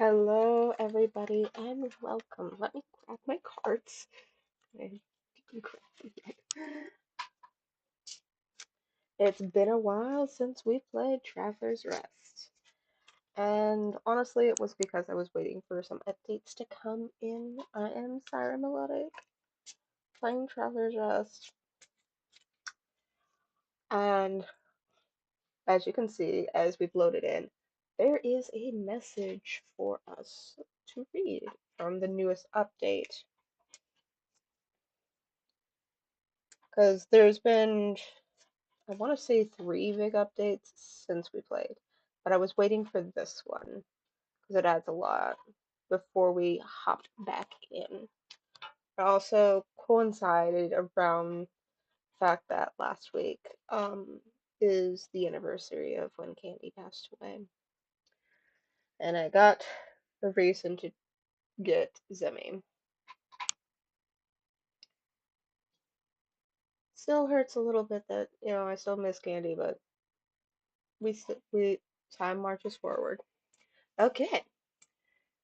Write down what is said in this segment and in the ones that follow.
Hello, everybody, and welcome. Let me grab my cards. I didn't grab them yet. It's been a while since we played Traveler's Rest, and honestly, it was because I was waiting for some updates to come in. I am Siren Melodic, playing Traveler's Rest, and as you can see, as we've loaded in, there is a message for us to read from the newest update. Because there's been I want to say three big updates since we played, but I was waiting for this one because it adds a lot before we hopped back in. It also coincided around the fact that last week is the anniversary of when Candy passed away, and I got a reason to get Zemi. Still hurts a little bit that I still miss Candy, but we time marches forward. Okay.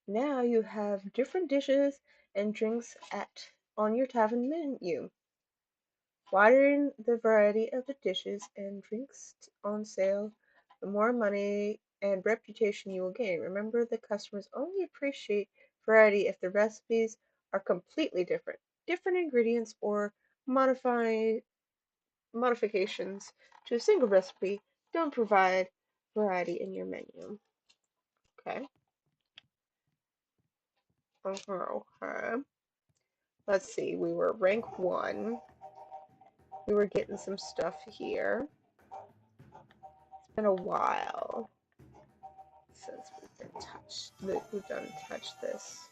Now you have different dishes and drinks on your tavern menu. Widen the variety of the dishes and drinks on sale, the more money and reputation you will gain. Remember, the customers only appreciate variety if the recipes are completely different. Different ingredients or modifications to a single recipe don't provide variety in your menu. Okay. Okay. Let's see, we were rank 1. We were getting some stuff here. It's been a while since we've done touched this.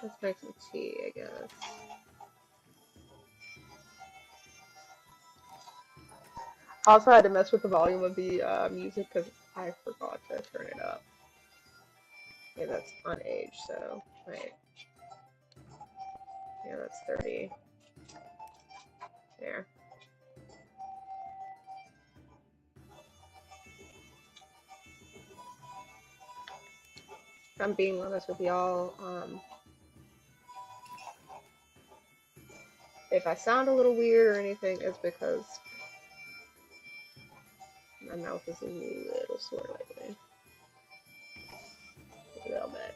Let's make some tea, I guess. Also, I had to mess with the volume of the music because I forgot to turn it up. Yeah, that's unaged, so wait. Yeah, that's 30. There. If I'm being honest with y'all, if I sound a little weird or anything, it's because my mouth is a little sore lately. A little bit.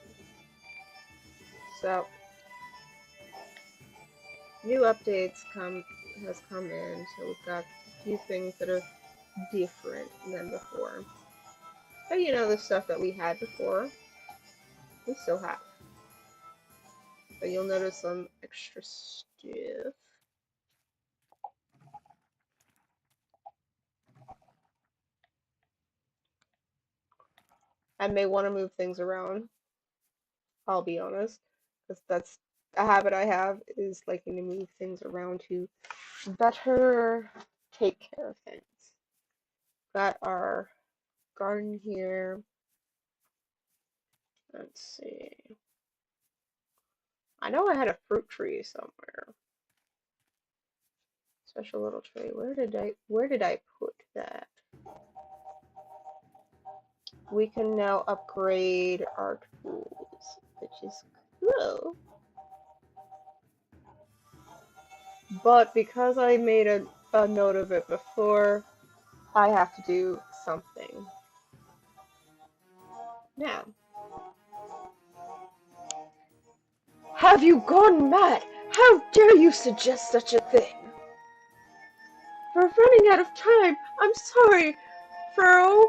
So, new updates has come in, so we've got a few things that are different than before. But the stuff that we had before, we still have. But you'll notice some extra stuff. I may want to move things around, I'll be honest, because that's a habit I have, is liking to move things around to better take care of things. Got our garden here. Let's see. I know I had a fruit tree somewhere. Special little tree. Where did I put that? We can now upgrade our tools, which is cool. But because I made a note of it before, I have to do something. Now, have you gone mad? How dare you suggest such a thing? We're running out of time. I'm sorry, Furrow,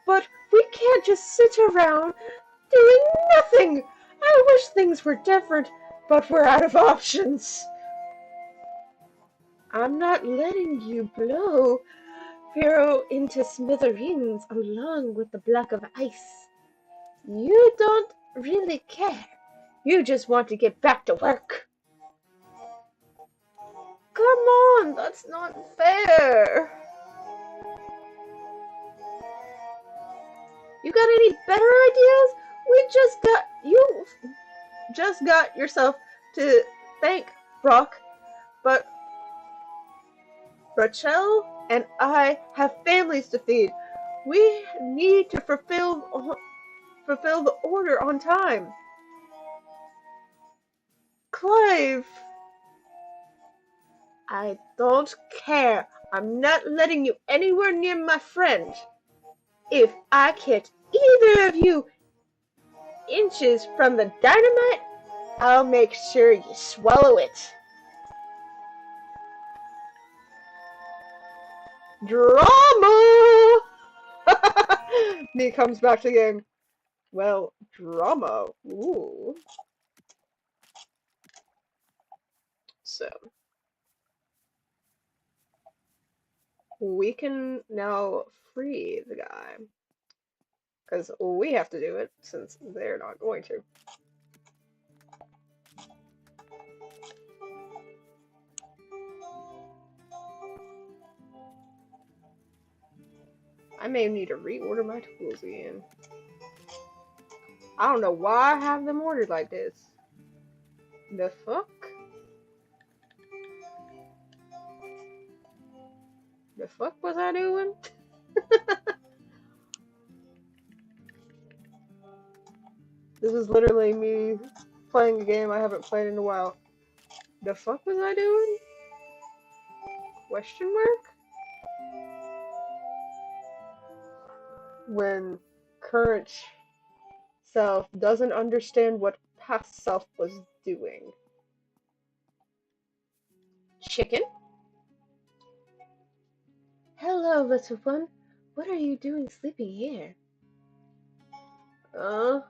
but we can't just sit around doing nothing. I wish things were different, but we're out of options. I'm not letting you blow Pharaoh into smithereens along with the block of ice. You don't really care. You just want to get back to work. Come on, that's not fair. You got any better ideas? You just got yourself to thank Brock, but Rachel and I have families to feed. We need to fulfill the order on time. Clive! I don't care. I'm not letting you anywhere near my friend. If I catch either of you inches from the dynamite, I'll make sure you swallow it. Drama! Me comes back to the game. Well, drama. Ooh. So, we can now free the guy. Because we have to do it, since they're not going to. I may need to reorder my tools again. I don't know why I have them ordered like this. The fuck? The fuck was I doing? This is literally me playing a game I haven't played in a while. The fuck was I doing? Question mark? When current self doesn't understand what past self was doing. Chicken? Hello, little one. What are you doing sleeping here? Oh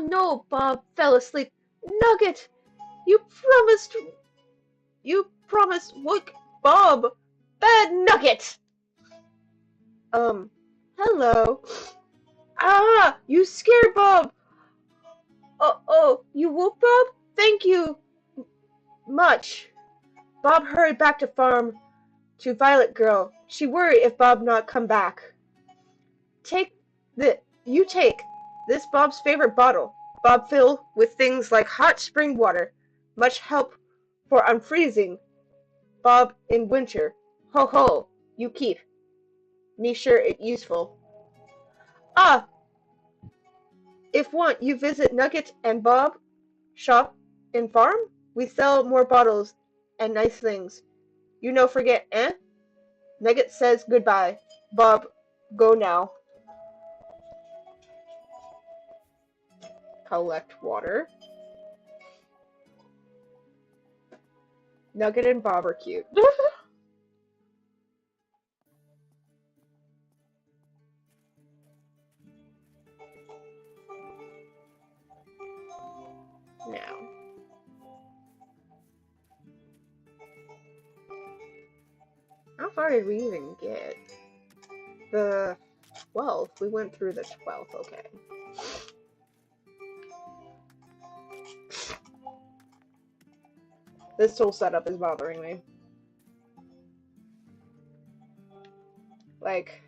no, Bob fell asleep. Nugget! You promised... wake Bob! Bad Nugget! Hello. Ah! You scared Bob! Oh, you woke Bob? Thank you much. Bob hurried back to farm to Violet Girl. She worried if Bob not come back. You take this Bob's favorite bottle. Bob filled with things like hot spring water. Much help for unfreezing Bob in winter. Ho ho, you keep. Me sure it useful. Ah, if want, you visit Nugget and Bob shop in farm. We sell more bottles and nice things. You no forget, eh? Nugget says goodbye. Bob, go now. Collect water. Nugget and Bob are cute. Now. How far did we even get? The 12th. We went through the 12th, okay. This tool setup is bothering me. Like,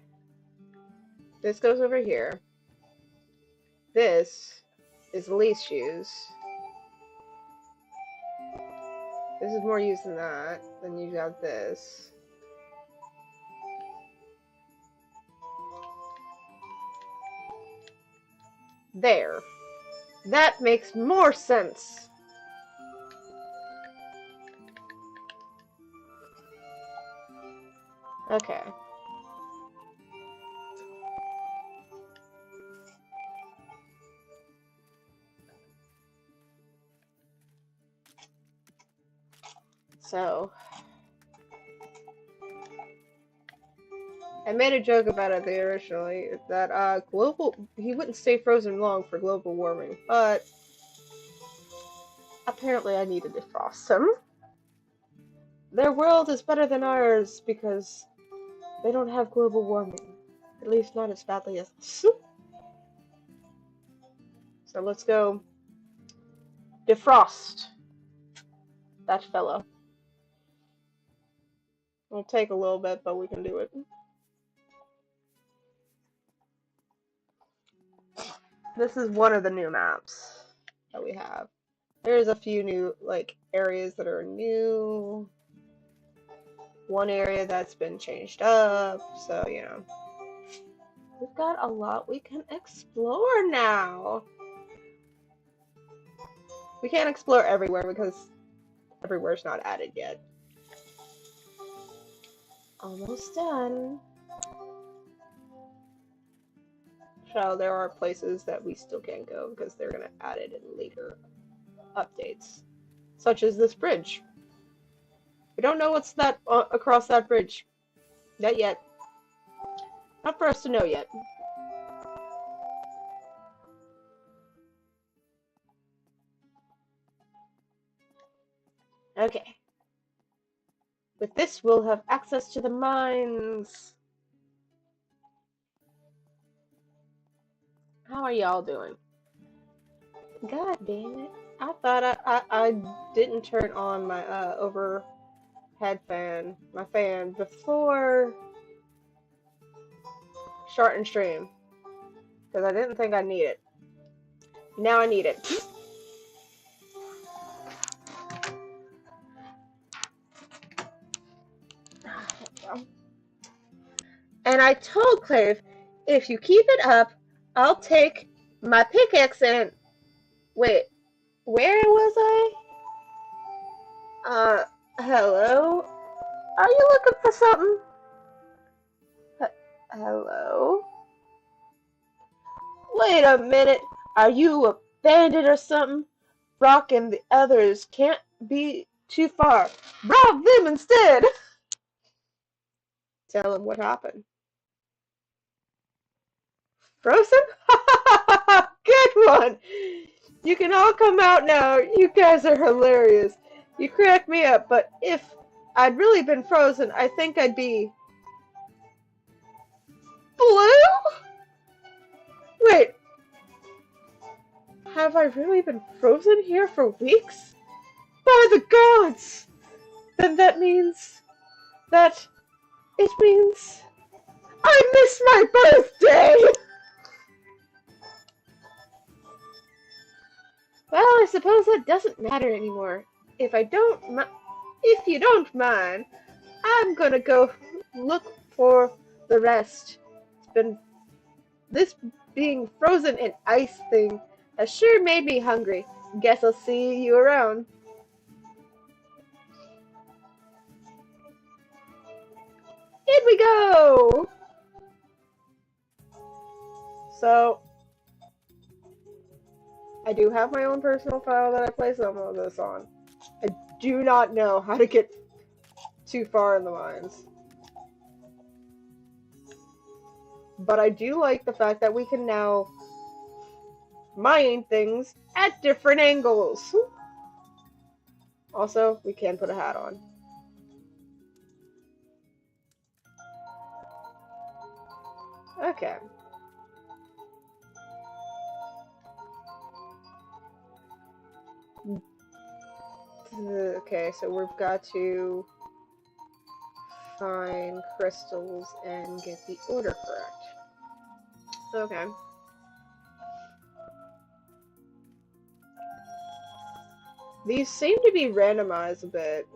this goes over here. This is least use. This is more use than that. Then you got this. There. That makes more sense. Okay. So, I made a joke about it there originally, that he wouldn't stay frozen long for global warming, but apparently I need to defrost him. Their world is better than ours because they don't have global warming, at least not as badly as us. So let's go defrost that fellow. It'll take a little bit, but we can do it. This is one of the new maps that we have. There's a few new, like, areas that are new. One area that's been changed up, so, you know. We've got a lot we can explore now. We can't explore everywhere because everywhere's not added yet. Almost done. So there are places that we still can't go because they're going to add it in later updates. Such as this bridge. We don't know what's that across that bridge. Not yet. Not for us to know yet. Okay. With this, we'll have access to the mines. How are y'all doing? God damn it. I thought I didn't turn on my overhead fan, my fan, before start and stream. Because I didn't think I need it. Now I need it. And I told Clave, if you keep it up, I'll take my pickaxe and... Wait, where was I? Hello? Are you looking for something? Hello? Wait a minute. Are you a bandit or something? Brock and the others can't be too far. Rob them instead! Tell him what happened. Frozen? Good one! You can all come out now. You guys are hilarious. You crack me up, but if I'd really been frozen, I think I'd be... Blue? Wait. Have I really been frozen here for weeks? By the gods! Then that means... that... it means... I miss my birthday! Well, I suppose that doesn't matter anymore. If you don't mind, I'm gonna go look for the rest. This being frozen in ice thing has sure made me hungry. Guess I'll see you around. In we go! So, I do have my own personal file that I play some of this on. I do not know how to get too far in the mines. But I do like the fact that we can now mine things at different angles. Also, we can put a hat on. Okay. Okay, so we've got to find crystals and get the order correct. Okay. These seem to be randomized a bit.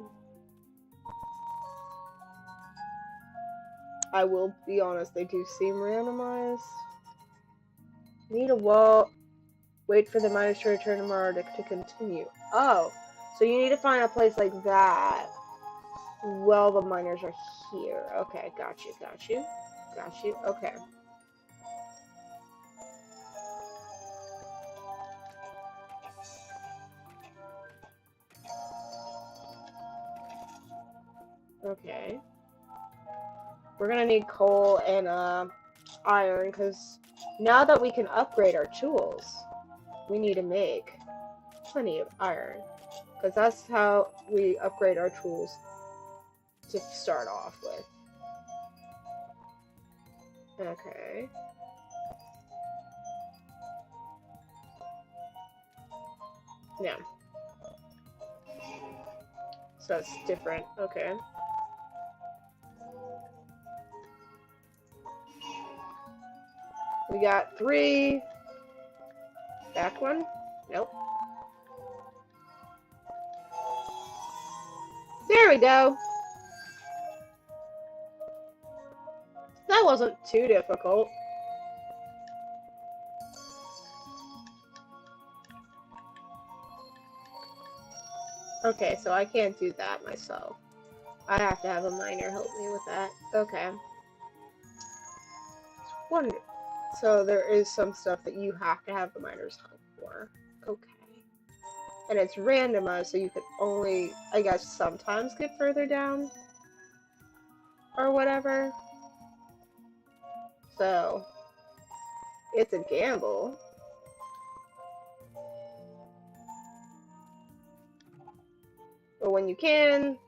I will be honest, they do seem randomized. Need a wall. Wait for the miners to return tomorrow to continue. Oh, so you need to find a place like that while the miners are here. Okay, got you. Okay. Okay. We're gonna need coal and iron, because now that we can upgrade our tools, we need to make plenty of iron, because that's how we upgrade our tools to start off with. Okay. Yeah. So it's different. Okay. We got 3. Back one? Nope. There we go. That wasn't too difficult. Okay, so I can't do that myself. I have to have a miner help me with that. Okay. Wonder. So there is some stuff that you have to have the miners hunt for. Okay. And it's randomized, so you could only, I guess, sometimes get further down or whatever. So it's a gamble. But when you can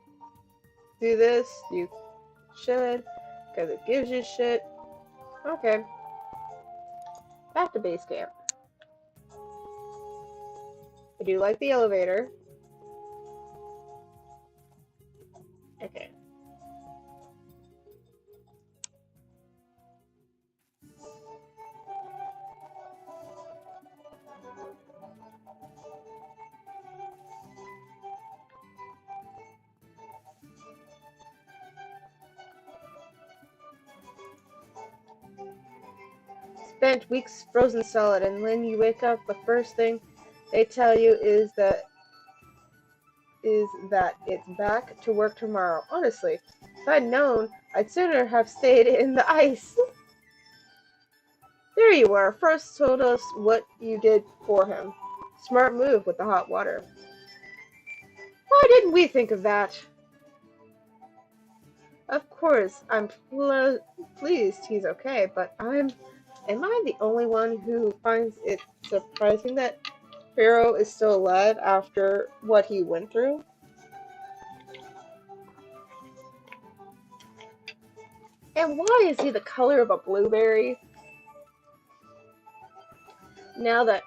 do this, you should, because it gives you shit. Okay. Back to base camp. I do like the elevator. Okay. Spent weeks frozen solid, and when you wake up, the first thing they tell you is that it's back to work tomorrow. Honestly, if I'd known, I'd sooner have stayed in the ice. There you were. First told us what you did for him. Smart move with the hot water. Why didn't we think of that? Of course, I'm pleased he's okay, but am I the only one who finds it surprising that Pharaoh is still alive after what he went through? And why is he the color of a blueberry? Now that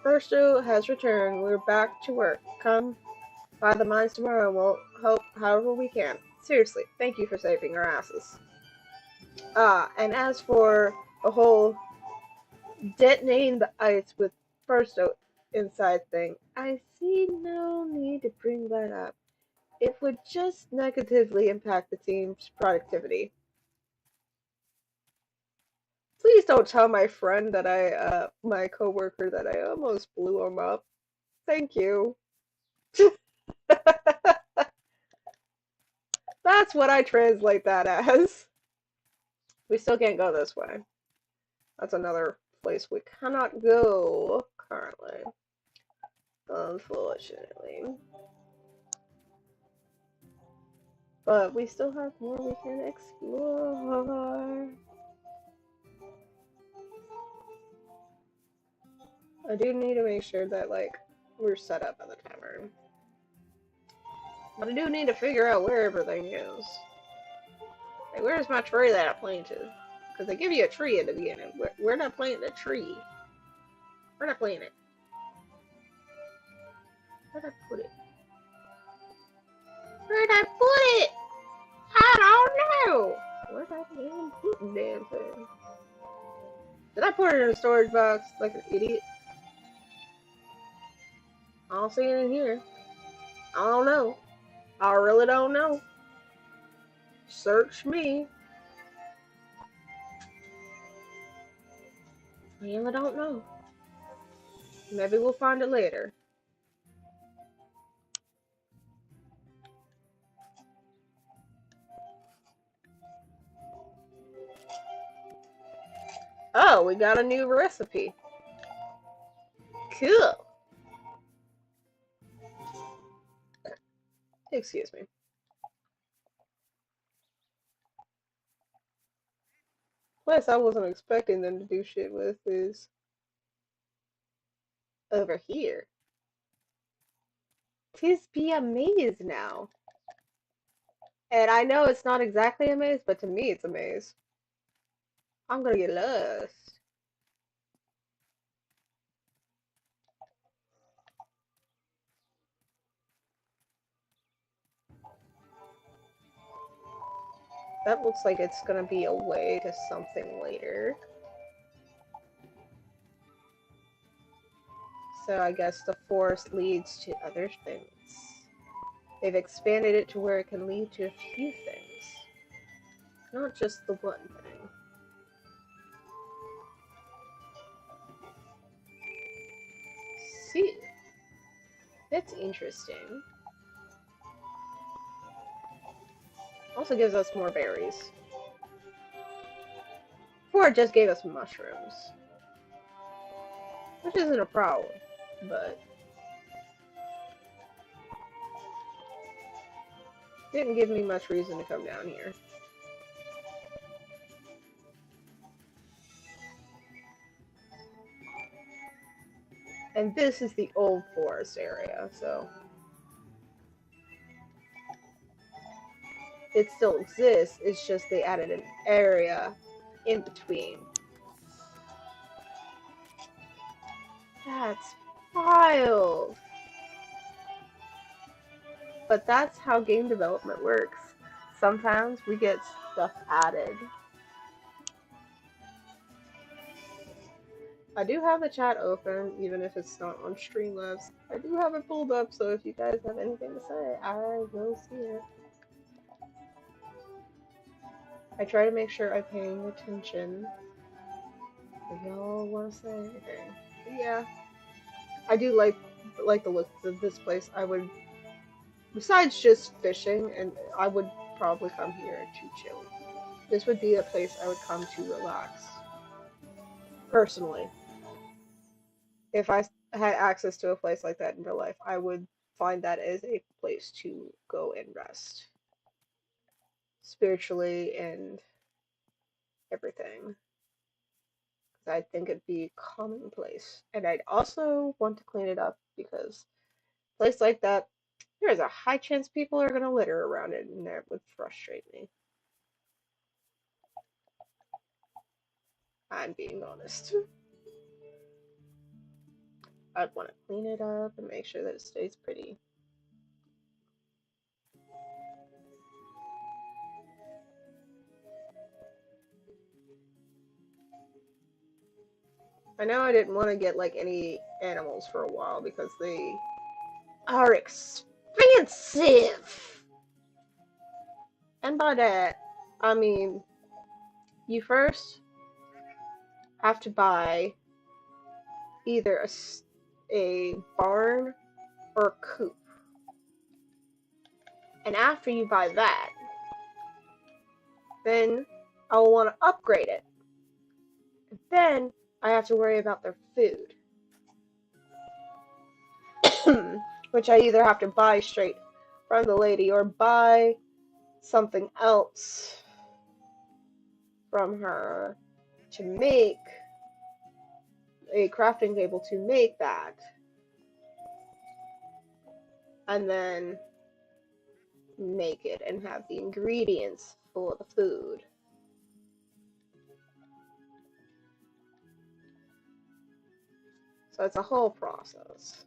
Firsto has returned, we're back to work. Come by the mines tomorrow and we'll help however we can. Seriously, thank you for saving our asses. And as for the whole detonating the ice with Firsto inside thing, I see no need to bring that up. It would just negatively impact the team's productivity. Please don't tell my friend that my coworker that I almost blew him up. Thank you. That's what I translate that as. We still can't go this way. That's another place we cannot go currently, unfortunately. But we still have more we can explore. I do need to make sure that, like, we're set up at the tavern. But I do need to figure out where everything is. Like, where's my tree that I planted? Because they give you a tree at the beginning. Where'd I plant the tree? Where'd I plant it? Where'd I put it? Where'd I put it? I don't know! Where'd I damn put the damn thing? Did I put it in a storage box like an idiot? I don't see it in here. I don't know. I really don't know. Search me. I really don't know. Maybe we'll find it later. Oh, we got a new recipe. Cool. Excuse me. Plus, I wasn't expecting them to do shit with is over here. Tis be a maze now. And I know it's not exactly a maze, but to me it's a maze. I'm gonna get lost. That looks like it's gonna be a way to something later. So I guess the forest leads to other things. They've expanded it to where it can lead to a few things. Not just the one thing. See, that's interesting. Also gives us more berries. Before it just gave us mushrooms. Which isn't a problem, but didn't give me much reason to come down here. And this is the old forest area, so it still exists, it's just they added an area in between. That's wild! But that's how game development works. Sometimes we get stuff added. I do have the chat open, even if it's not on Streamlabs. I do have it pulled up, so if you guys have anything to say, I will see it. I try to make sure I'm paying attention. If y'all want to say anything. But yeah, I do like the look of this place. I would, besides just fishing, and I would probably come here to chill. This would be a place I would come to relax. Personally. If I had access to a place like that in real life, I would find that as a place to go and rest. Spiritually and everything. I think it'd be commonplace. And I'd also want to clean it up because a place like that, there's a high chance people are gonna litter around it, and that would frustrate me. I'm being honest. I'd want to clean it up and make sure that it stays pretty. I know I didn't want to get like any animals for a while because they are expensive. And by that, I mean you first have to buy either a barn or a coop. And after you buy that, then I will want to upgrade it. And then I have to worry about their food. Which I either have to buy straight from the lady or buy something else from her to make a crafting table to make that. And then make it and have the ingredients for the food. So it's a whole process.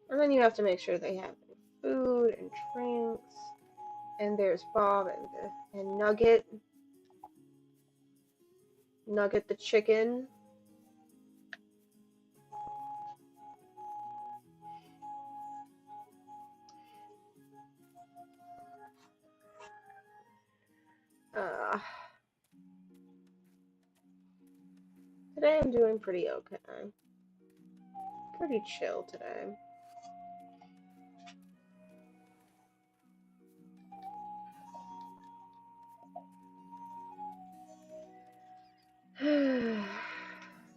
And then you have to make sure they have food and drinks. And there's Bob and Nugget. Nugget the chicken. Today I'm doing pretty okay. Pretty chill today.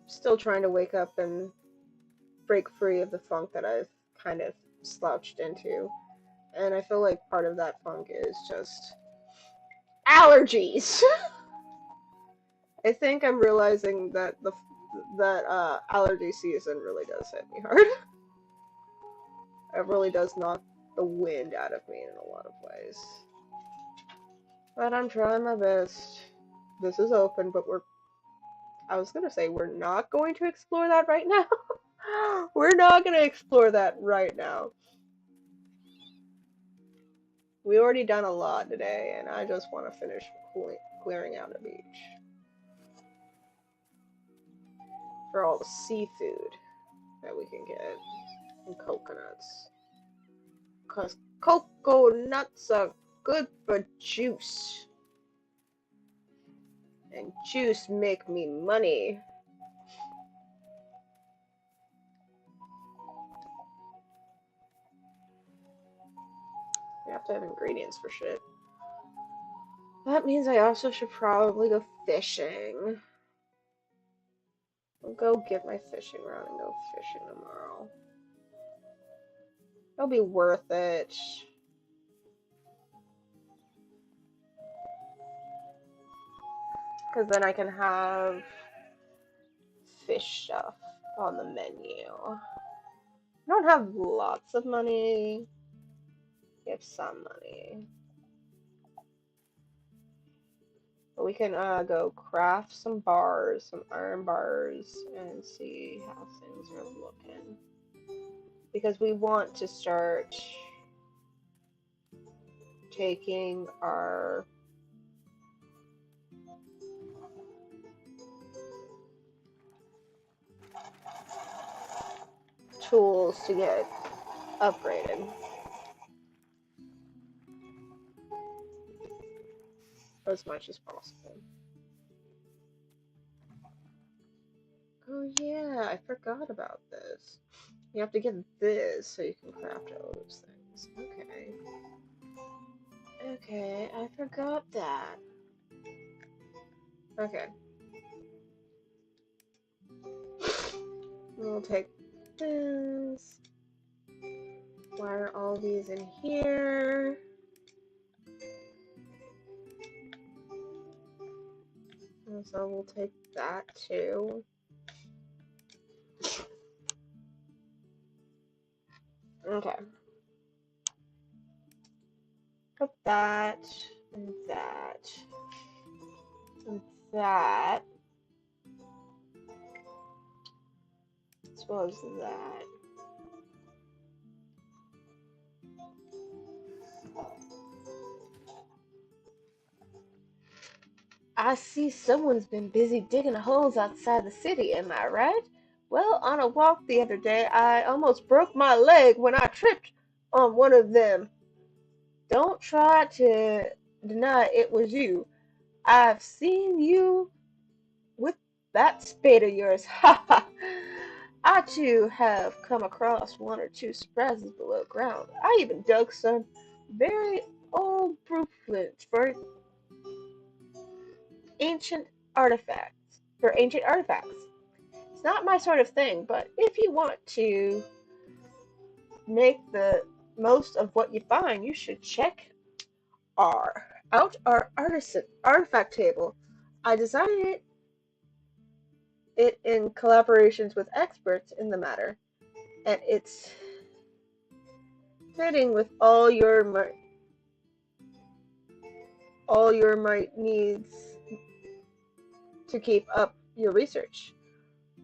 Still trying to wake up and break free of the funk that I've kind of slouched into. And I feel like part of that funk is just allergies. I think I'm realizing that allergy season really does hit me hard. It really does knock the wind out of me in a lot of ways. But I'm trying my best. This is open, but I was gonna say we're not going to explore that right now. We're not gonna explore that right now. We already done a lot today, and I just want to finish clearing out the beach. For all the seafood that we can get. And coconuts. Because coconuts are good for juice. And juice make me money. You have to have ingredients for shit. That means I also should probably go fishing. I'll go get my fishing rod and go fishing tomorrow. It'll be worth it. Because then I can have fish stuff on the menu. I don't have lots of money. We have some money. But we can go craft some bars, some iron bars, and see how things are looking. Because we want to start taking our tools to get upgraded as much as possible. Oh yeah, I forgot about this. You have to get this so you can craft all those things. Okay. Okay, I forgot that. Okay. We'll take this. Wire all these in here. And so we'll take that too. Okay. Put that, and that, and that, as well as that. I see someone's been busy digging holes outside the city, am I right? Well, on a walk the other day, I almost broke my leg when I tripped on one of them. Don't try to deny it was you. I've seen you with that spade of yours. Ha ha! I too have come across one or two surprises below ground. I even dug some very old blueprints ancient ancient artifacts. It's not my sort of thing, but if you want to make the most of what you find, you should check our our artisan artifact table. I designed it in collaborations with experts in the matter, and it's fitting with all your might needs to keep up your research.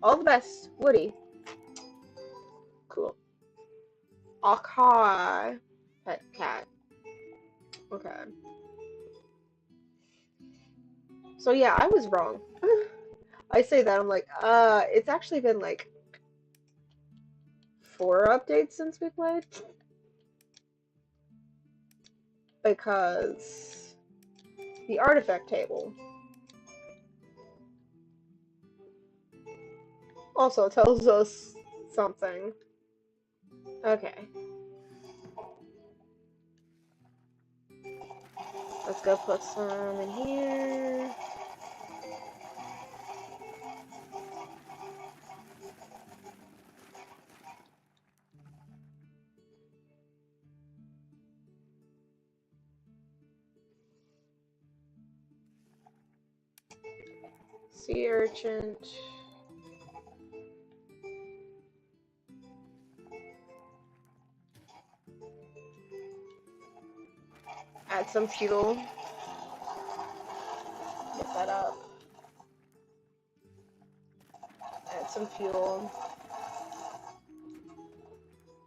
All the best, Woody. Cool. Okay. Pet cat. Okay. So yeah, I was wrong. I say that, I'm like, it's actually been like 4 updates since we played. Because the artifact table also tells us something. Okay. Let's go put some in here. Sea urchin. Add some fuel. Get that up. Add some fuel.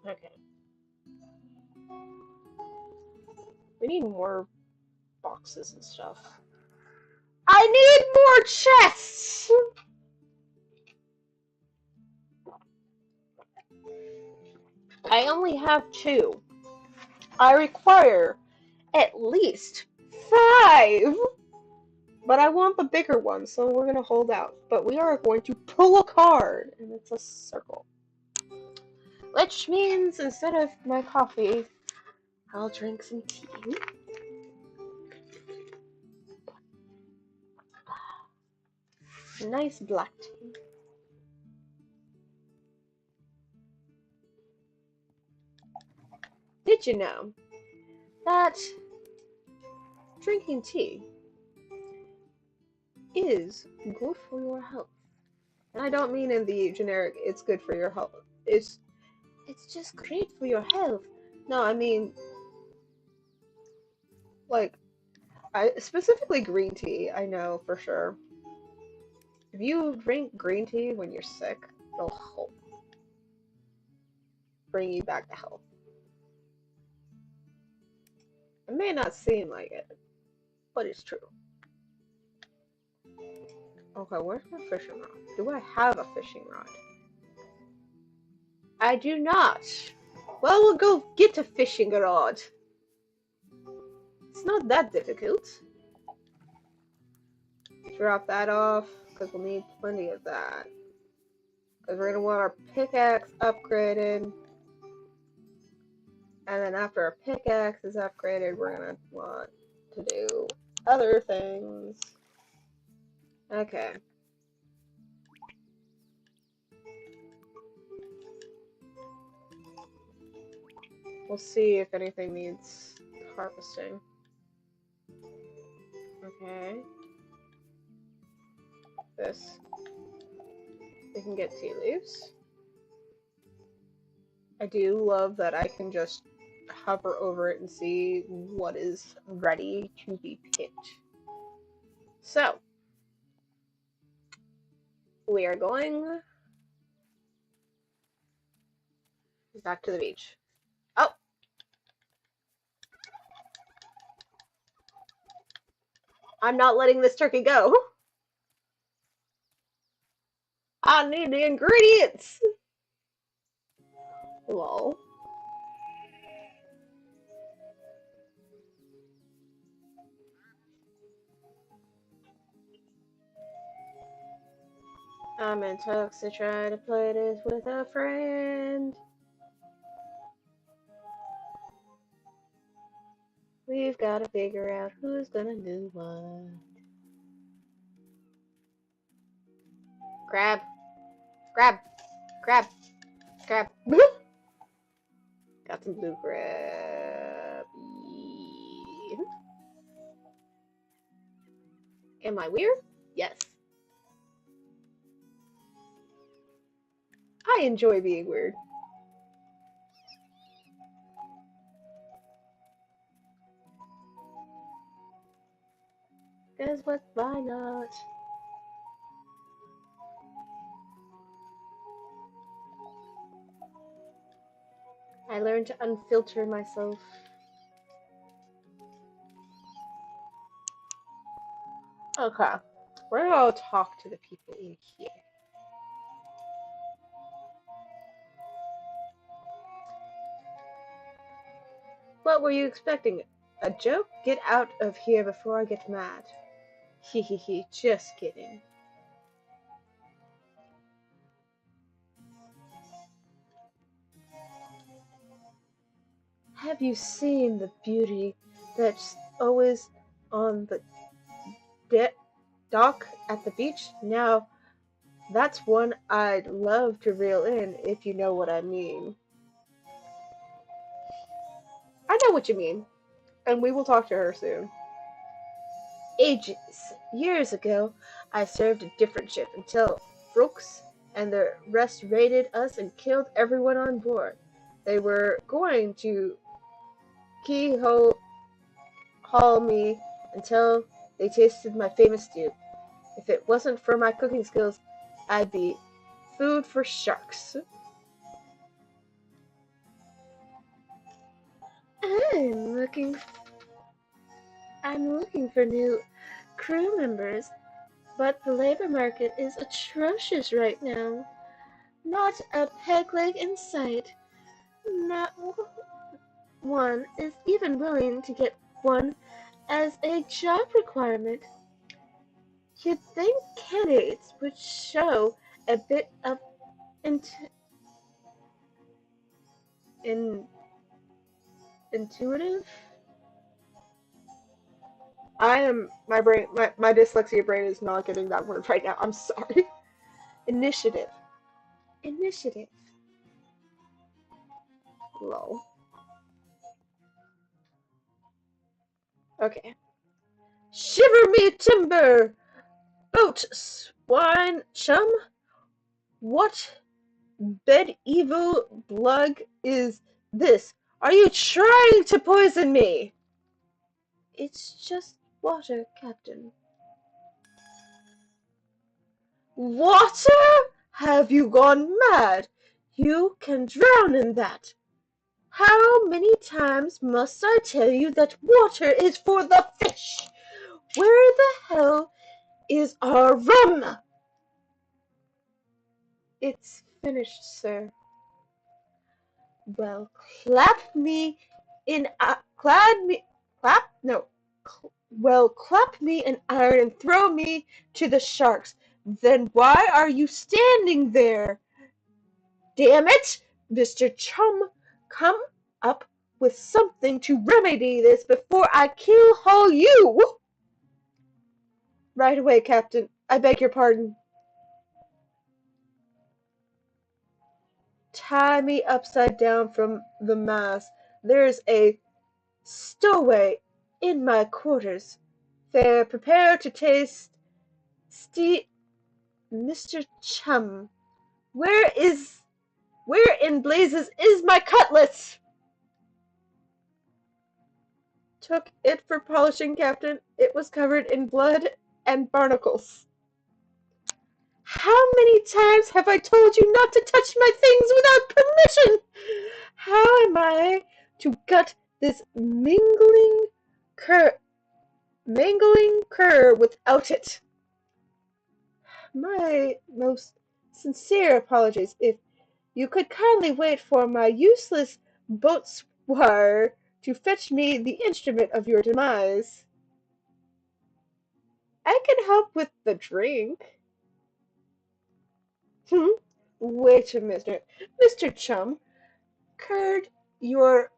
Okay. We need more boxes and stuff. I need more chests! I only have 2. I require at least 5! But I want the bigger one, so we're going to hold out. But we are going to pull a card, and it's a circle. Which means instead of my coffee, I'll drink some tea. Nice black tea. Did you know that drinking tea is good for your health? And I don't mean in the generic, it's good for your health. It's just great for your health. No, I mean like I specifically green tea, I know for sure. If you drink green tea when you're sick, it'll help bring you back to health. It may not seem like it, but it's true. Okay, where's my fishing rod? Do I have a fishing rod? I do not. Well, we'll go get a fishing rod. It's not that difficult. Drop that off, because we'll need plenty of that. Because we're going to want our pickaxe upgraded. And then after our pickaxe is upgraded, we're going to want to do other things. Okay. We'll see if anything needs harvesting. Okay. This. We can get tea leaves. I do love that I can just hover over it and see what is ready to be picked. So, we are going back to the beach. Oh! I'm not letting this turkey go. I need the ingredients! Lol. I'm in talks to try to play this with a friend. We've got to figure out who's gonna do what. Grab. Grab. Grab. Grab. Got some blue crab. Am I weird? Yes. I enjoy being weird. Cause what? Why not? I learned to unfilter myself. Okay. We're gonna talk to the people in here. What were you expecting? A joke? Get out of here before I get mad. Hee hee hee, just kidding. Have you seen the beauty that's always on the dock at the beach? Now, that's one I'd love to reel in, if you know what I mean. I know what you mean, and we will talk to her soon. Ages, years ago, I served a different ship until Brooks and the rest raided us and killed everyone on board. They were going to keyhole haul me until they tasted my famous stew. If it wasn't for my cooking skills, I'd be food for sharks. I'm looking I'm looking for new crew members, but the labor market is atrocious right now. Not a peg leg in sight. Not one is even willing to get one as a job requirement. You'd think candidates would show a bit of int- in- intuitive my brain, my dyslexia brain is not getting that word right now. I'm sorry. Initiative. Initiative. Lol. Okay. Shiver me timber! Boat, swine, chum? What medieval blug is this? Are you trying to poison me? It's just water, Captain. Water? Have you gone mad? You can drown in that. How many times must I tell you that water is for the fish? Where the hell is our rum? It's finished, sir. Well, clap me in clad me clap no well, clap me in iron and throw me to the sharks. Then why are you standing there? Damn it, Mr. Chum, come up with something to remedy this before I keel-haul you. Right away, Captain. I beg your pardon. Tie me upside down from the mast. There's a stowaway in my quarters. Fair, prepare to taste Mr. Chum. Where in blazes is my cutlass? Took it for polishing, Captain. It was covered in blood and barnacles. How many times have I told you not to touch my things without permission? How am I to gut this mangling cur without it? My most sincere apologies. If you could kindly wait for my useless boatswain to fetch me the instrument of your demise. I can help with the drink. Wait a minute. Mr. Chum, curd your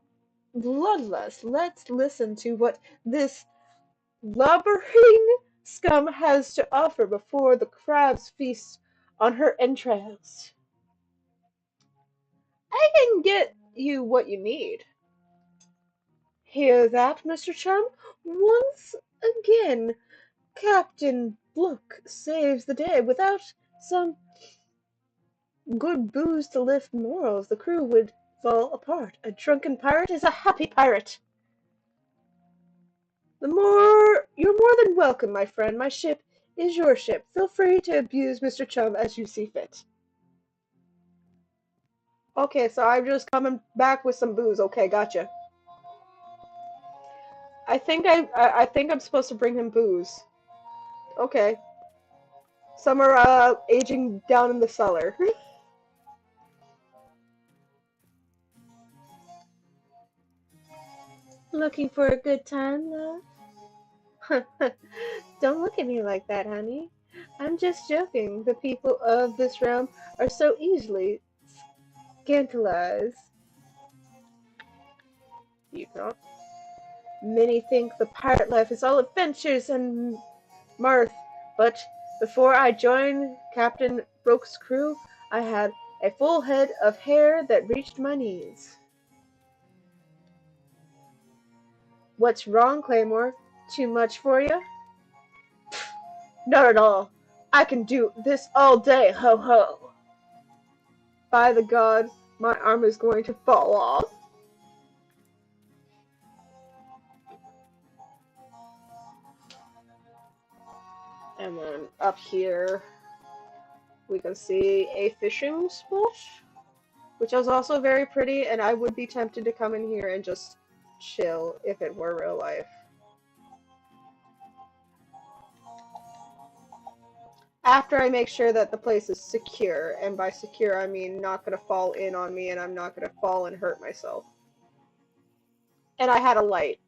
bloodlust. Let's listen to what this blubbering scum has to offer before the crabs feast on her entrails. I can get you what you need. Hear that, Mr. Chum? Once again, Captain Blook saves the day. Without some good booze to lift morals, the crew would fall apart. A drunken pirate is a happy pirate. You're more than welcome, my friend. My ship is your ship. Feel free to abuse Mr. Chum as you see fit. Okay, so I'm just coming back with some booze. Okay, gotcha. I think I'm supposed to bring him booze. Okay. Some are aging down in the cellar. Looking for a good time, love? Don't look at me like that, honey. I'm just joking. The people of this realm are so easily scandalized. You know, many think the pirate life is all adventures and mirth, but before I joined Captain Brooke's crew, I had a full head of hair that reached my knees. What's wrong, Claymore? Too much for you? Not at all. I can do this all day, ho ho. By the gods, my arm is going to fall off. And then up here, we can see a fishing spot, which is also very pretty, and I would be tempted to come in here and just chill if it were real life. After I make sure that the place is secure, and by secure I mean not gonna fall in on me and I'm not gonna fall and hurt myself. And I had a light,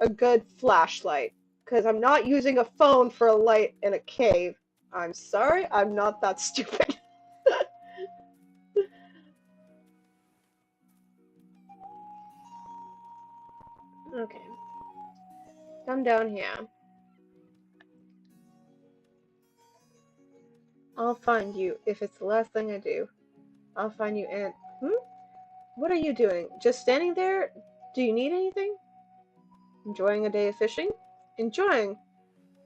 a good flashlight, because I'm not using a phone for a light in a cave. I'm sorry, I'm not that stupid. Okay, come down here. I'll find you if it's the last thing I do. I'll find you and What are you doing? Just standing there? Do you need anything? Enjoying a day of fishing? Enjoying.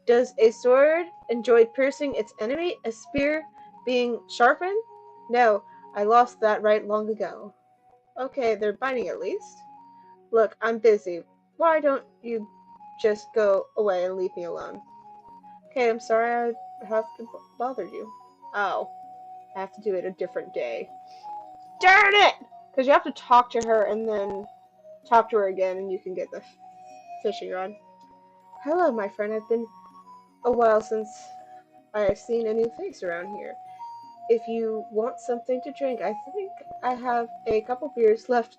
Does a sword enjoy piercing its enemy? A spear being sharpened? No, I lost that right long ago. Okay, they're biting at least. Look, I'm busy. Why don't you just go away and leave me alone? Okay, I'm sorry I have to bother you. Oh, I have to do it a different day. Darn it! Because you have to talk to her and then talk to her again and you can get the fishing rod. Hello, my friend. It's been a while since I have seen a new face around here. If you want something to drink, I think I have a couple beers left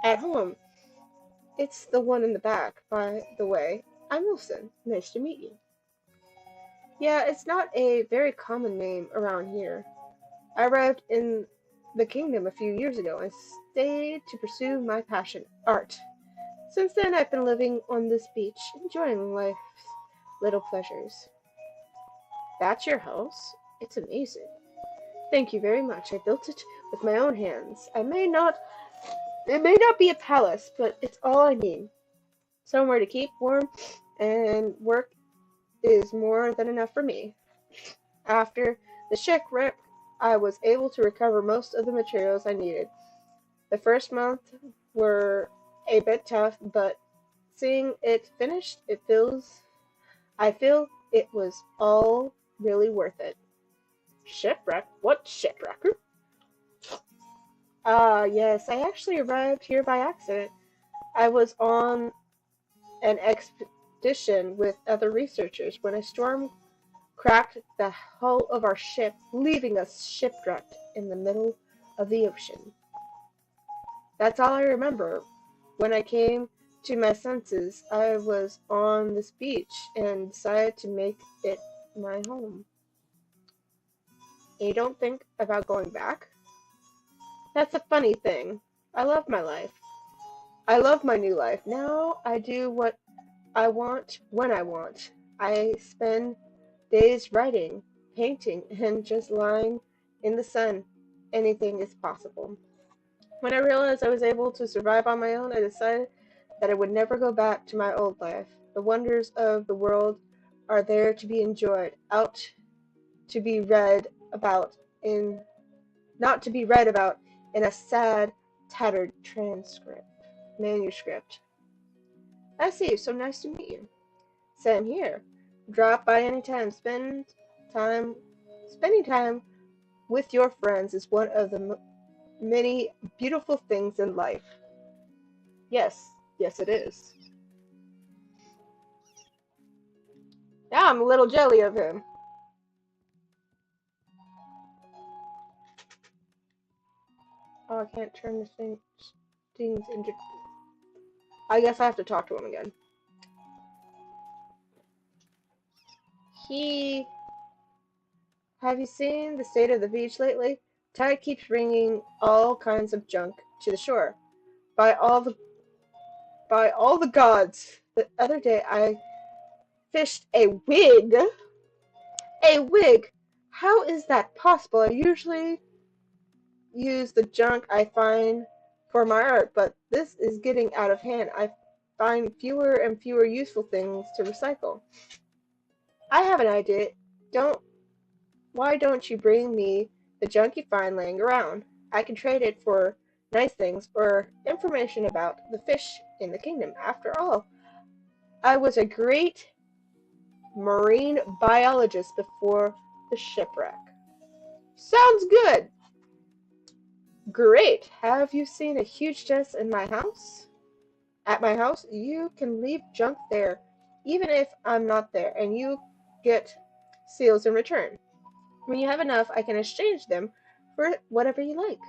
at home. It's the one in the back, by the way. I'm Wilson. Nice to meet you. Yeah, it's not a very common name around here. I arrived in the kingdom a few years ago and stayed to pursue my passion, art. Since then, I've been living on this beach, enjoying life's little pleasures. That's your house? It's amazing. Thank you very much. I built it with my own hands. It may not be a palace, but it's all I need. Somewhere to keep warm and work is more than enough for me. After the shipwreck, I was able to recover most of the materials I needed. The first month were a bit tough, but seeing it finished, I feel it was all really worth it. Shipwreck? What shipwreck? Yes, I actually arrived here by accident. I was on an expedition with other researchers when a storm cracked the hull of our ship, leaving us shipwrecked in the middle of the ocean. That's all I remember. When I came to my senses, I was on this beach and decided to make it my home. And you don't think about going back? That's a funny thing. I love my life. I love my new life. Now I do what I want when I want. I spend days writing, painting, and just lying in the sun. Anything is possible. When I realized I was able to survive on my own, I decided that I would never go back to my old life. The wonders of the world are there to be enjoyed, out to be read about in not to be read about in a sad, tattered manuscript. I see, so nice to meet you. Same here. Drop by anytime. Time Spending time with your friends is one of the many beautiful things in life. Yes, yes it is. Now I'm a little jelly of him. Oh, I can't turn the things into. I guess I have to talk to him again. He. Have you seen the state of the beach lately? Tide keeps bringing all kinds of junk to the shore. By all the by all the gods! The other day I fished a wig. A wig! How is that possible? I usually use the junk I find for my art, but this is getting out of hand. I find fewer and fewer useful things to recycle. I have an idea. Don't Why don't you bring me the junk you find laying around? I can trade it for nice things or information about the fish in the kingdom. After all, I was a great marine biologist before the shipwreck. Sounds good! Great! Have you seen a huge chest in my house? At my house, you can leave junk there, even if I'm not there, and you get seals in return. When you have enough, I can exchange them for whatever you like.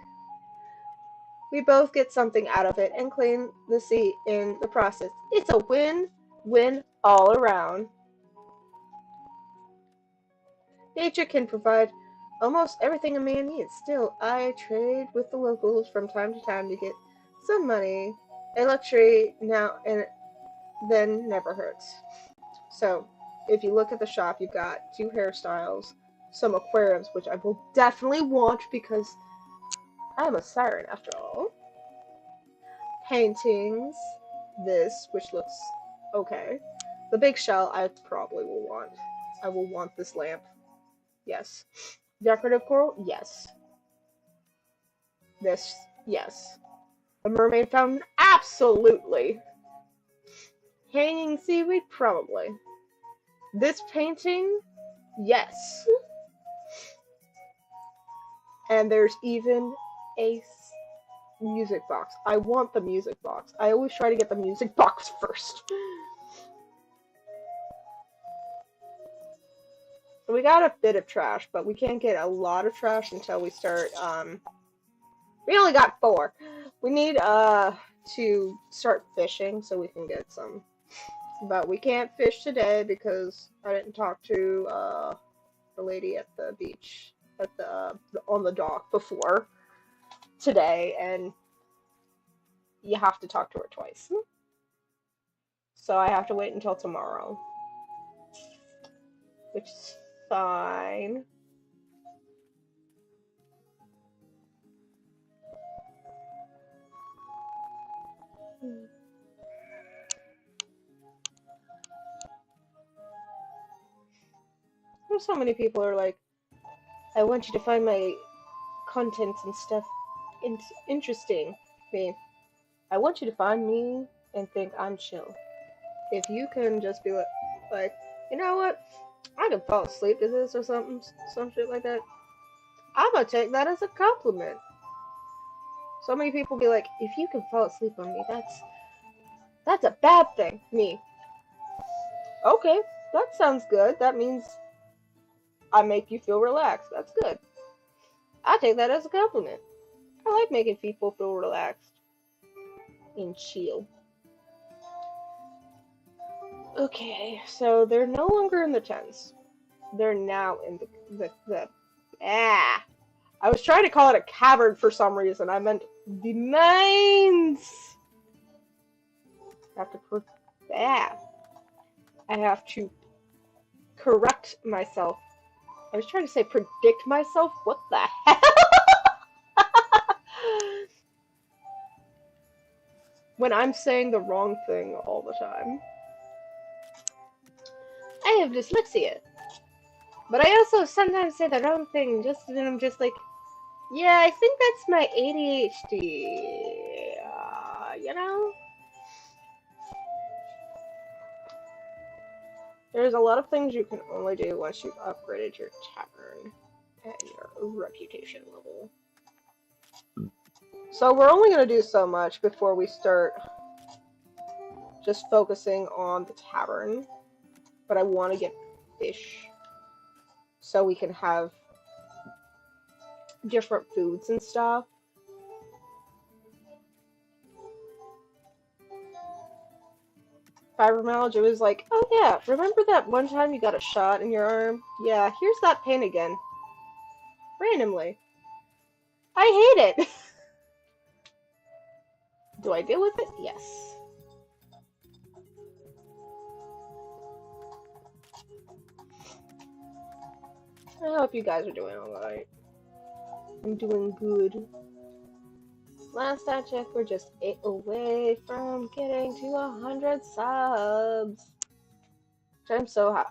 We both get something out of it and clean the sea in the process. It's a win-win all around. Nature can provide almost everything a man needs. Still, I trade with the locals from time to time to get some money. A luxury now and then never hurts. So, if you look at the shop, you've got two hairstyles, some aquariums, which I will definitely want because I am a siren after all. Paintings. This, which looks okay. The big shell I probably will want. I will want this lamp. Yes. Decorative coral? Yes. This? Yes. A mermaid fountain? Absolutely. Hanging seaweed? Probably. This painting? Yes. And there's even a music box. I want the music box. I always try to get the music box first. We got a bit of trash, but we can't get a lot of trash until we start, we only got 4. We need, to start fishing so we can get some. But we can't fish today because I didn't talk to, the lady at the beach, at on the dock before today, and you have to talk to her twice. So I have to wait until tomorrow, which is fine. There's so many people are like, I want you to find my contents and stuff interesting. I want you to find me and think I'm chill. If you can just be like, you know what? I can fall asleep to this or something, some shit like that. I'm gonna take that as a compliment. So many people be like, if you can fall asleep on me, that's a bad thing. Me. Okay, that sounds good. That means I make you feel relaxed. That's good. I take that as a compliment. I like making people feel relaxed and chill. Okay, so they're no longer in the tents. They're now in the I was trying to call it a cavern for some reason. I meant the mines. I have to correct myself. I was trying to say predict myself. What the hell? When I'm saying the wrong thing all the time. I have dyslexia. But I also sometimes say the wrong thing and I'm just like, yeah, I think that's my ADHD. You know? There's a lot of things you can only do once you've upgraded your tavern and your reputation level. So we're only going to do so much before we start just focusing on the tavern. But I want to get fish so we can have different foods and stuff. Fibromyalgia was like, oh yeah, remember that one time you got a shot in your arm? Yeah, here's that pain again. Randomly. I hate it! Do I deal with it? Yes. I hope you guys are doing alright. I'm doing good. Last I checked, we're just 8 away from getting to 100 subs. I'm so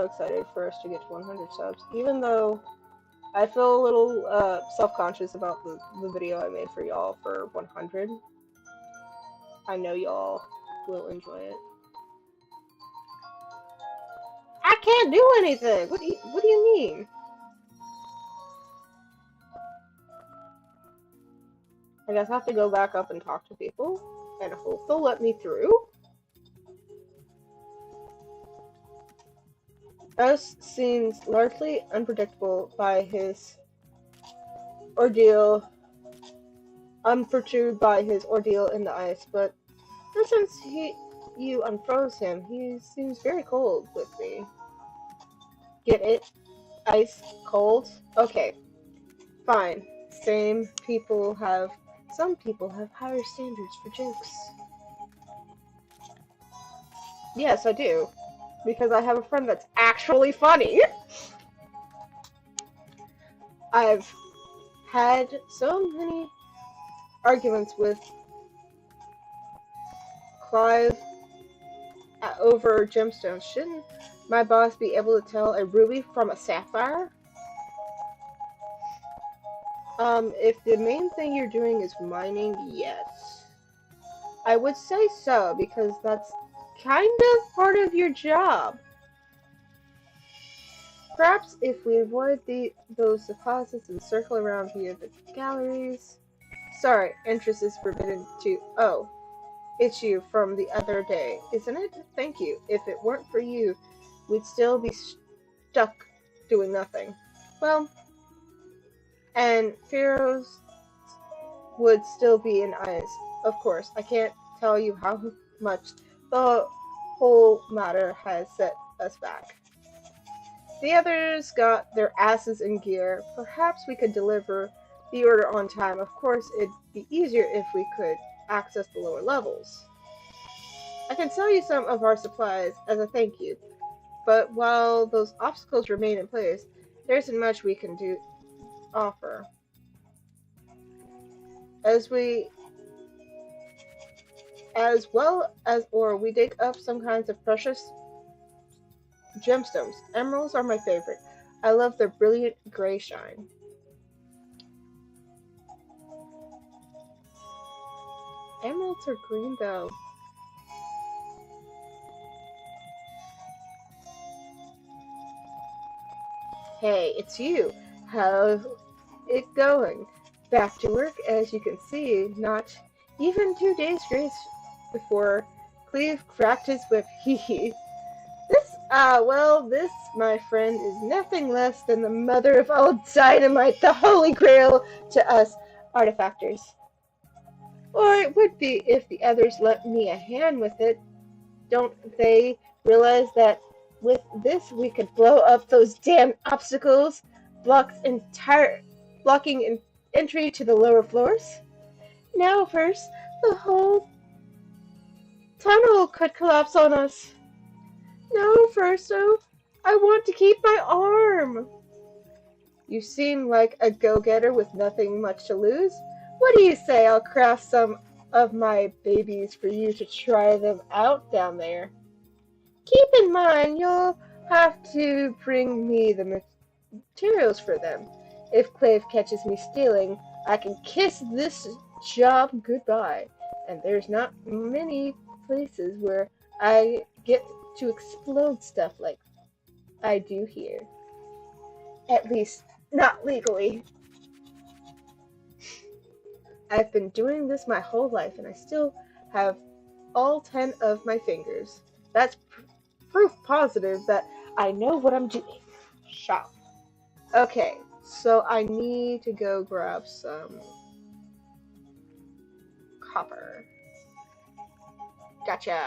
excited for us to get to 100 subs. Even though I feel a little self-conscious about the video I made for y'all for 100. I know y'all will enjoy it. I can't do anything! What do you mean? I guess I have to go back up and talk to people, and hope they'll let me through. Us seems largely unpredictable by his ordeal, unperturbed by his ordeal in the ice, but since you unfroze him, he seems very cold with me. Get it? Ice cold? Okay, fine. Some people have higher standards for jokes. Yes, I do. Because I have a friend that's actually funny. I've had so many arguments with Clive over gemstones. Shouldn't my boss be able to tell a ruby from a sapphire? If the main thing you're doing is mining, yes. I would say so, because that's kind of part of your job. Perhaps if we avoid those deposits and circle around via the galleries. Sorry, entrance is forbidden to. Oh, it's you from the other day, isn't it? Thank you. If it weren't for you, we'd still be stuck doing nothing. Well, and Pharaoh's would still be in eyes. Of course, I can't tell you how much the whole matter has set us back. The others got their asses in gear. Perhaps we could deliver the order on time. Of course, it'd be easier if we could access the lower levels. I can sell you some of our supplies as a thank you, but while those obstacles remain in place, there isn't much we can do offer. As we as well as or we dig up some kinds of precious gemstones. Emeralds are my favorite. I love their brilliant gray shine. Emeralds are green though. Hey, it's you. How's it going? Back to work, as you can see, not even 2 days grace before Cleve cracked his whip. Hee hee. This, my friend, is nothing less than the mother of all dynamite, the holy grail to us artifactors. Or it would be if the others lent me a hand with it. Don't they realize that with this we could blow up those damn obstacles, blocking entry to the lower floors? Now first, the whole tunnel could collapse on us. No, Verso, I want to keep my arm. You seem like a go-getter with nothing much to lose. What do you say I'll craft some of my babies for you to try them out down there? Keep in mind, you'll have to bring me the materials for them. If Clave catches me stealing, I can kiss this job goodbye. And there's not many places where I get to explode stuff like I do here. At least, not legally. I've been doing this my whole life, and I still have all 10 of my fingers. That's proof positive that I know what I'm doing. Shop. Okay, so I need to go grab some copper. Gotcha.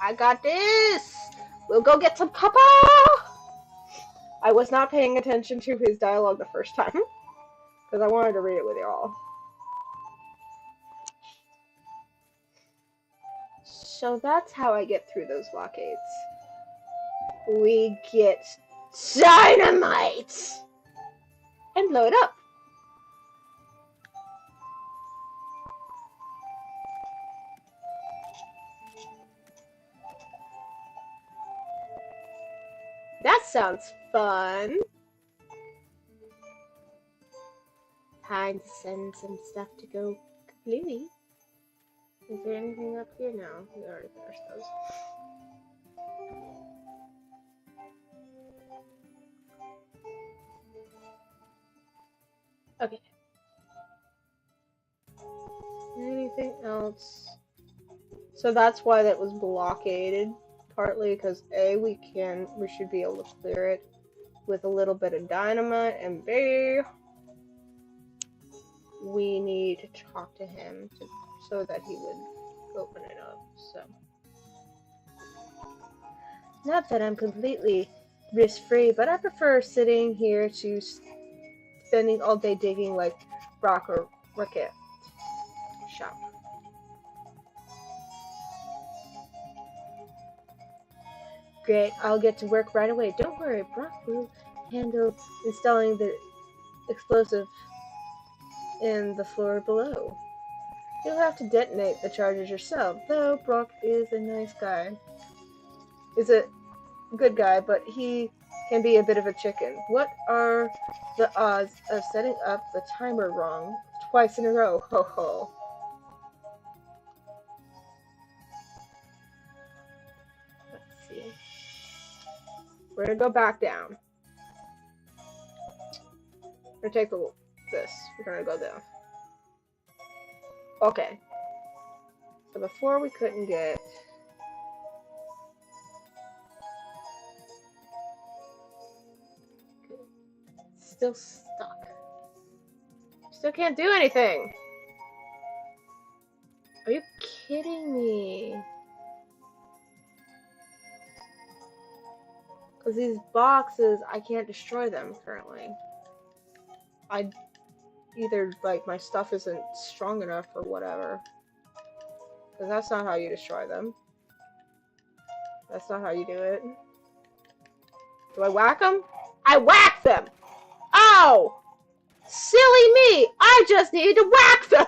I got this. We'll go get some copper. I was not paying attention to his dialogue the first time because I wanted to read it with y'all. So that's how I get through those blockades. We get dynamite and blow it up. That sounds fun. Time to send some stuff to go kablooey. Is there anything up here? No, we already finished those. Okay. Anything else? So that's why that was blockaded. Partly because A, we should be able to clear it with a little bit of dynamite, and B, we need to talk to him so that he would open it up. So, not that I'm completely risk-free, but I prefer sitting here to spending all day digging like Brock or Ricket. Shop. Great, I'll get to work right away. Don't worry, Brock will handle installing the explosive in the floor below. You'll have to detonate the charges yourself, though Brock is a nice guy. Is a good guy, but he can be a bit of a chicken. What are the odds of setting up the timer wrong twice in a row? Ho ho. Let's see. We're gonna go back down. We're gonna take this. We're gonna go down. Okay. So before we couldn't get. Still stuck. Still can't do anything. Are you kidding me? Because these boxes, I can't destroy them currently. Either, like, my stuff isn't strong enough or whatever. Because that's not how you destroy them. That's not how you do it. Do I whack them? I whack them! Oh! Silly me! I just needed to whack them!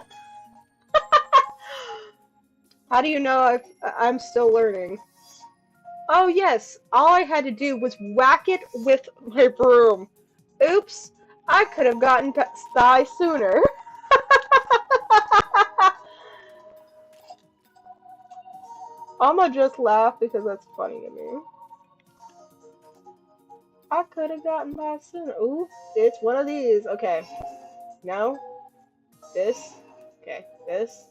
How do you know I'm still learning? Oh yes, all I had to do was whack it with my broom. Oops, I could have gotten Thigh sooner. I'ma just laugh because that's funny to me. I could have gotten by sooner. Ooh, it's one of these. Okay. No. This. Okay. This.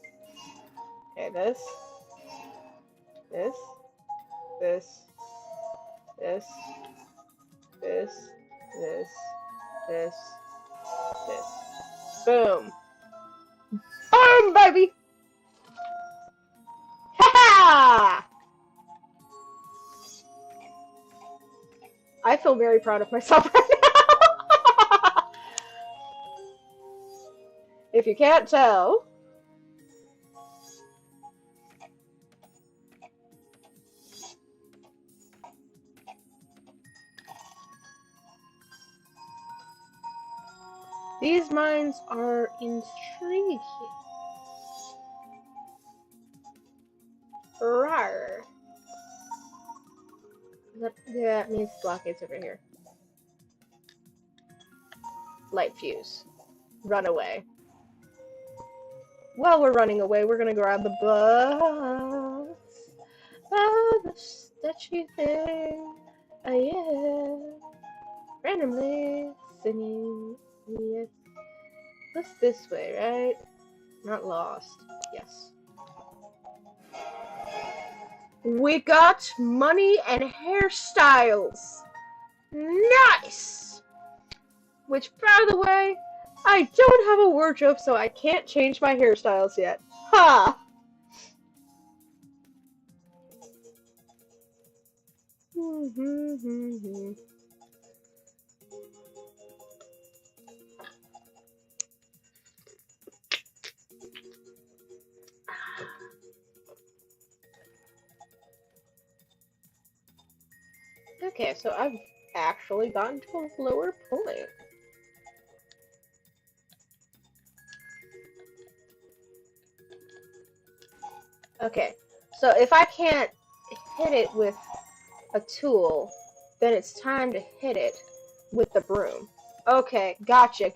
Okay, this. This. This. This. This. This. This. This. Boom. Boom, baby! Ha! I feel very proud of myself right now. If you can't tell. These mines are intriguing. Rawr. That means blockades over here. Light fuse. Run away. While we're running away, we're gonna grab the bus. Ah, the sketchy thing. Yeah. Randomly singing. Yes. What's this way, right? Not lost. Yes. We got money and hairstyles. Nice! Which, by the way, I don't have a wardrobe, so I can't change my hairstyles yet. Ha! Okay, so I've actually gotten to a lower point. Okay, so if I can't hit it with a tool, then it's time to hit it with the broom. Okay, gotcha.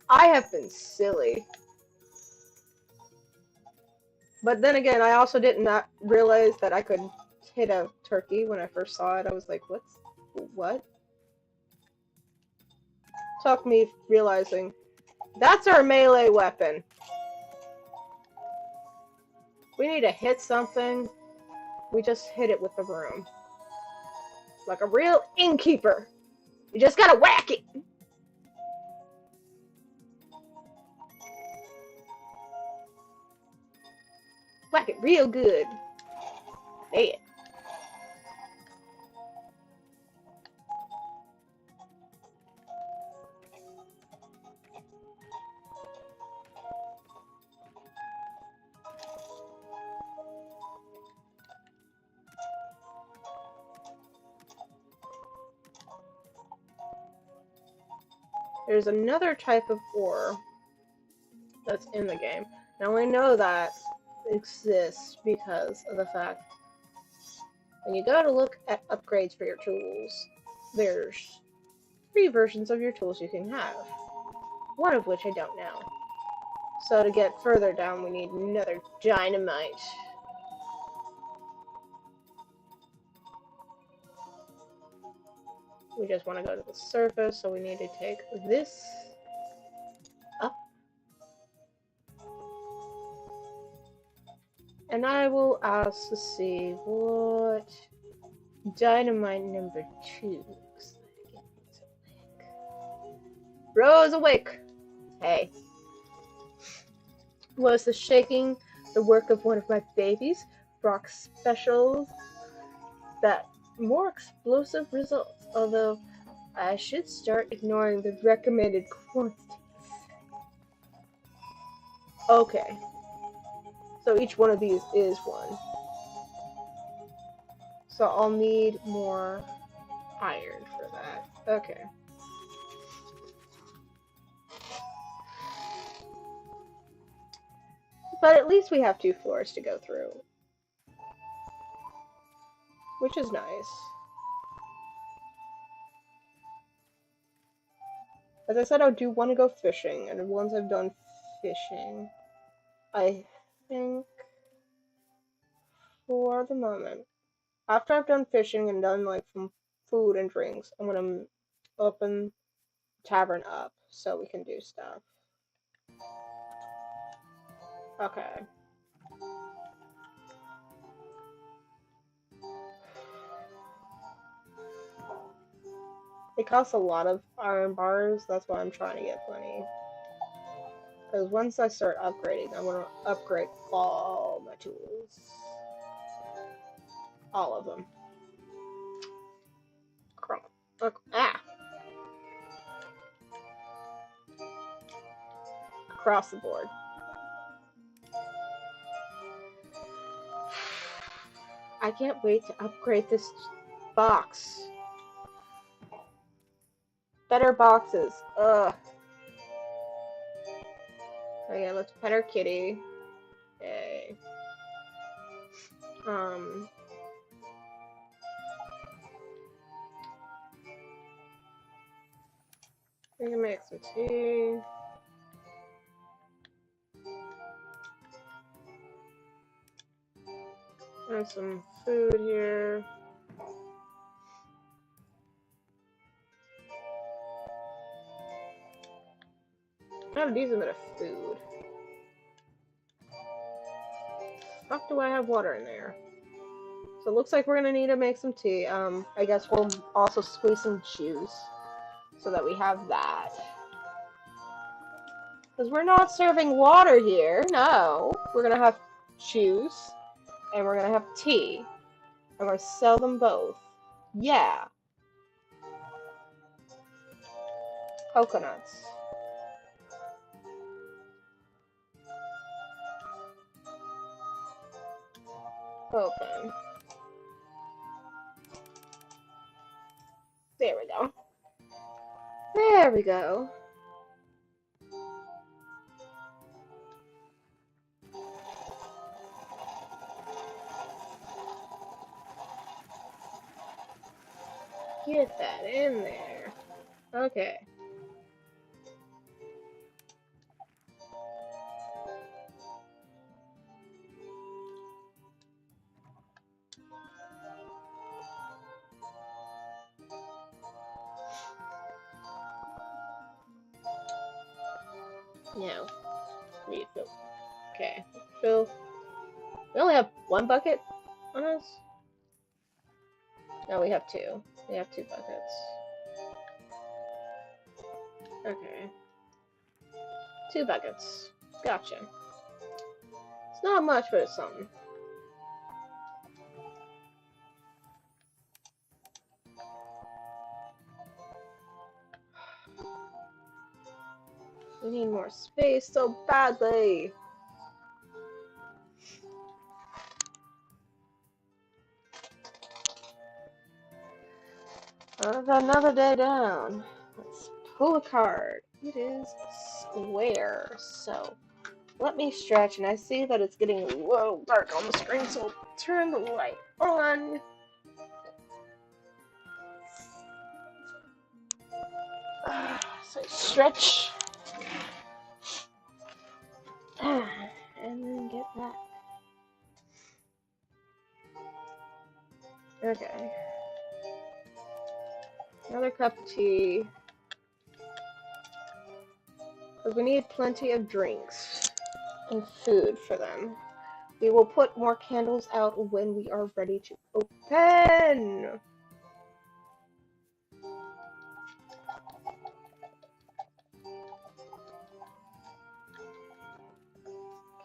I have been silly. But then again, I also did not realize that I could hit a turkey when I first saw it. I was like, what? Took me realizing, that's our melee weapon. We need to hit something. We just hit it with the broom. Like a real innkeeper. You just gotta whack it. Whack it real good. Hey. there's another type of ore that's in the game. Now we know that exists because of the fact when you go to look at upgrades for your tools, there's 3 versions of your tools you can have, one of which I don't know. So to get further down, we need another dynamite. We just want to go to the surface, so we need to take this up. And I will ask to see what dynamite number 2 looks like. Rose awake! Hey. Was the shaking the work of one of my babies? Rock specials that more explosive results, although I should start ignoring the recommended quantities. Okay. So each one of these is one. So I'll need more iron for that. Okay. But at least we have 2 floors to go through. Which is nice. As I said, I do want to go fishing, and once I've done fishing, I think for the moment, after I've done fishing and done like some food and drinks, I'm gonna open tavern up so we can do stuff. Okay. It costs a lot of iron bars, that's why I'm trying to get plenty. Because once I start upgrading, I want to upgrade all my tools. All of them. Ah! Across the board. I can't wait to upgrade this box. Better boxes. Ugh. Okay, let's pet our kitty. Yay. We can make some tea. And some food here. I have a decent bit of food. Fuck, do I have water in there? So it looks like we're gonna need to make some tea. I guess we'll also squeeze some juice so that we have that. Because we're not serving water here. No. We're gonna have juice and we're gonna have tea. I'm gonna sell them both. Yeah. Coconuts. Open. There we go. There we go. Get that in there. Okay. Now, refill. Okay, fill. We only have 1 bucket on us? No, we have 2. We have 2 buckets. Okay. 2 buckets. Gotcha. It's not much, but it's something. We need more space so badly. Another day down. Let's pull a card. It is square. So let me stretch, and I see that it's getting a little dark on the screen, so I'll turn the light on. So stretch. And then get back. Okay. Another cup of tea. Because we need plenty of drinks and food for them. We will put more candles out when we are ready to open.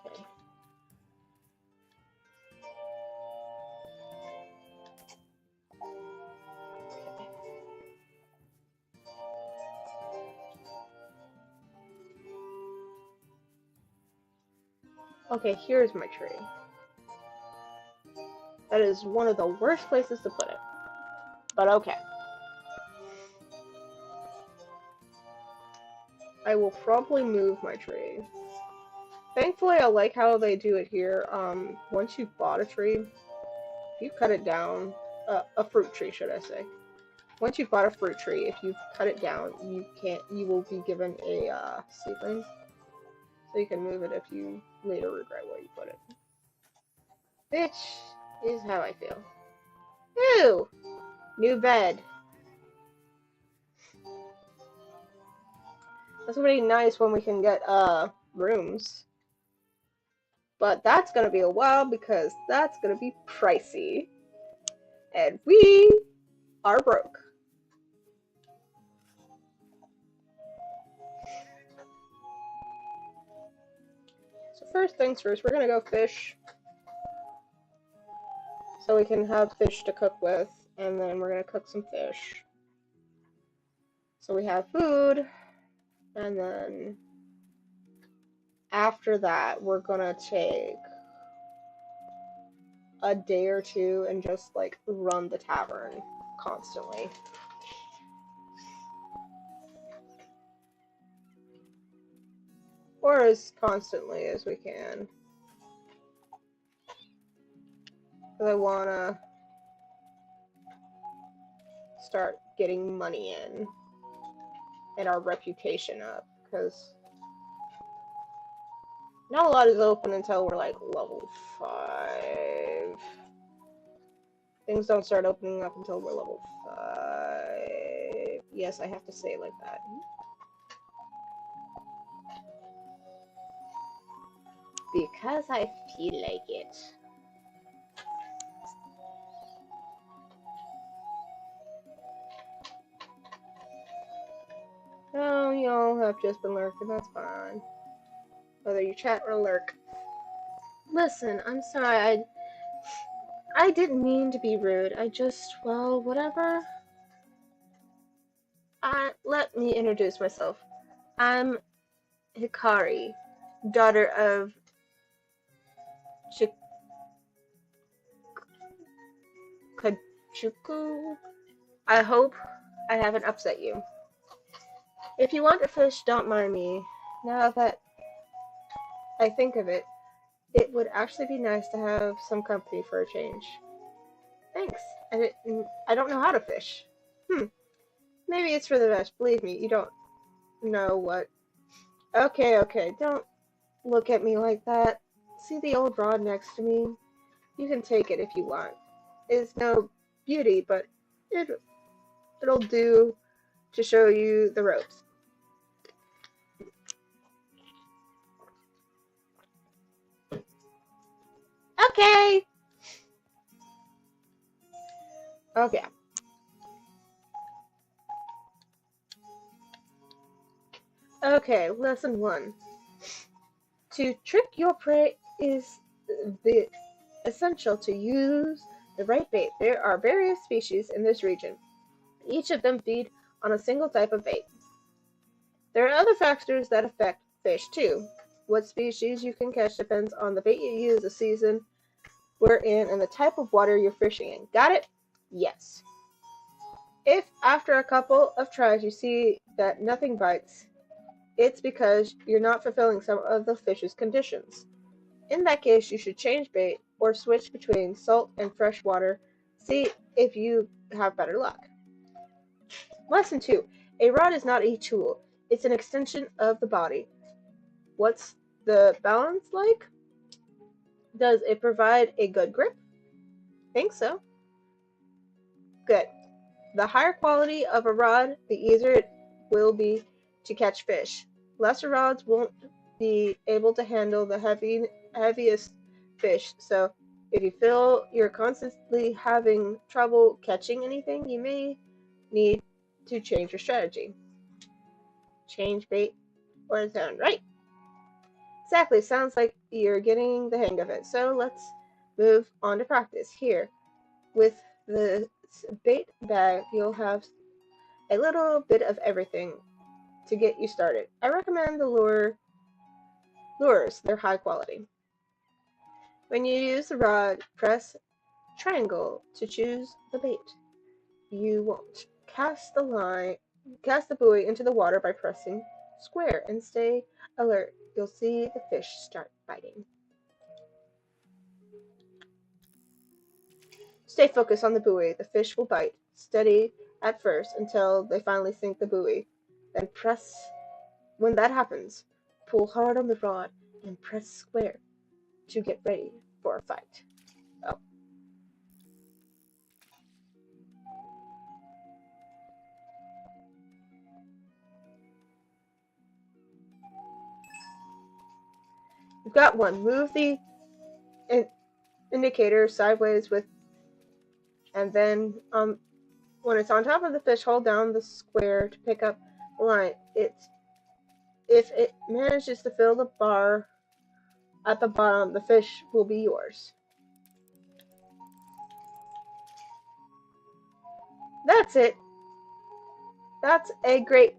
Okay. Okay, here's my tree. That is one of the worst places to put it. But okay. I will probably move my tree. Thankfully, I like how they do it here. Once you've bought a tree, if you cut it down, a fruit tree, should I say. Once you've bought a fruit tree, if you've cut it down, you will be given a seedling. So you can move it if you later regret where you put it. Which is how I feel. Ooh! New bed. That's really nice when we can get rooms. But that's gonna be a while because that's gonna be pricey. And we are broke. So first things first, we're gonna go fish. So we can have fish to cook with, and then we're gonna cook some fish. So we have food, and then after that, we're gonna take a day or two and just like run the tavern constantly. Or as constantly as we can. Because I wanna start getting money in and our reputation up, because not a lot is open until we're like level 5. Things don't start opening up until we're level 5. Yes, I have to say it like that. Because I feel like it. Oh, y'all have just been lurking, that's fine. Whether you chat or lurk. Listen, I'm sorry, I didn't mean to be rude. I just, well, whatever. Let me introduce myself. I'm Hikari, daughter of Kachuku. I hope I haven't upset you. If you want to fish, don't mind me. Now that I think of it, it would actually be nice to have some company for a change. Thanks. I don't know how to fish. Maybe it's for the best. Believe me, you don't know what. Okay, don't look at me like that. See the old rod next to me? You can take it if you want. It's no beauty, but it'll do to show you the ropes. Okay. Okay. Okay, lesson 1. To trick your prey is the essential to use the right bait. There are various species in this region. Each of them feed on a single type of bait. There are other factors that affect fish too. What species you can catch depends on the bait you use, the season we're in, and the type of water you're fishing in. Got it? Yes. If after a couple of tries you see that nothing bites, it's because you're not fulfilling some of the fish's conditions. In that case, you should change bait or switch between salt and fresh water. See if you have better luck. Lesson 2. A rod is not a tool. It's an extension of the body. What's the balance like? Does it provide a good grip? Think so. Good. The higher quality of a rod, the easier it will be to catch fish. Lesser rods won't be able to handle the heaviest fish, so if you feel you're constantly having trouble catching anything, you may need to change your strategy. Change bait or zone. Right. Exactly. Sounds like you're getting the hang of it. So let's move on to practice. Here, with the bait bag, you'll have a little bit of everything to get you started. I recommend the lures. They're high quality. When you use the rod, press triangle to choose the bait. You won't. Cast the buoy into the water by pressing square and stay alert. You'll see the fish start biting. Stay focused on the buoy. The fish will bite. Steady at first until they finally sink the buoy. Then when that happens, pull hard on the rod and press square to get ready for a fight. Oh, you've got one. Move the indicator sideways and then when it's on top of the fish, hold down the square to pick up the line. If it manages to fill the bar at the bottom, the fish will be yours. That's it. That's a great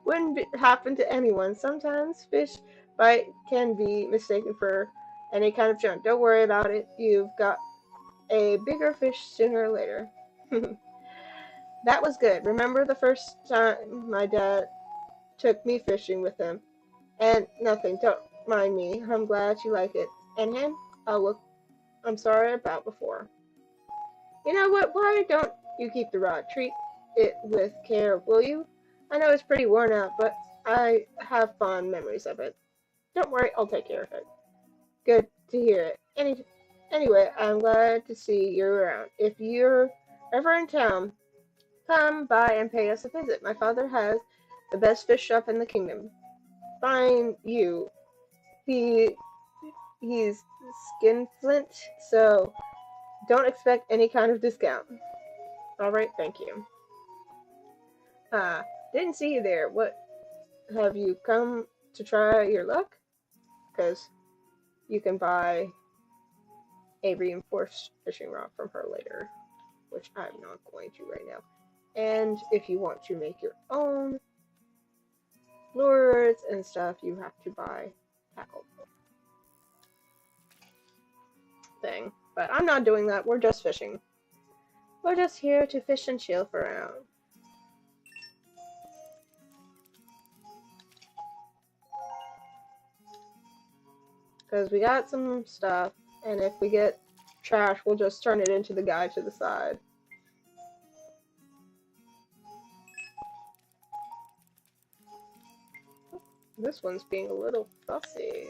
Wouldn't happen to anyone. Sometimes fish bite can be mistaken for any kind of junk. Don't worry about it. You've got a bigger fish sooner or later. That was good. Remember the first time my dad took me fishing with him? And nothing, don't mind me. I'm glad you like it. And him? I'm sorry about before. You know what? Why don't you keep the rod? Treat it with care, will you? I know it's pretty worn out, but I have fond memories of it. Don't worry, I'll take care of it. Good to hear it. Anyway, I'm glad to see you're around. If you're ever in town, come by and pay us a visit. My father has the best fish shop in the kingdom. Fine you. He he's skinflint, so don't expect any kind of discount. Alright, thank you. Ah, didn't see you there. What have you come to try your luck? Because you can buy a reinforced fishing rod from her later, which I'm not going to right now. And if you want to make your own lures and stuff, you have to buy tackle thing. But I'm not doing that. We're just fishing. We're just here to fish and chill for around. Because we got some stuff, and if we get trash, we'll just turn it into the guy to the side. This one's being a little fussy.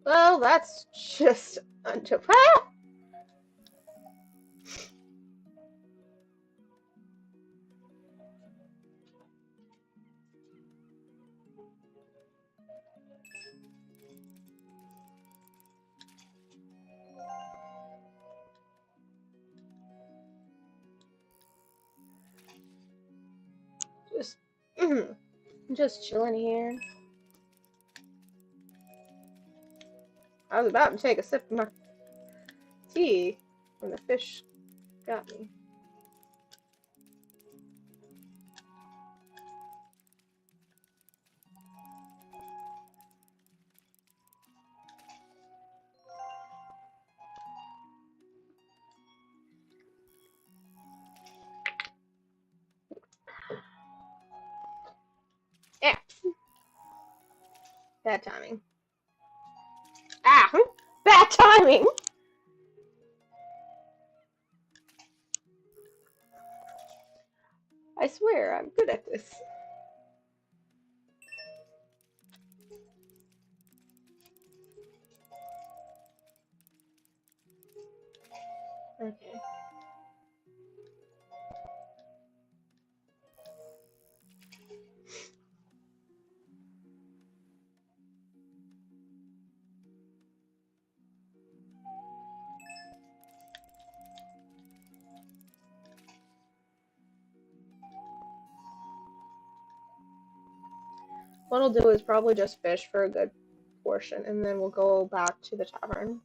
Well, that's just until just just chilling here. I was about to take a sip of my tea when the fish got me. Yeah, bad timing. Ah, bad timing! I swear, I'm good at this. Okay. What I'll do is probably just fish for a good portion, and then we'll go back to the tavern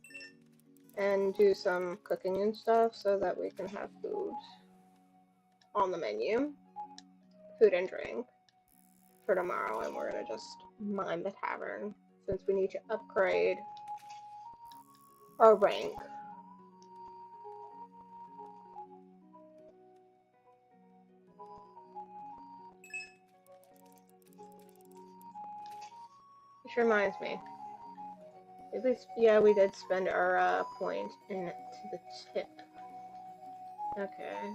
and do some cooking and stuff so that we can have food on the menu, food and drink for tomorrow, and we're gonna just mine the tavern since we need to upgrade our rank. Which reminds me, at least, yeah, we did spend our point in to the tip. Okay.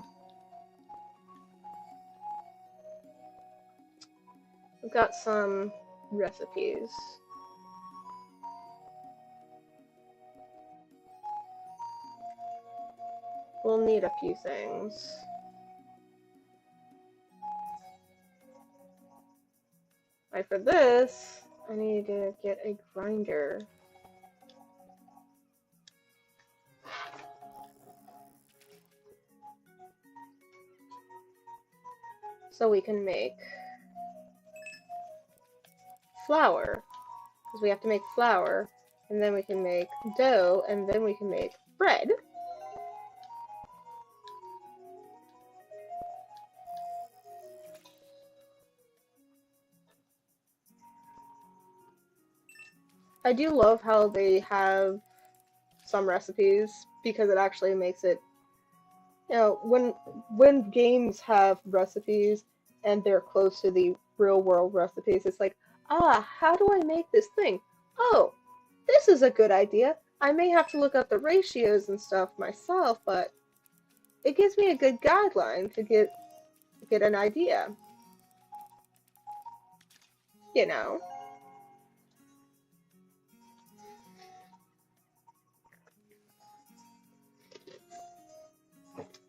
We've got some recipes. We'll need a few things. Like for this, I need to get a grinder. So we can make flour. Because we have to make flour, and then we can make dough, and then we can make bread. I do love how they have some recipes because it actually makes it, you know, when games have recipes and they're close to the real world recipes, it's like, ah, how do I make this thing? Oh, this is a good idea. I may have to look up the ratios and stuff myself, but it gives me a good guideline to get an idea. You know,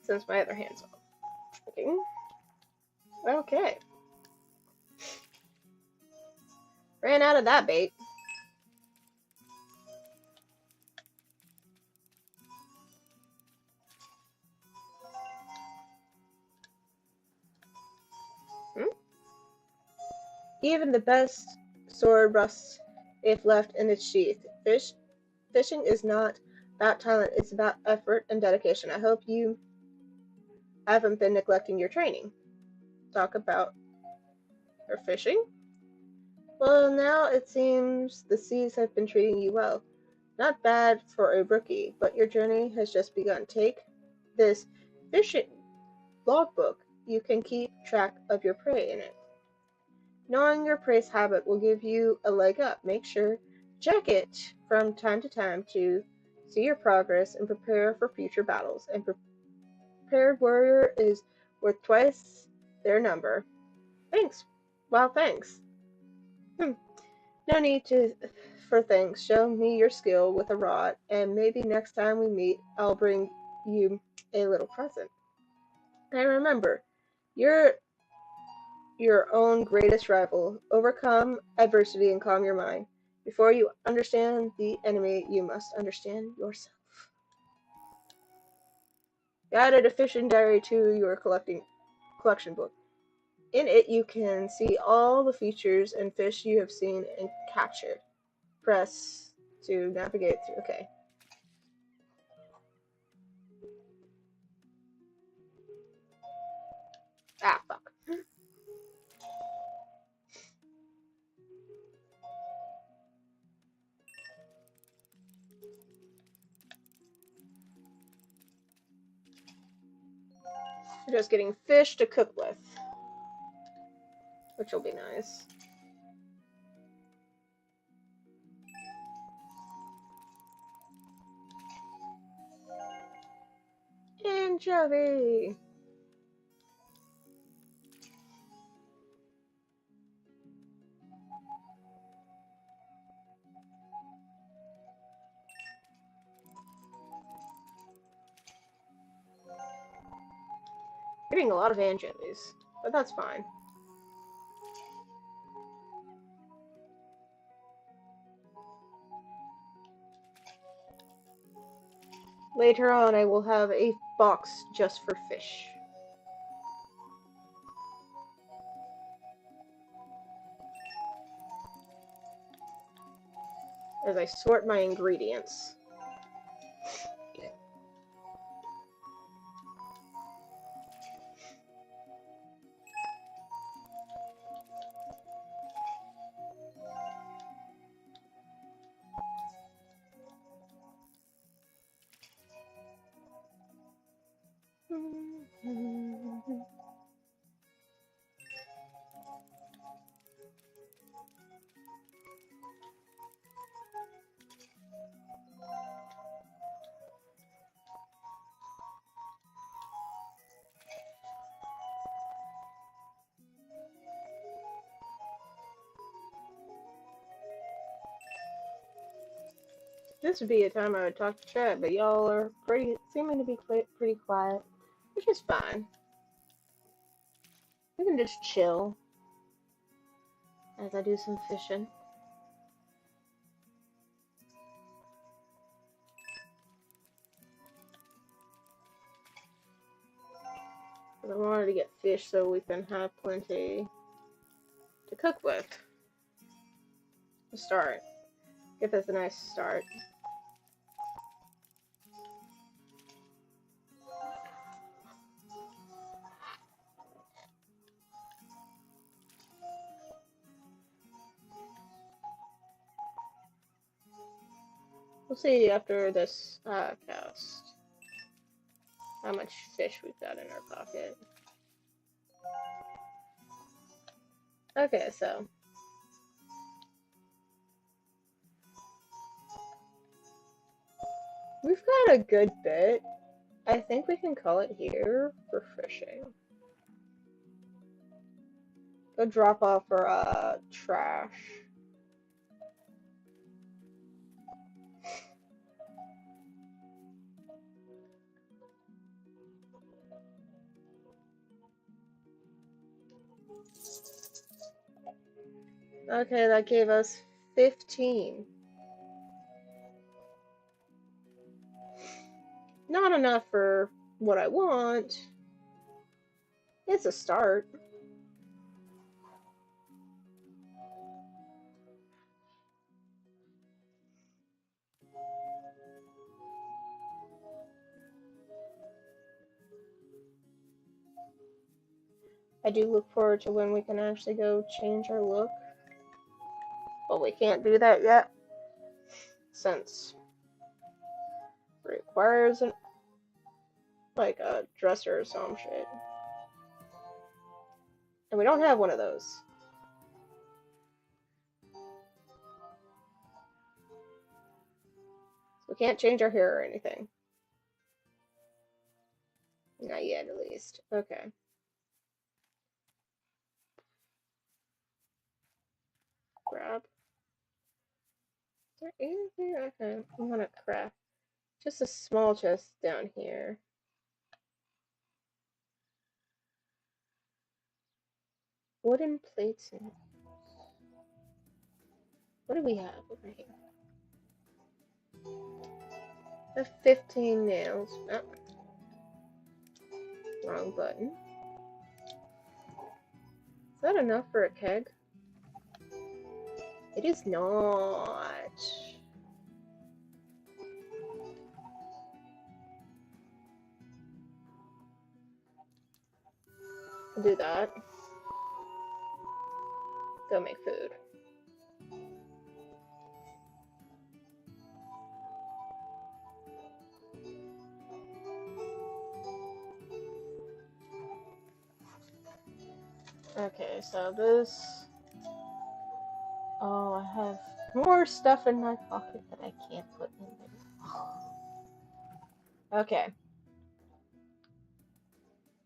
since my other hand's off. Okay. Ran out of that bait. Hmm? Even the best sword rusts if left in its sheath. Fishing is not about talent, it's about effort and dedication. I hope you haven't been neglecting your training. Talk about your fishing? Well, now it seems the seas have been treating you well. Not bad for a rookie, but your journey has just begun. Take this fishing logbook. You can keep track of your prey in it. Knowing your prey's habit will give you a leg up. Make sure check it from time to time to see your progress and prepare for future battles. And prepared warrior is worth twice their number. Thanks. Wow, thanks. Hmm. No need for thanks. Show me your skill with a rod, and maybe next time we meet, I'll bring you a little present. And remember, you're your own greatest rival. Overcome adversity and calm your mind. Before you understand the enemy, you must understand yourself. Added a fishing diary to your collection book. In it, you can see all the features and fish you have seen and captured. Press to navigate through. Okay. Ah, fuck. We're just getting fish to cook with, which will be nice. Anchovy! Getting a lot of anchovies, but that's fine. Later on, I will have a box just for fish. As I sort my ingredients. This would be a time I would talk to chat, but y'all are seeming to be pretty quiet, which is fine. We can just chill as I do some fishing. I wanted to get fish so we can have plenty to cook with. To start. Give us a nice start. We'll see after this cast how much fish we've got in our pocket. Okay, so we've got a good bit. I think we can call it here for fishing. Go drop off our trash. Okay, that gave us 15. Not enough for what I want. It's a start. I do look forward to when we can actually go change our look. But we can't do that yet, since it requires like a dresser or some shit. And we don't have one of those. So we can't change our hair or anything. Not yet, at least. Okay. Grab. Is there anything? Okay, I want to craft. Just a small chest down here. Wooden plates. What do we have over here? I have 15 nails. Oh. Wrong button. Is that enough for a keg? It is not. Do that. Go make food. Okay, so this... Oh, I have more stuff in my pocket that I can't put in there. Okay.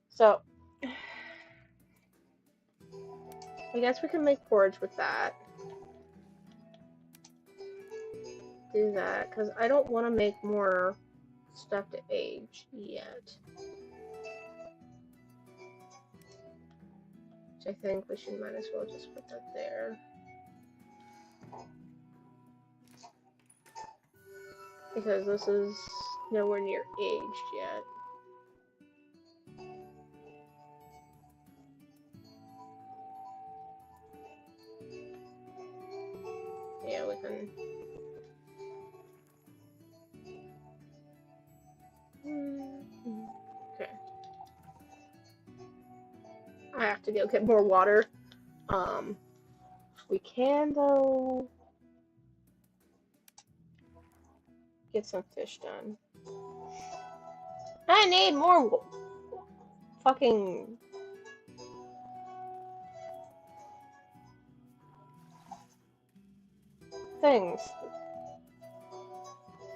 So, I guess we can make porridge with that. Do that, because I don't want to make more stuff to age yet. Which I think we should might as well just put that there. Because this is nowhere near aged yet. Yeah, we can... Okay. I have to go get more water. We can, though, get some fish done. I need more fucking... things.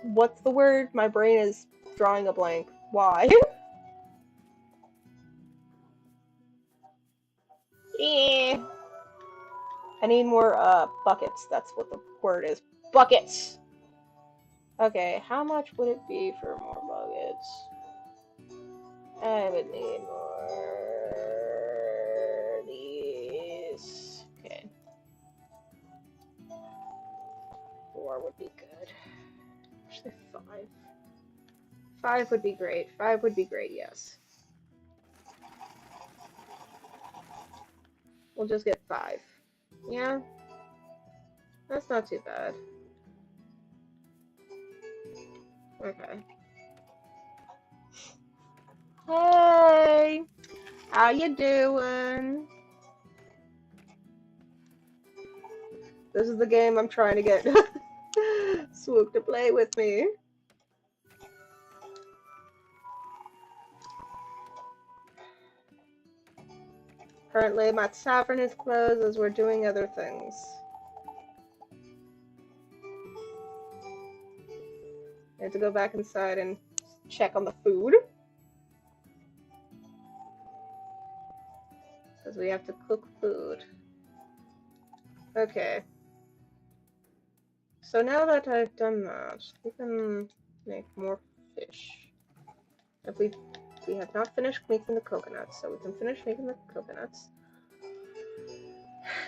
What's the word? My brain is drawing a blank. Why? Eh. I need more buckets. That's what the word is. Buckets! Okay, how much would it be for more buckets? I would need more these. Okay. 4 would be good. Actually, 5. 5 would be great. 5 would be great, yes. We'll just get 5. Yeah? That's not too bad. Okay. Hey! How you doing? This is the game I'm trying to get Swoop to play with me. Currently, my tavern is closed as we're doing other things. I have to go back inside and check on the food. Because we have to cook food. Okay. So now that I've done that, we can make more fish. If we have not finished making the coconuts, so we can finish making the coconuts.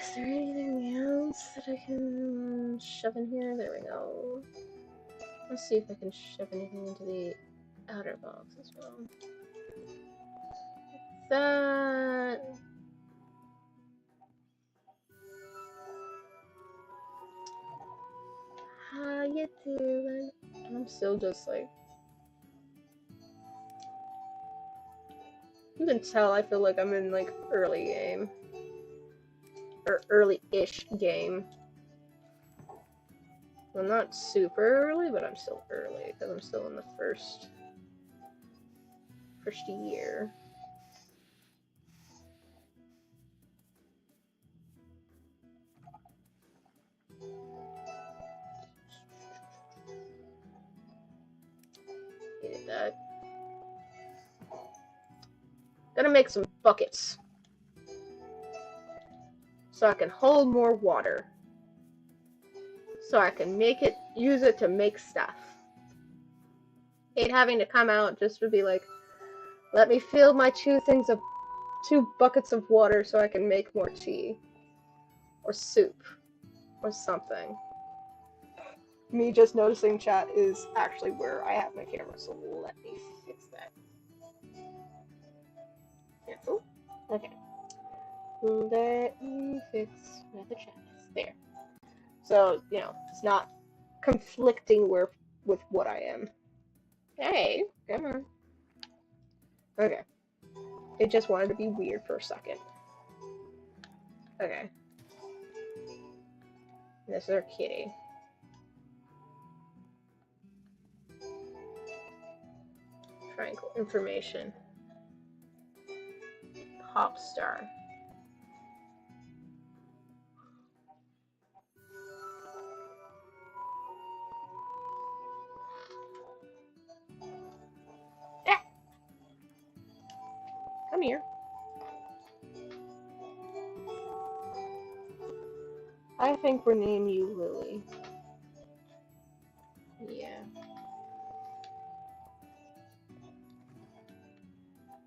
Is there anything else that I can shove in here? There we go. Let's see if I can shove anything into the outer box as well. That... How you doing? I'm still just like... You can tell I feel like I'm in like early game. Or early-ish game. Well, not super early, but I'm still early because I'm still in the first year. Needed that. Gonna make some buckets so I can hold more water. So I can use it to make stuff. Hate having to come out just to be like, let me fill my 2 buckets of water so I can make more tea. Or soup. Or something. Me just noticing chat is actually where I have my camera, so let me fix that. Cancel. Okay. Let me fix where the chat is. There. So, it's not conflicting with what I am. Hey, come on. Okay. It just wanted to be weird for a second. Okay. This is our kitty. Triangle information. Pop star. Ah! Come here. I think we'll name you Lily. Yeah.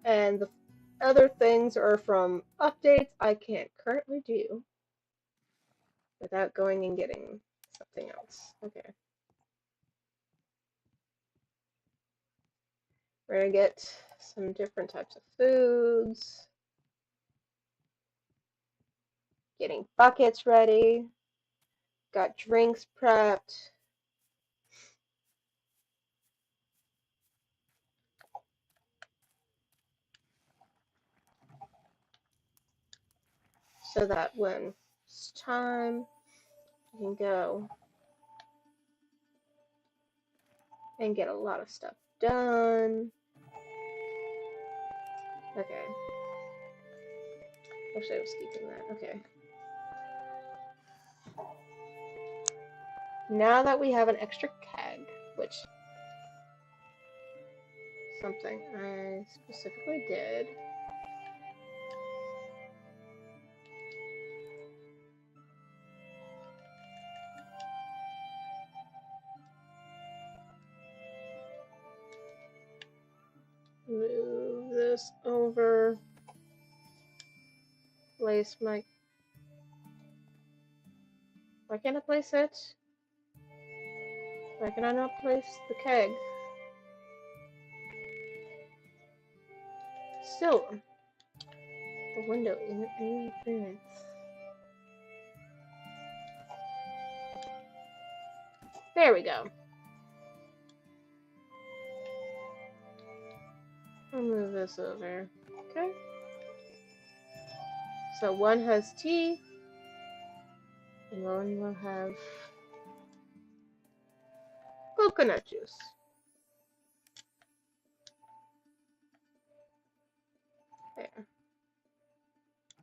And the other things are from updates I can't currently do without going and getting something else. Okay. We're gonna get some different types of foods. Getting buckets ready. Got drinks prepped. So that when it's time, you can go and get a lot of stuff done. Okay. Actually, I was keeping that. Okay. Now that we have an extra keg, which something I specifically did. Move this over. Place my... Why can't I place it? Why can I not place the keg? Still, the window isn't open. There we go. I'll move this over. Okay. So one has tea, and one will have coconut juice. There.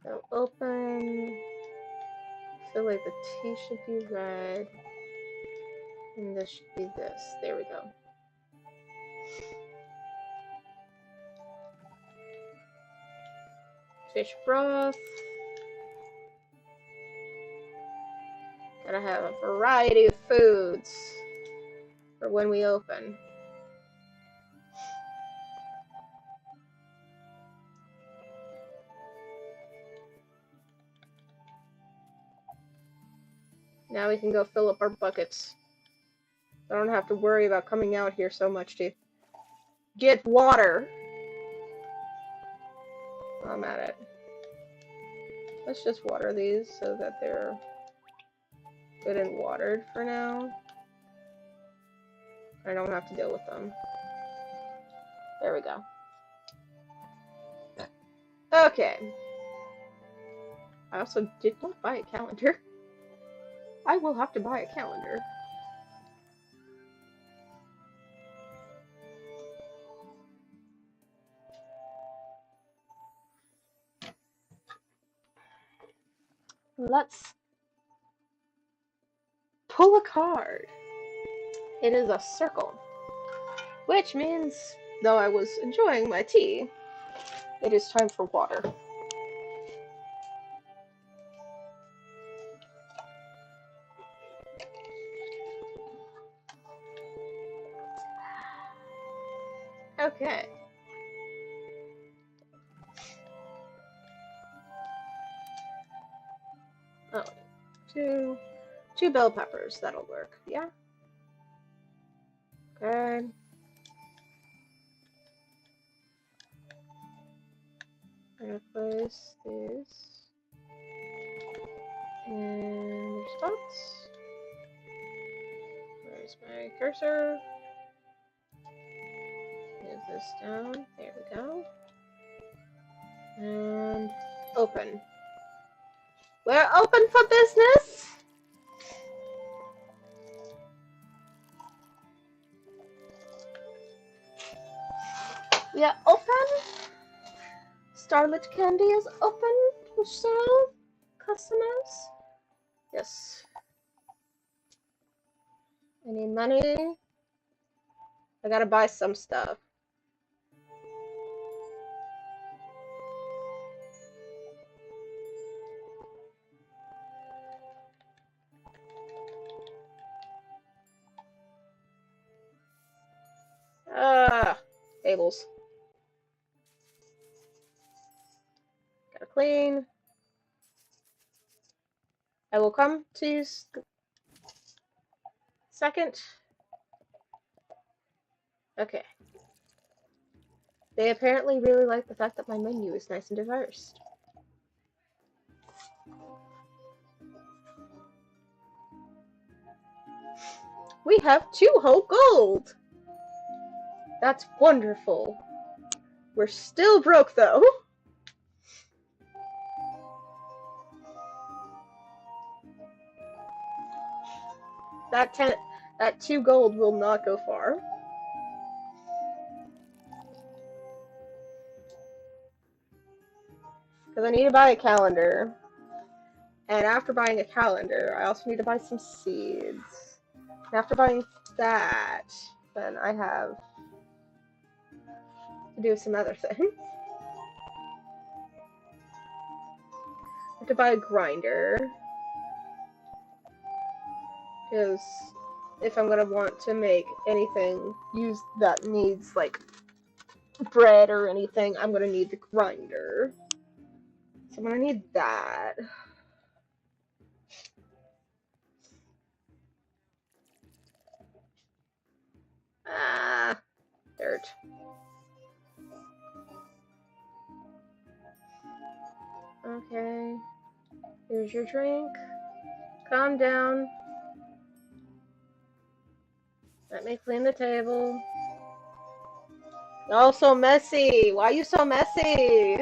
So open. I feel like the tea should be red, and this should be this. There we go. Fish broth. Gotta have a variety of foods for when we open. Now we can go fill up our buckets. I don't have to worry about coming out here so much to get water. I'm at it. Let's just water these so that they're good and watered for now. I don't have to deal with them. There we go. Okay. I also did not buy a calendar. I will have to buy a calendar. Let's pull a card. It is a circle, which means, though I was enjoying my tea, it is time for water. Okay. Oh, two bell peppers. That'll work. Yeah. Good. I'm gonna place these in their spots. Where's my cursor? Move this down. There we go. And open. We're open for business! We are open! Starlit Candy is open to serve customers. Yes. I need money. I gotta buy some stuff. Tables. Gotta clean. I will come to you second. Okay. They apparently really like the fact that my menu is nice and diverse. We have 2 whole gold! That's wonderful. We're still broke though. That 2 gold will not go far. Because I need to buy a calendar. And after buying a calendar, I also need to buy some seeds. And after buying that, then I have to do some other things. I have to buy a grinder. Because if I'm going to want to make anything use that needs, like, bread or anything, I'm going to need the grinder. So I'm going to need that. Ah, dirt. Okay. Here's your drink. Calm down. Let me clean the table. Oh, so messy. Why are you so messy?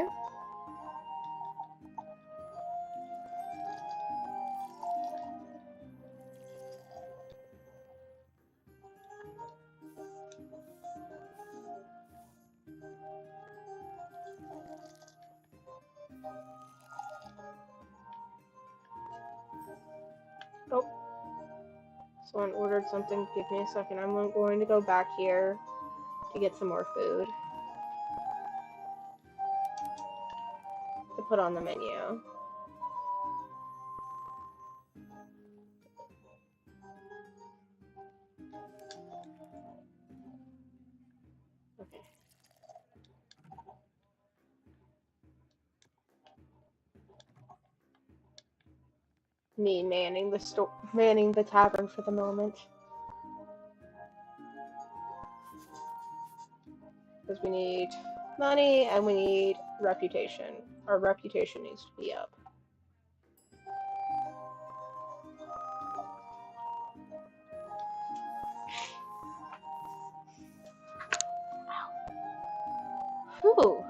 Oh. Someone ordered something. Give me a second. I'm going to go back here to get some more food to put on the menu. Okay. Me manning the tavern for the moment. Because we need money and we need reputation. Our reputation needs to be up. Whew.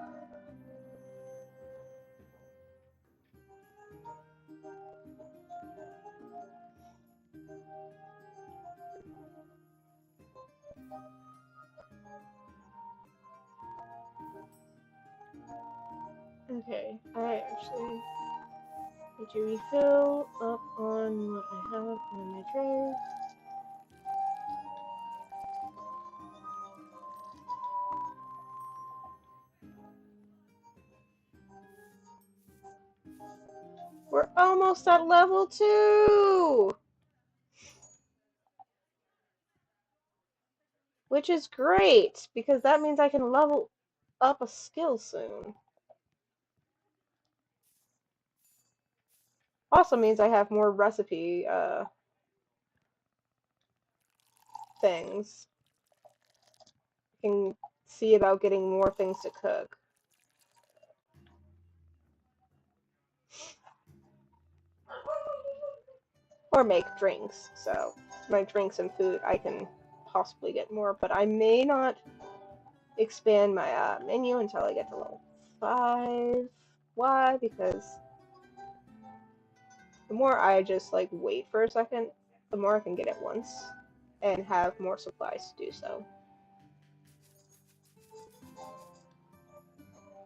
Okay, I actually need to refill up on what I have on my tray. We're almost at level 2! Which is great, because that means I can level up a skill soon. Also means I have more recipe, things. I can see about getting more things to cook. Or make drinks, so my drinks and food I can possibly get more, but I may not expand my menu until I get to level 5. Why? Because the more I just like wait for a second, the more I can get at once and have more supplies to do so.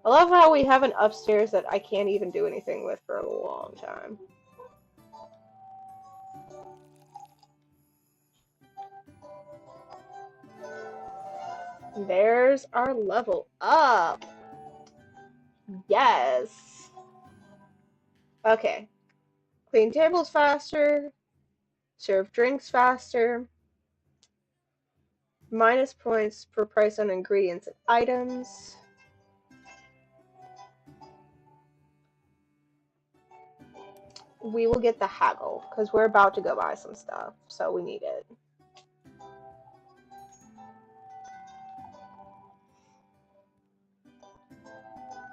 I love how we have an upstairs that I can't even do anything with for a long time. There's our level up. Yes. Okay. Clean tables faster. Serve drinks faster. Minus points per price on ingredients and items. We will get the haggle because we're about to go buy some stuff, so we need it.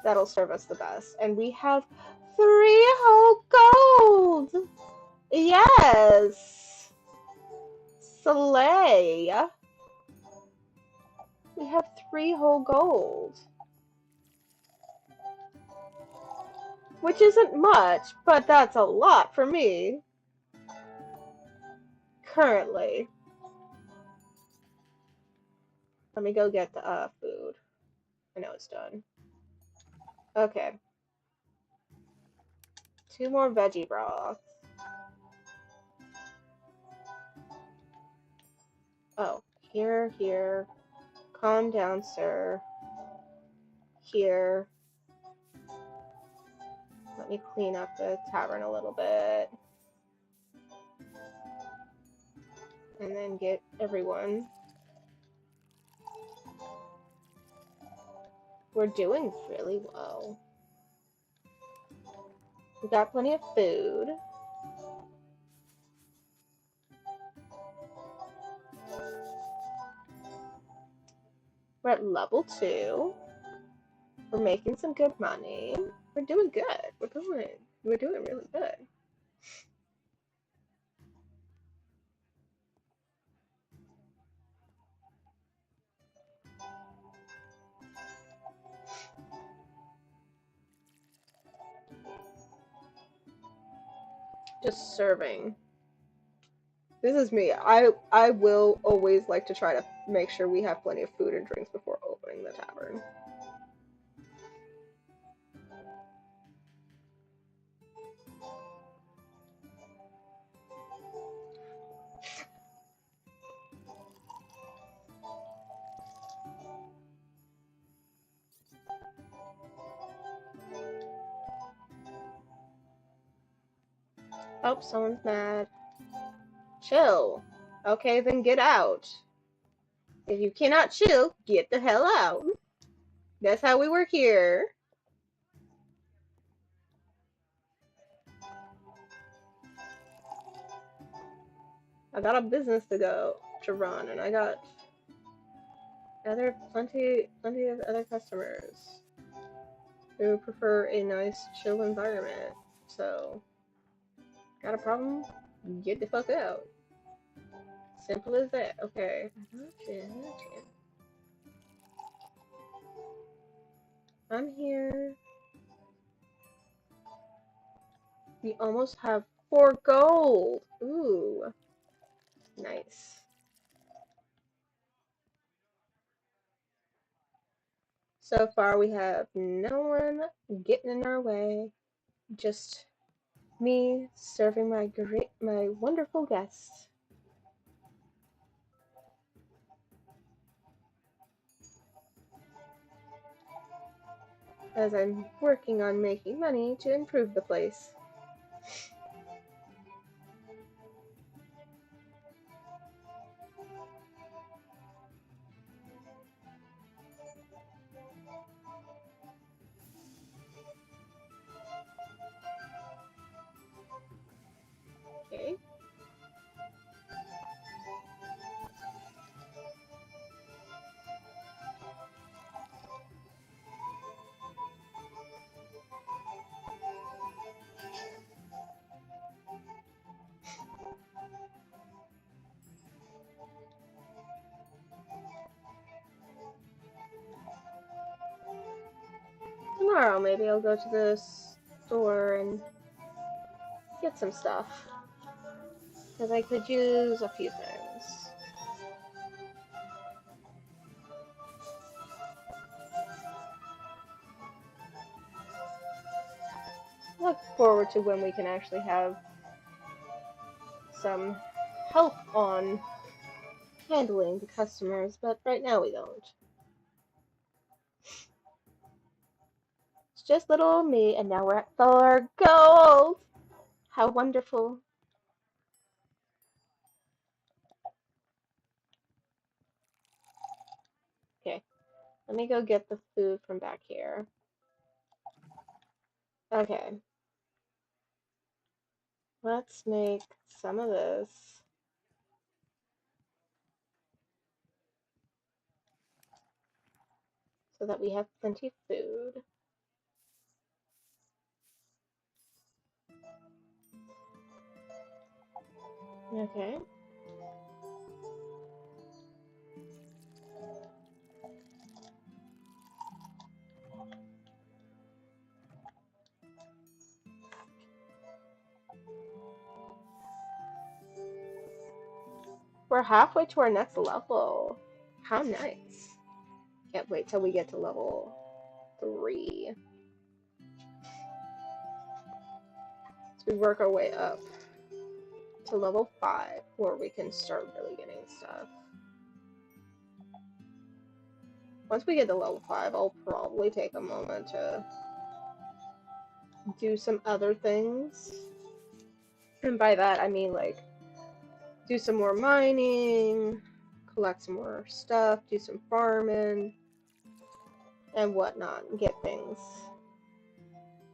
That'll serve us the best. And we have 3 whole gold! Yes! Slay! We have 3 whole gold. Which isn't much, but that's a lot for me. Currently. Let me go get the food. I know it's done. Okay. 2 more veggie broths. Oh, here. Calm down, sir. Here. Let me clean up the tavern a little bit. And then get everyone. We're doing really well. We got plenty of food. We're at level 2. We're making some good money. We're doing good. We're doing really good. Just serving. This is me. I will always like to try to make sure we have plenty of food and drinks before opening the tavern. Oh, someone's mad. Chill. Okay, then get out. If you cannot chill, get the hell out. That's how we work here. I got a business to run, and I got plenty of other customers who prefer a nice, chill environment. So, got a problem? Get the fuck out. Simple as that. Okay. I'm here. We almost have 4 gold. Ooh. Nice. So far, we have no one getting in our way. Just me serving my wonderful guests. As I'm working on making money to improve the place. Okay. tomorrow maybe I'll go to the store and get some stuff. Because I could use a few things. Look forward to when we can actually have some help on handling the customers, but right now we don't. It's just little old me, and now we're at 4 gold! How wonderful. Okay, let me go get the food from back here. Okay. Let's make some of this. So that we have plenty of food. Okay. We're halfway to our next level. How nice. Can't wait till we get to level 3. So we work our way up to level 5 where we can start really getting stuff. Once we get to level 5, I'll probably take a moment to do some other things. And by that, I mean like do some more mining, collect some more stuff, do some farming, and whatnot, and get things.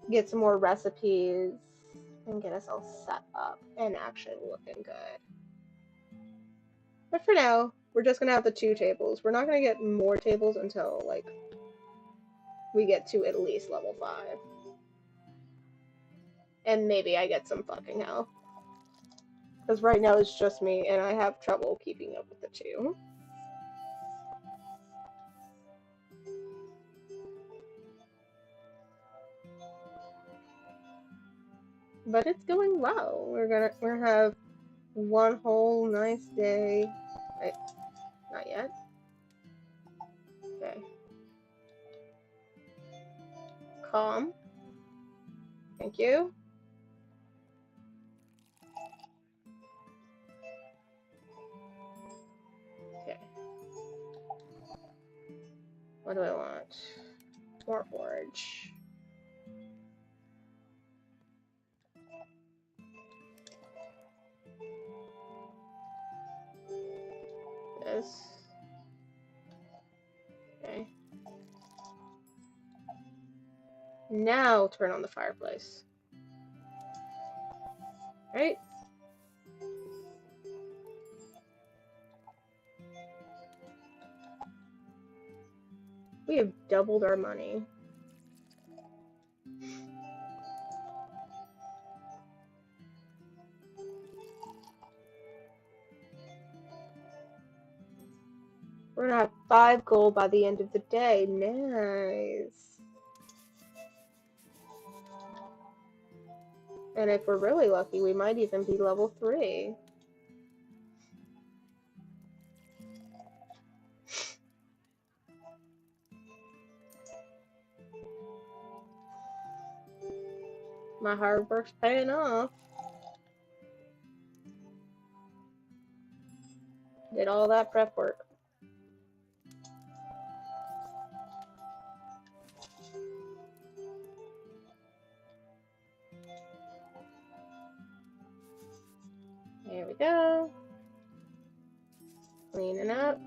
Get some more recipes, and get us all set up and actually looking good. But for now, we're just gonna have the 2 tables. We're not gonna get more tables until, like, we get to at least level 5. And maybe I get some fucking health. Because right now it's just me, and I have trouble keeping up with the 2. But it's going well. We're gonna have one whole nice day. Wait, not yet. Okay. Calm. Thank you. Okay. What do I want? More forage. This. Okay. Now turn on the fireplace. Right? We have doubled our money. We're gonna have 5 gold by the end of the day. Nice. And if we're really lucky, we might even be level 3. My hard work's paying off. Did all that prep work. There we go. Cleaning up.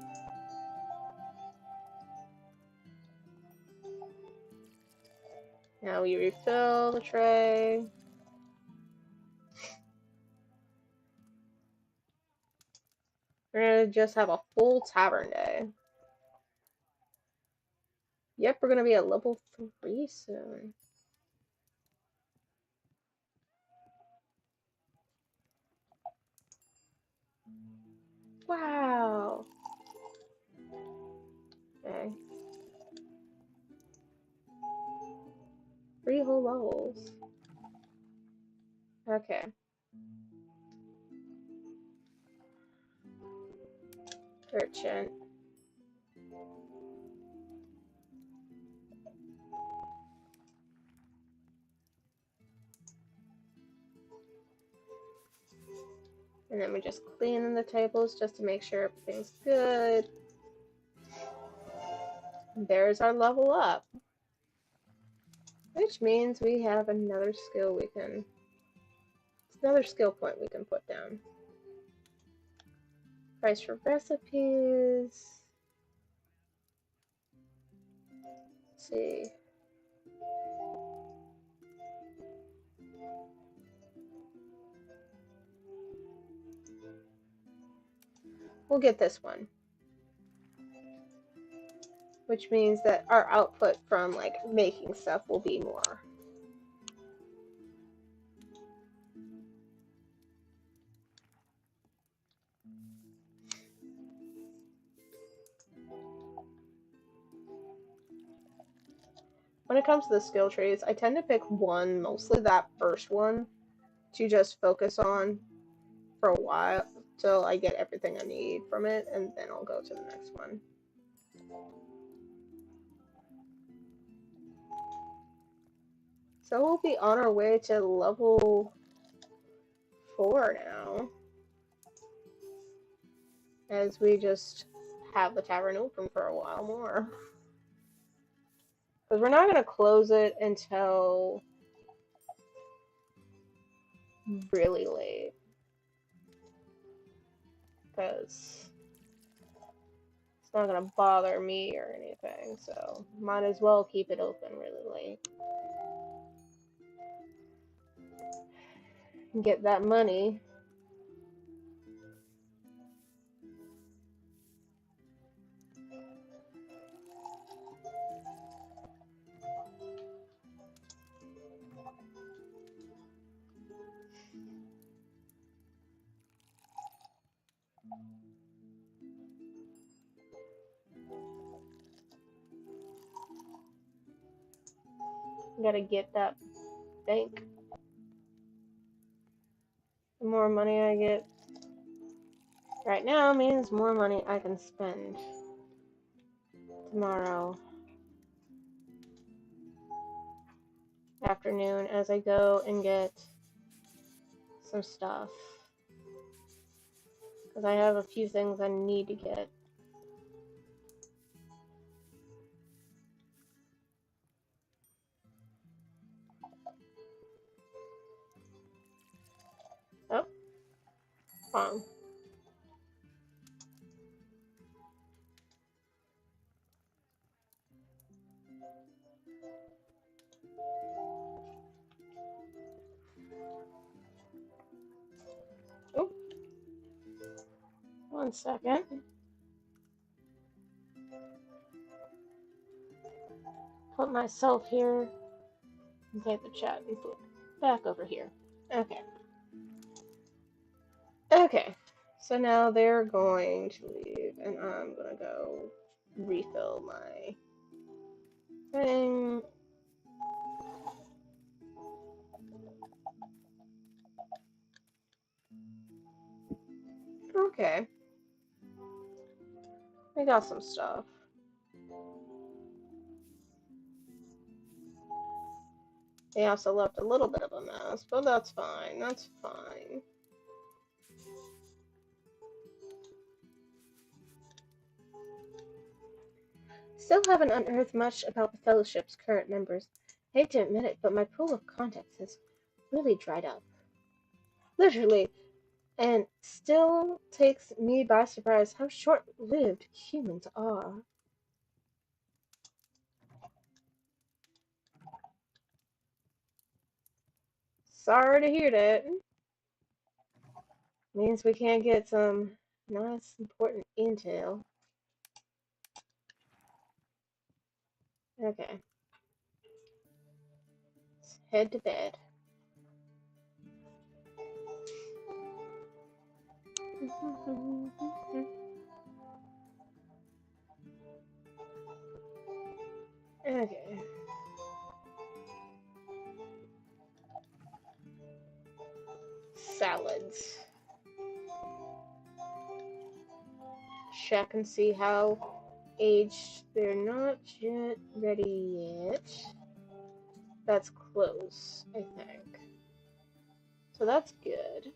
Now we refill the tray. We're gonna just have a full tavern day. Yep, we're gonna be at level 3 soon. Wow. Okay. 3 whole levels. Okay. Urchin. And then we just clean the tables just to make sure everything's good. There's our level up. Which means we have another skill we can... It's another skill point we can put down. Price for recipes. Let's see. We'll get this one. Which means that our output from like making stuff will be more. When it comes to the skill trees, I tend to pick one, mostly that first one, to just focus on for a while till I get everything I need from it, and then I'll go to the next one. So we'll be on our way to level 4 now, as we just have the tavern open for a while more. Because we're not going to close it until really late. Because it's not going to bother me or anything, so might as well keep it open really late. And get that money. Gotta get that bank. The more money I get right now means more money I can spend tomorrow afternoon as I go and get some stuff. Because I have a few things I need to get. Oh, wrong. Oh, 1 second. Put myself here and take the chat and put it back over here. Okay. Okay. So now they're going to leave, and I'm gonna go refill my thing. Okay. I got some stuff. They also left a little bit of a mess, but that's fine. That's fine. Still haven't unearthed much about the Fellowship's current members. I hate to admit it, but my pool of contacts has really dried up. Literally. And still takes me by surprise how short-lived humans are. Sorry to hear that. Means we can't get some nice, important intel. Okay. Let's head to bed. Okay. check and see how aged. They're not yet ready yet. That's close, I think. So that's good.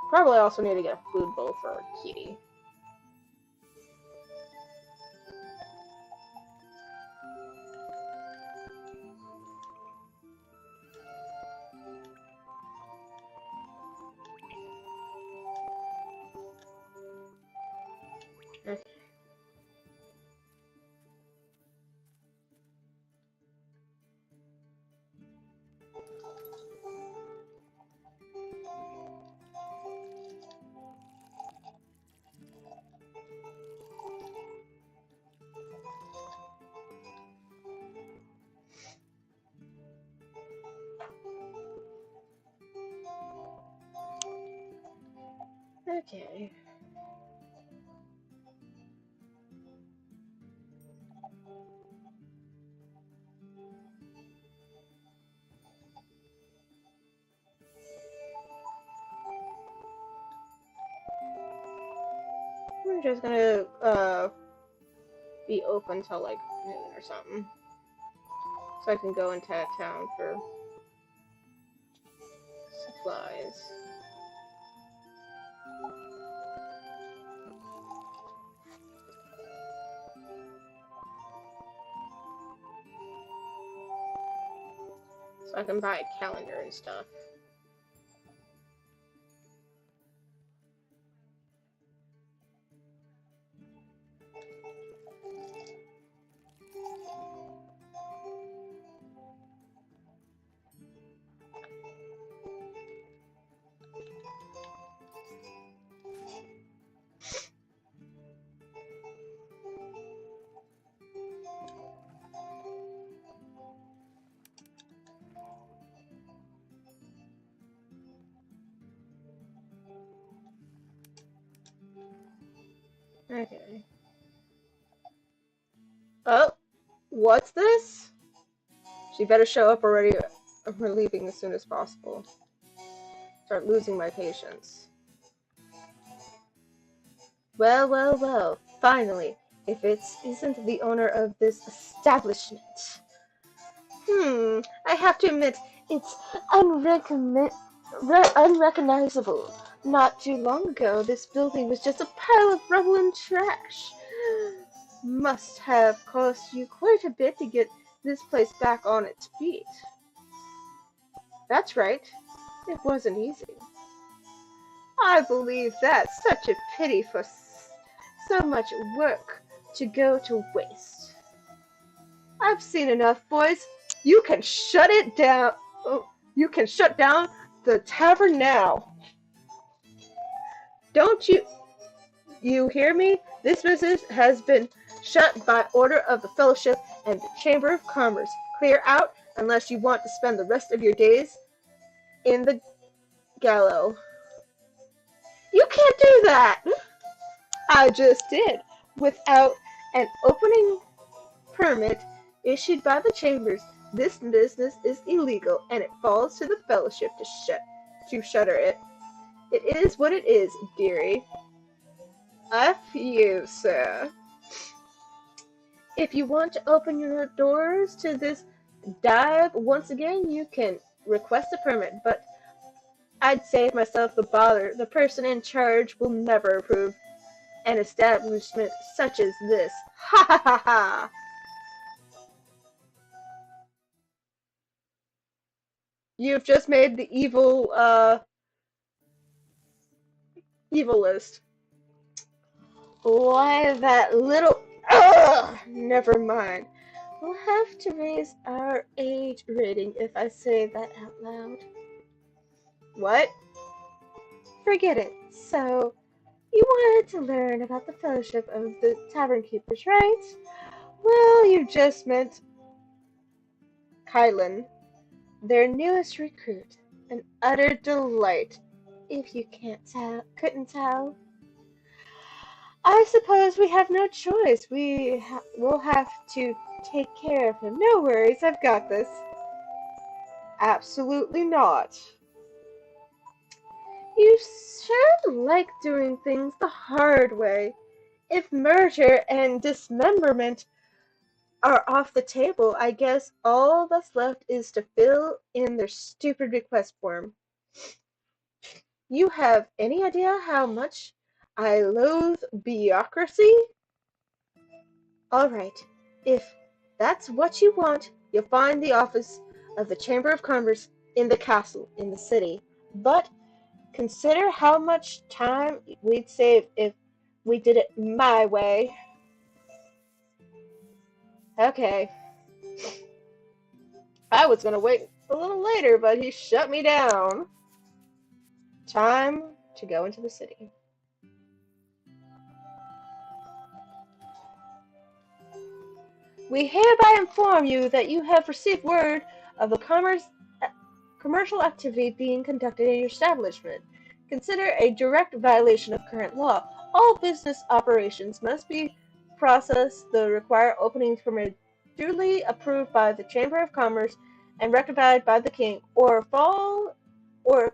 Probably also need to get a food bowl for Kitty. Okay. Okay. I'm just gonna be open till like noon or something. So I can go into town for supplies. So I can buy a calendar and stuff. Okay. Oh, what's this? She better show up already. We're leaving as soon as possible. Start losing my patience. Well, well, well. Finally, if it isn't the owner of this establishment. I have to admit, it's unrecognizable. Not too long ago, this building was just a pile of rubble and trash. Must have cost you quite a bit to get this place back on its feet. That's right, it wasn't easy. I believe that's such a pity for so much work to go to waste. I've seen enough, boys. You can shut it down. Oh, you can shut down the tavern now. Don't you hear me? This business has been shut by order of the Fellowship and the Chamber of Commerce. Clear out unless you want to spend the rest of your days in the gallows. You can't do that! I just did, without an opening permit issued by the Chambers. This business is illegal, and it falls to the Fellowship to shutter it. It is what it is, dearie. F you, sir. If you want to open your doors to this dive once again, you can request a permit, but I'd save myself the bother. The person in charge will never approve an establishment such as this. Ha ha ha ha! You've just made the evil list. Why that little... Ugh! Never mind. We'll have to raise our age rating if I say that out loud. What? Forget it. So, you wanted to learn about the Fellowship of the Tavern Keepers, right? Well, you just meant Kylan, their newest recruit. An utter delight, if you couldn't tell. I suppose we have no choice. We'll have to take care of him. No worries, I've got this. Absolutely not. You should like doing things the hard way. If murder and dismemberment are off the table, I guess all that's left is to fill in their stupid request form. You have any idea how much I loathe bureaucracy? All right, if that's what you want, you'll find the office of the Chamber of Commerce in the castle in the city. But consider how much time we'd save if we did it my way. Okay, I was gonna wait a little later, but he shut me down. Time to go into the city. We hereby inform you that you have received word of a commercial activity being conducted in your establishment. Consider a direct violation of current law. All business operations must be processed the require opening permit duly approved by the Chamber of Commerce and rectified by the King, or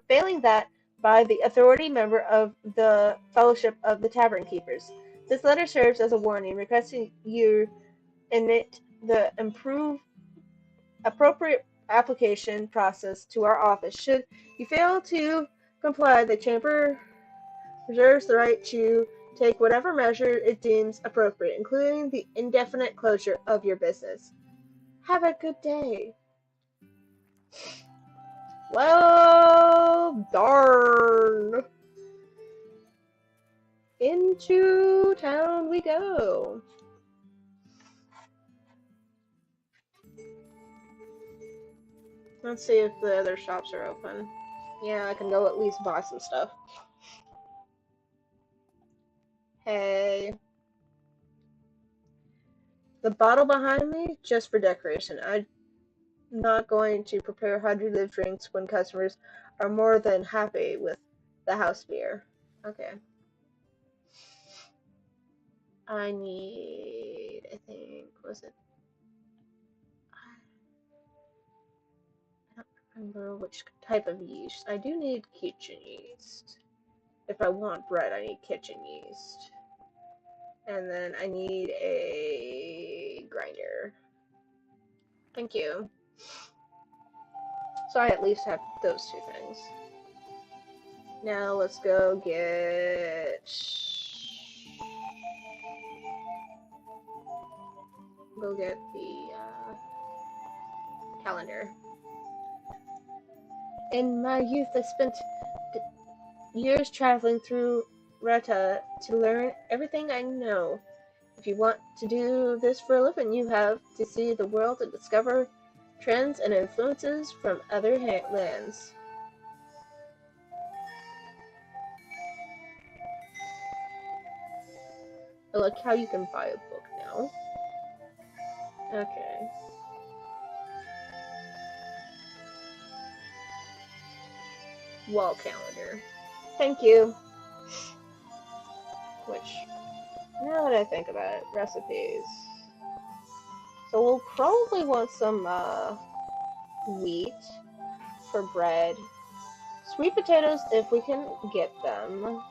failing that, by the authority member of the Fellowship of the Tavern Keepers. This letter serves as a warning, requesting you emit the appropriate application process to our office. Should you fail to comply, the Chamber reserves the right to take whatever measure it deems appropriate, including the indefinite closure of your business. Have a good day. Well, darn. Into town we go. Let's see if the other shops are open. Yeah, I can go at least buy some stuff. Hey. The bottle behind me, just for decoration. I'm not going to prepare hundreds of drinks when customers are more than happy with the house beer. Okay. I need, I think, was it? I don't remember which type of yeast. I do need kitchen yeast. If I want bread, I need kitchen yeast. And then I need a grinder. Thank you. So I at least have those two things. Now let's go get the calendar. In my youth, I spent years traveling through Rata to learn everything I know. If you want to do this for a living, you have to see the world and discover trends and influences from other lands. I like how you can buy a book now. Okay. Wall calendar. Thank you. Which, now that I think about it, recipes. So we'll probably want some wheat for bread. Sweet potatoes if we can get them.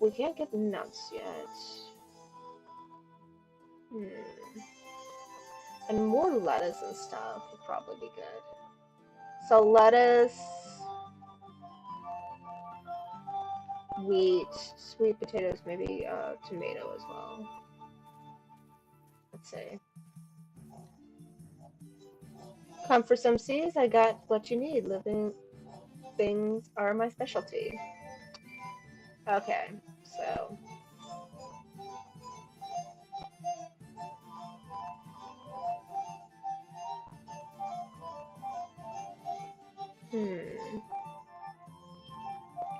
We can't get nuts yet. And more lettuce and stuff would probably be good. So lettuce, wheat, sweet potatoes, maybe tomato as well. Let's see. Come for some seeds, I got what you need. Living things are my specialty. Okay, so.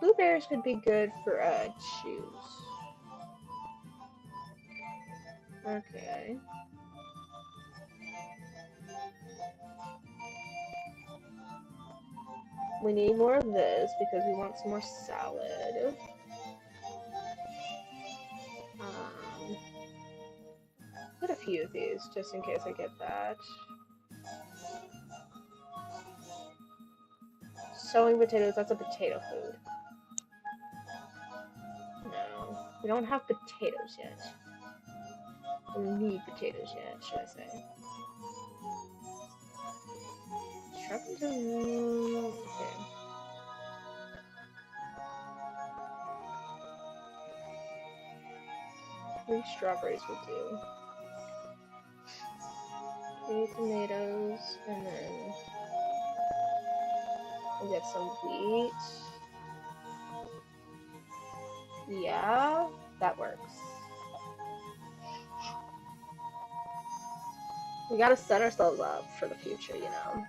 Blueberries could be good for juice. Okay. We need more of this because we want some more salad. few of these, just in case I get that. Sowing potatoes, that's a potato food. No, we don't have potatoes yet. We need potatoes yet, should I say. Okay. Three strawberries will do. 3 tomatoes, and then we'll get some wheat. Yeah, that works. We gotta set ourselves up for the future, you know.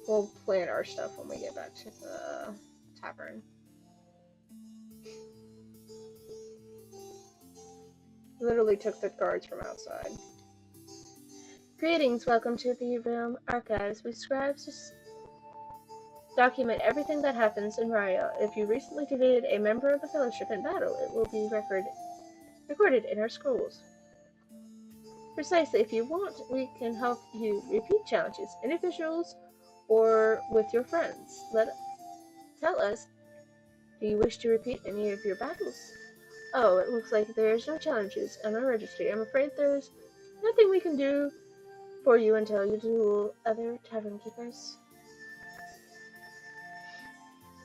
We'll plan our stuff when we get back to the tavern. Literally took the guards from outside. Greetings, welcome to the Realm Archives. We scribes document everything that happens in Raya. If you recently defeated a member of the Fellowship in battle, it will be recorded in our scrolls. Precisely, if you want, we can help you repeat challenges, individuals or with your friends. Tell us, do you wish to repeat any of your battles? Oh, it looks like there's no challenges on our registry. I'm afraid there's nothing we can do for you until you duel other tavern keepers.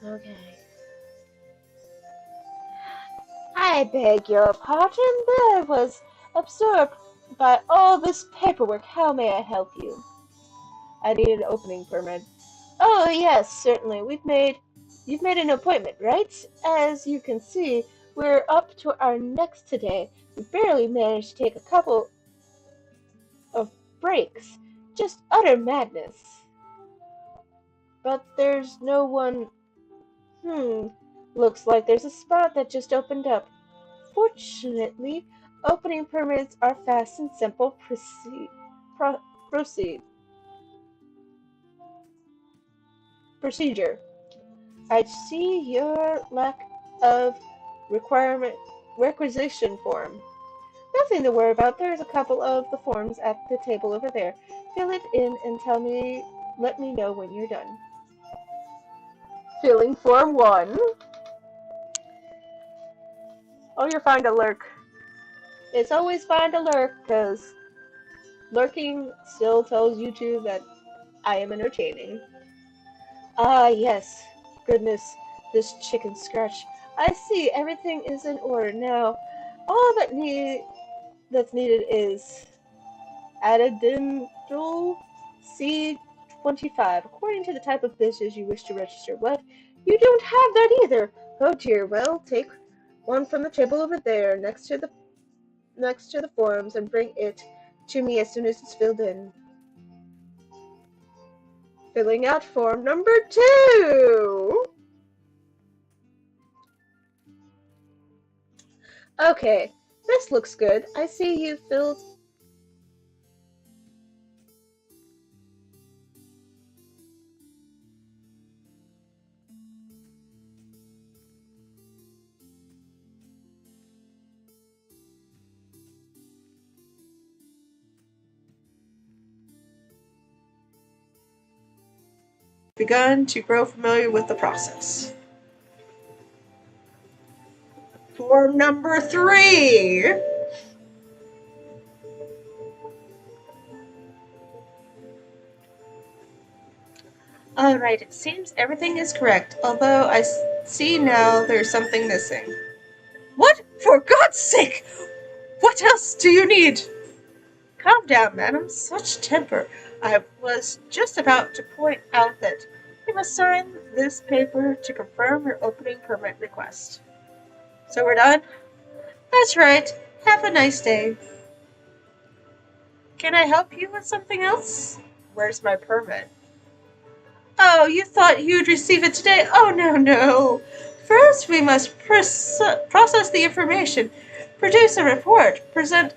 Okay. I beg your pardon, but I was absorbed by all this paperwork. How may I help you? I need an opening permit. Oh, yes, certainly. You've made an appointment, right? As you can see, we're up to our necks today. We barely managed to take a couple of breaks. Just utter madness. But there's no one... Looks like there's a spot that just opened up. Fortunately, opening permits are fast and simple. Proceed. Procedure. I see your lack of requisition form. Nothing to worry about. There's a couple of the forms at the table over there. Fill it in and let me know when you're done. Filling form 1. Oh, you're fine to lurk. It's always fine to lurk, because lurking still tells YouTube that I am entertaining. Ah, yes. Goodness, this chicken scratch. I see, everything is in order now. All that's needed is Addendal C25. According to the type of business you wish to register. What? You don't have that either. Oh dear. Well, take one from the table over there, next to the forms, and bring it to me as soon as it's filled in. Filling out form number 2. Okay, this looks good. I see you filled. Begun to grow familiar with the process. Form number 3. Alright, it seems everything is correct, although I see now there's something missing. What? For God's sake! What else do you need? Calm down, madam. Such temper. I was just about to point out that you must sign this paper to confirm your opening permit request. So we're done? That's right. Have a nice day. Can I help you with something else? Where's my permit? Oh, you thought you'd receive it today? Oh, no. First, we must process the information, produce a report, present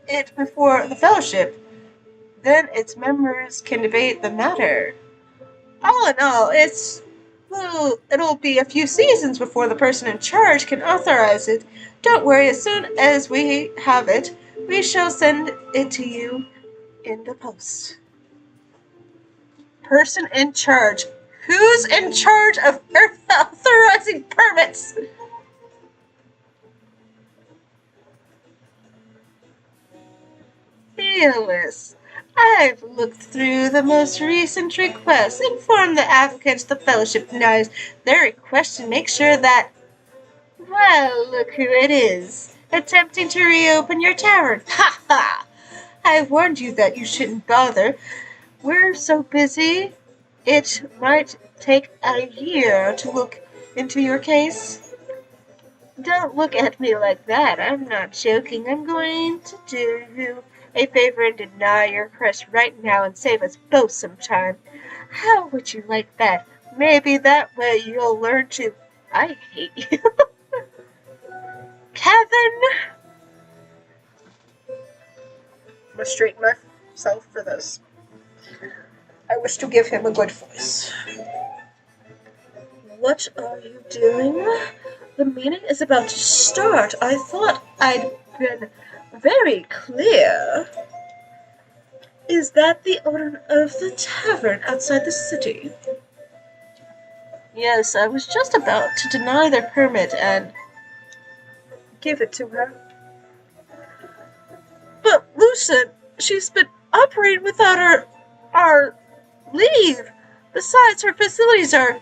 it before the Fellowship. Then its members can debate the matter. All in all, it's Well, it'll be a few seasons before the person in charge can authorize it. Don't worry, as soon as we have it, we shall send it to you in the post. Person in charge. Who's in charge of authorizing permits? Fearless. I've looked through the most recent requests. Inform the applicants the fellowship knows their request and make sure that, well, look who it is. Attempting to reopen your tavern. Ha ha! I warned you that you shouldn't bother. We're so busy, it might take a year to look into your case. Don't look at me like that. I'm not joking. I'm going to do you a favor and deny your request right now and save us both some time. How would you like that? Maybe that way you'll learn to. I hate you. Kevin! I'm gonna straighten myself for this. I wish to give him a good voice. What are you doing? The meeting is about to start. I thought I'd been very clear. Is that the owner of the tavern outside the city? Yes, I was just about to deny their permit and give it to her. But Lucid, she's been operating without our leave. Besides, her facilities are.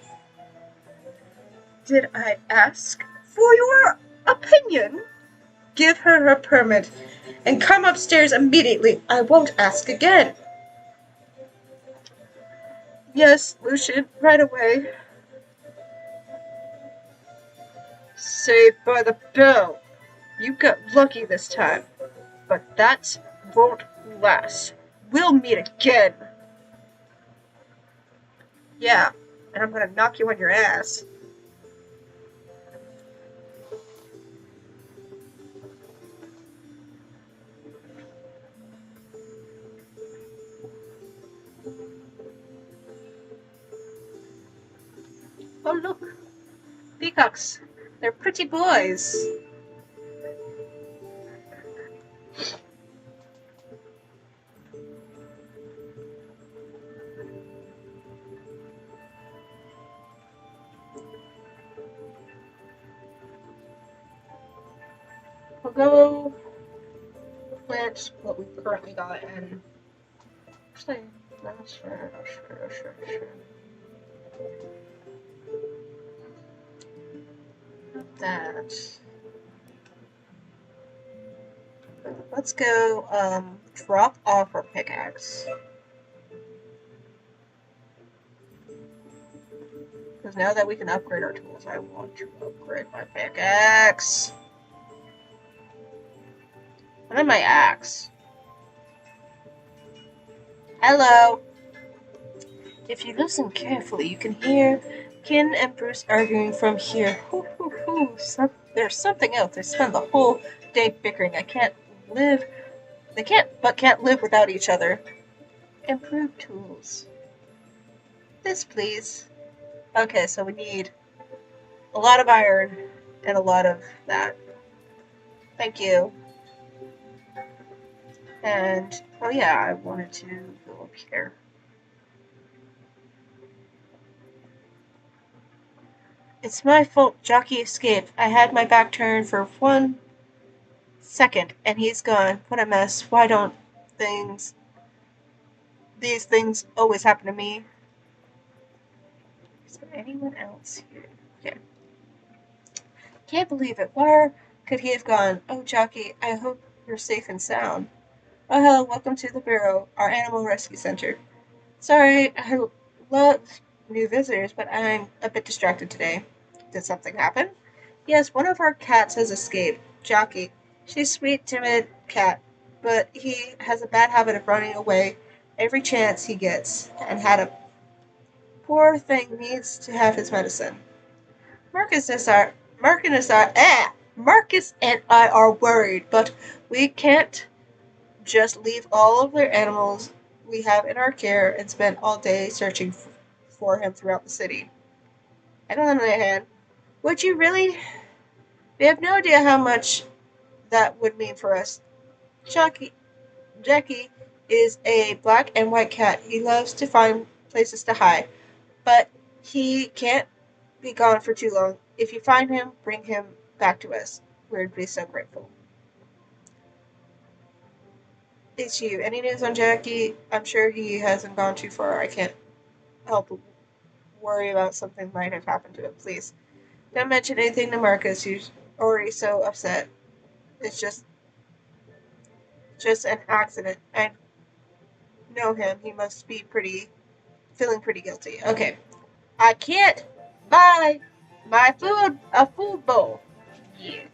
Did I ask for your opinion? Give her her permit and come upstairs immediately. I won't ask again. Yes, Lucian, right away. Saved by the bell. You got lucky this time, but that won't last. We'll meet again. Yeah, and I'm gonna knock you on your ass. Oh, look. Peacocks. They're pretty boys. We'll go plant what we've currently got and actually, no, sure. That. Let's go drop off our pickaxe. Because now that we can upgrade our tools, I want to upgrade my pickaxe. And then my axe. Hello. If you listen carefully, you can hear Kin and Bruce arguing from here. There's something else. They spend the whole day bickering. I can't live. They can't live without each other. Improve tools. This, please. Okay, so we need a lot of iron and a lot of that. Thank you. And, oh yeah, I wanted to go up here. It's my fault Jockey escaped. I had my back turned for 1 second, and he's gone. What a mess. Why don't these things always happen to me? Is there anyone else here? Okay. Can't believe it. Where could he have gone? Oh, Jockey, I hope you're safe and sound. Oh, hello, welcome to the Bureau, our animal rescue center. Sorry, I love new visitors, but I'm a bit distracted today. Did something happen? Yes, one of our cats has escaped. Jockey. She's a sweet, timid cat, but he has a bad habit of running away every chance he gets, and had a poor thing needs to have his medicine. Marcus is our Marcus and I are worried, but we can't just leave all of the animals we have in our care and spend all day searching for him throughout the city. And on the other hand, would you really? We have no idea how much that would mean for us. Chucky, Jackie is a black and white cat. He loves to find places to hide, but he can't be gone for too long. If you find him, bring him back to us. We'd be so grateful. It's you. Any news on Jackie? I'm sure he hasn't gone too far. I can't help but worry about something might have happened to him. Please don't mention anything to Marcus. He's already so upset. It's just an accident. I know him. He must be feeling pretty guilty. Okay. I can't buy my food a food bowl. Yeah.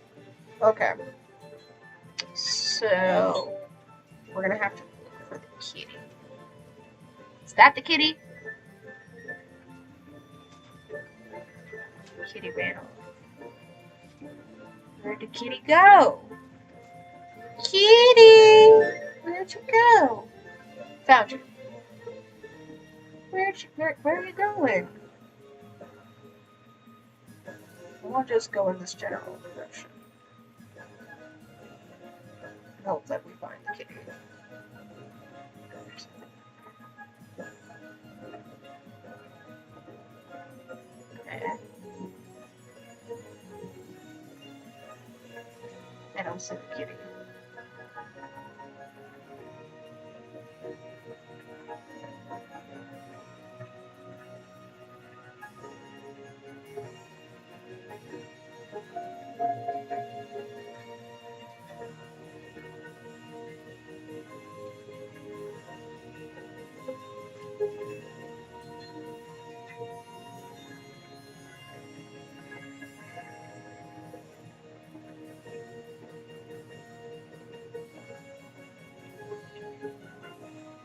Okay. So we're gonna have to look for the kitty. Is that the kitty? Kitty ran off. Where'd the kitty go? Kitty! Where'd you go? Found you. Where are you going? We'll just go in this general direction. And hope that we find the kitty. Okay. I don't see the kitty.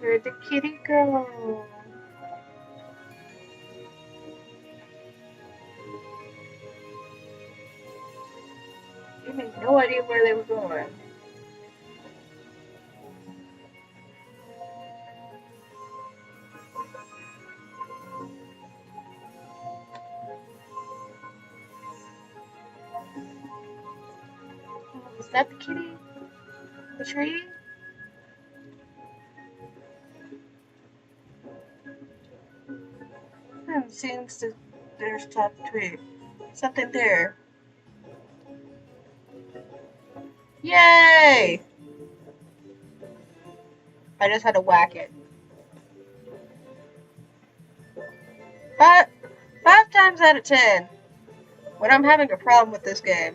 Where'd the kitty go? You had no idea where they were going. Is that the kitty? The tree? Seems to there's top tree. Something there. Yay! I just had to whack it. Five, 5 times out of 10, when I'm having a problem with this game,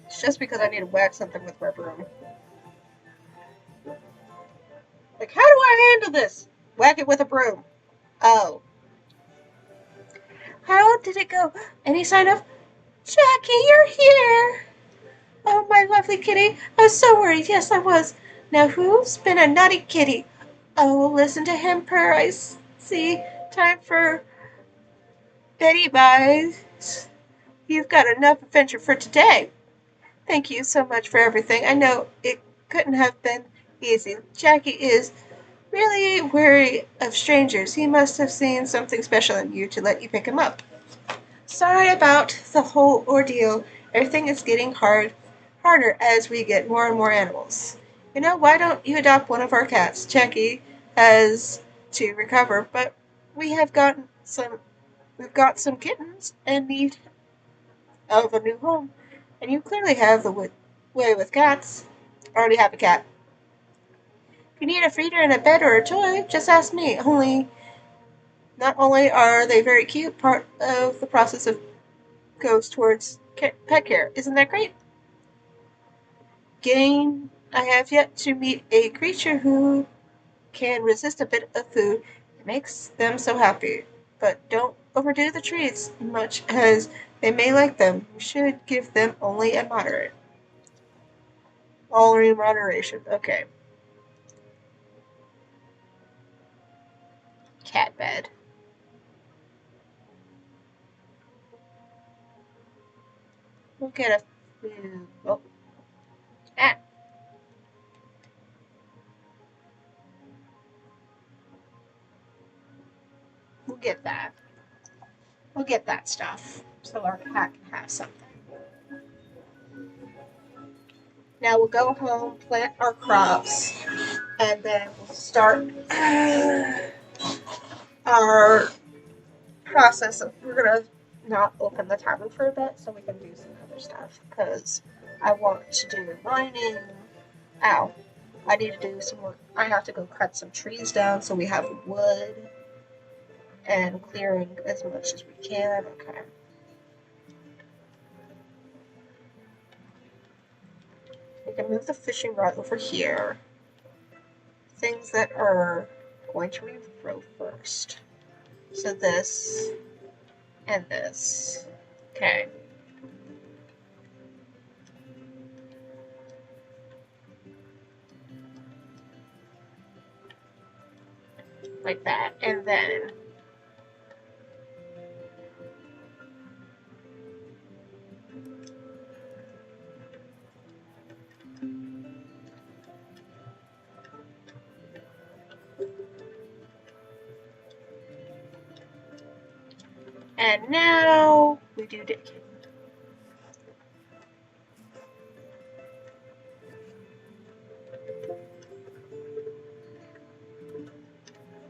it's just because I need to whack something with my broom. Like, how do I handle this? Whack it with a broom. Oh. How did it go? Any sign of Jackie, you're here! Oh, my lovely kitty. I was so worried. Yes, I was. Now, who's been a naughty kitty? Oh, listen to him purr. I see. Time for Betty Buys. You've got enough adventure for today. Thank you so much for everything. I know it couldn't have been easy. Jackie is really wary of strangers. He must have seen something special in you to let you pick him up. Sorry about the whole ordeal. Everything is getting harder as we get more and more animals. Why don't you adopt one of our cats? Jackie has to recover, but we have gotten some we've got some kittens and need of a new home. And you clearly have the way with cats. I already have a cat. If you need a feeder and a bed or a toy, just ask me. Not only are they very cute, part of the process of goes towards pet care. Isn't that great? I have yet to meet a creature who can resist a bit of food. It makes them so happy. But don't overdo the treats, much as they may like them. You should give them only a moderate. All in moderation. Okay. Cat bed. We'll get a food. Oh, ah, we'll get that. we'll get that stuff so our cat can have something. Now we'll go home, plant our crops, and then we'll start our process of, we're gonna not open the tavern for a bit so we can do some other stuff because I want to do mining. Ow. I need to do some work. I have to go cut some trees down so we have wood and clearing as much as we can. Okay. We can move the fishing rod over here. Things that are going to regrow first. So this and this. Okay. Like that. And then and now we do digging.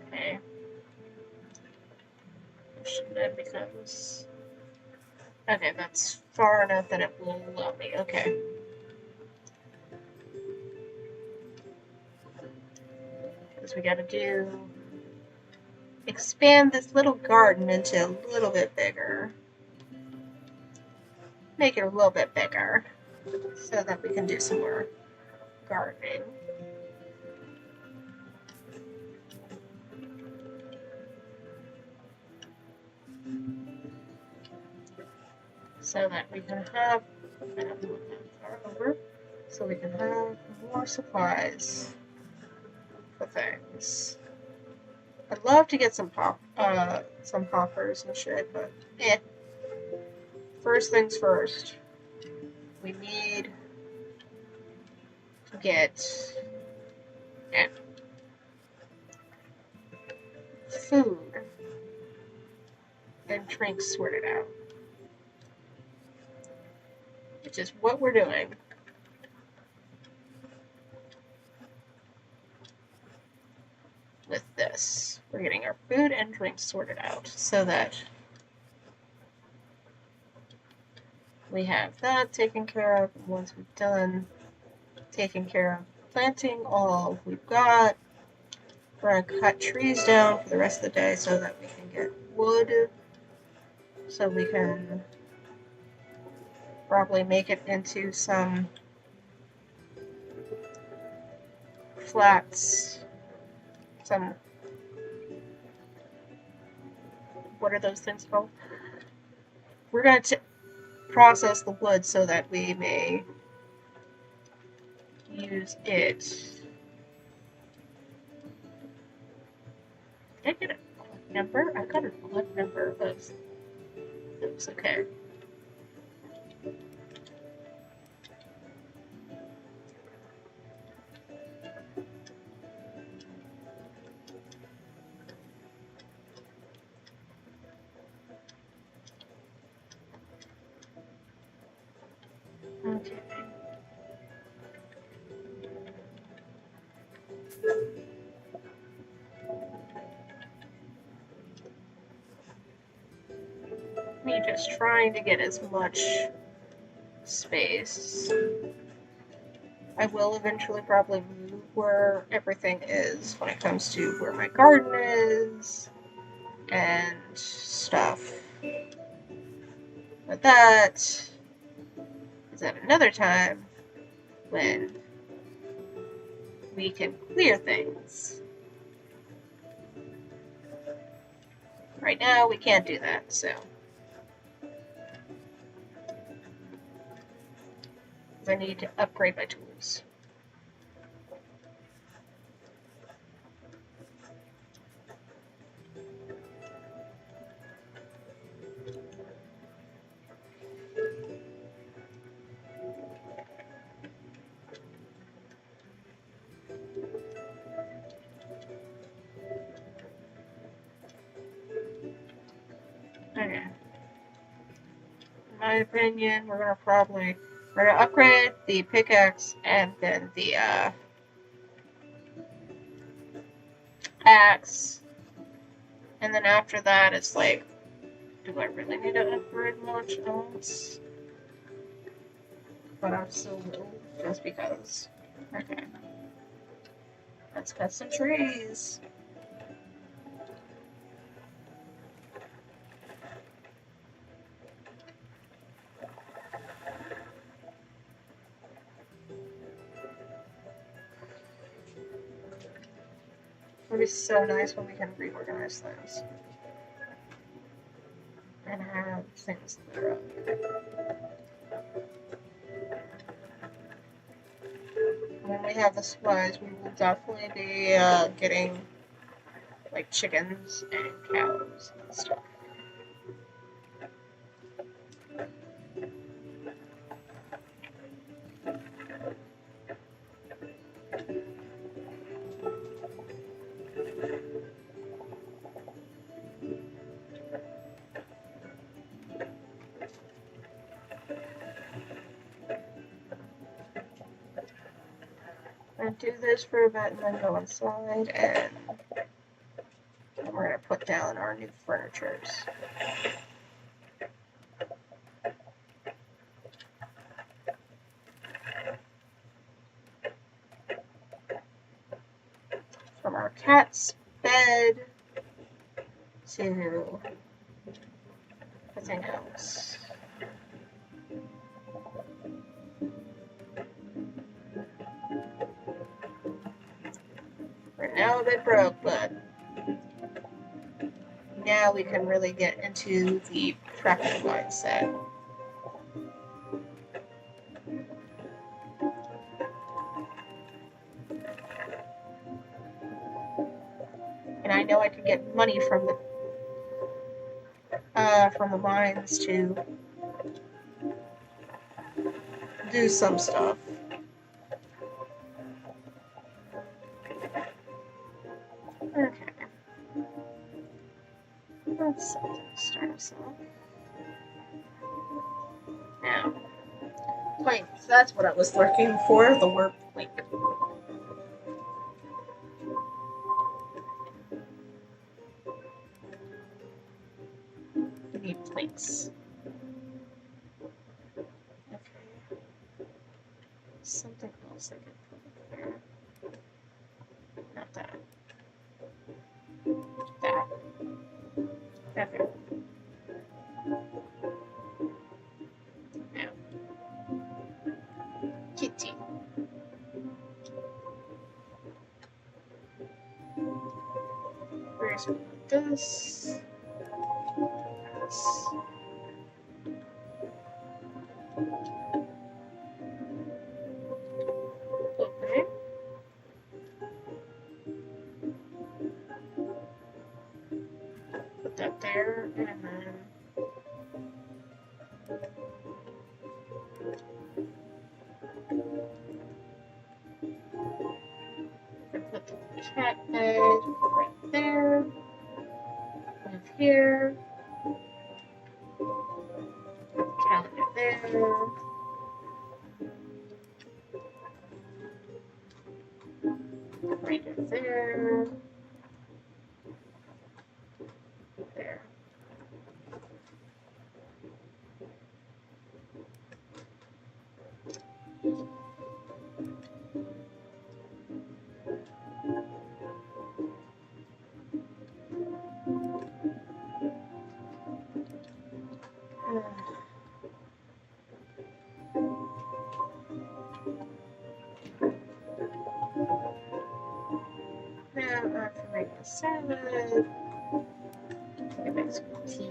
Okay. That becomes... Okay, that's far enough that it will allow me. Okay. Because we gotta do... expand this little garden into a little bit bigger. Make it a little bit bigger so that we can do some more gardening. So that we can have... over. So we can have more supplies for things. I'd love to get some hoppers and shit, but eh. First things first. We need to get food and drinks sorted out. Which is what we're doing. With this. We're getting our food and drinks sorted out so that we have that taken care of. Once we've done taking care of planting all we've got, we're going to cut trees down for the rest of the day so that we can get wood, so we can probably make it into some flats, some, what are those things called? We're going to process the wood so that we may use it. Did I get a odd number? I got an odd number of those. Okay. Okay. Me just trying to get as much space. I will eventually probably move where everything is when it comes to where my garden is and stuff. But that is at another time when we can clear things. Right now, we can't do that, so. I need to upgrade my tools. Okay. my opinion, we're gonna upgrade the pickaxe and then the axe. And then after that, it's like, do I really need to upgrade much else? But I still will, just because. Okay. Let's cut some trees. It'll be so nice when we can reorganize things. And have things that are up. When we have the supplies, we will definitely be getting like chickens and cows and stuff. I'm gonna do this for a bit and then go inside and we're gonna put down our new furnitures. From our cat's bed to everything else. We're now a bit broke, but now we can really get into the prepping mindset. And I know I can get money from the mines to do some stuff. Okay. That's something to start us off. Now, planks. That's what I was looking for, the word plank. We need planks. Okay. Something else I can put there. Not that. That. Okay. Now. Kitty. Where's this? This. Okay. Put that there, and then put the cat bed right there. Move here. Put the calendar there. Grinder there. There. Now after making a salad, I make some tea.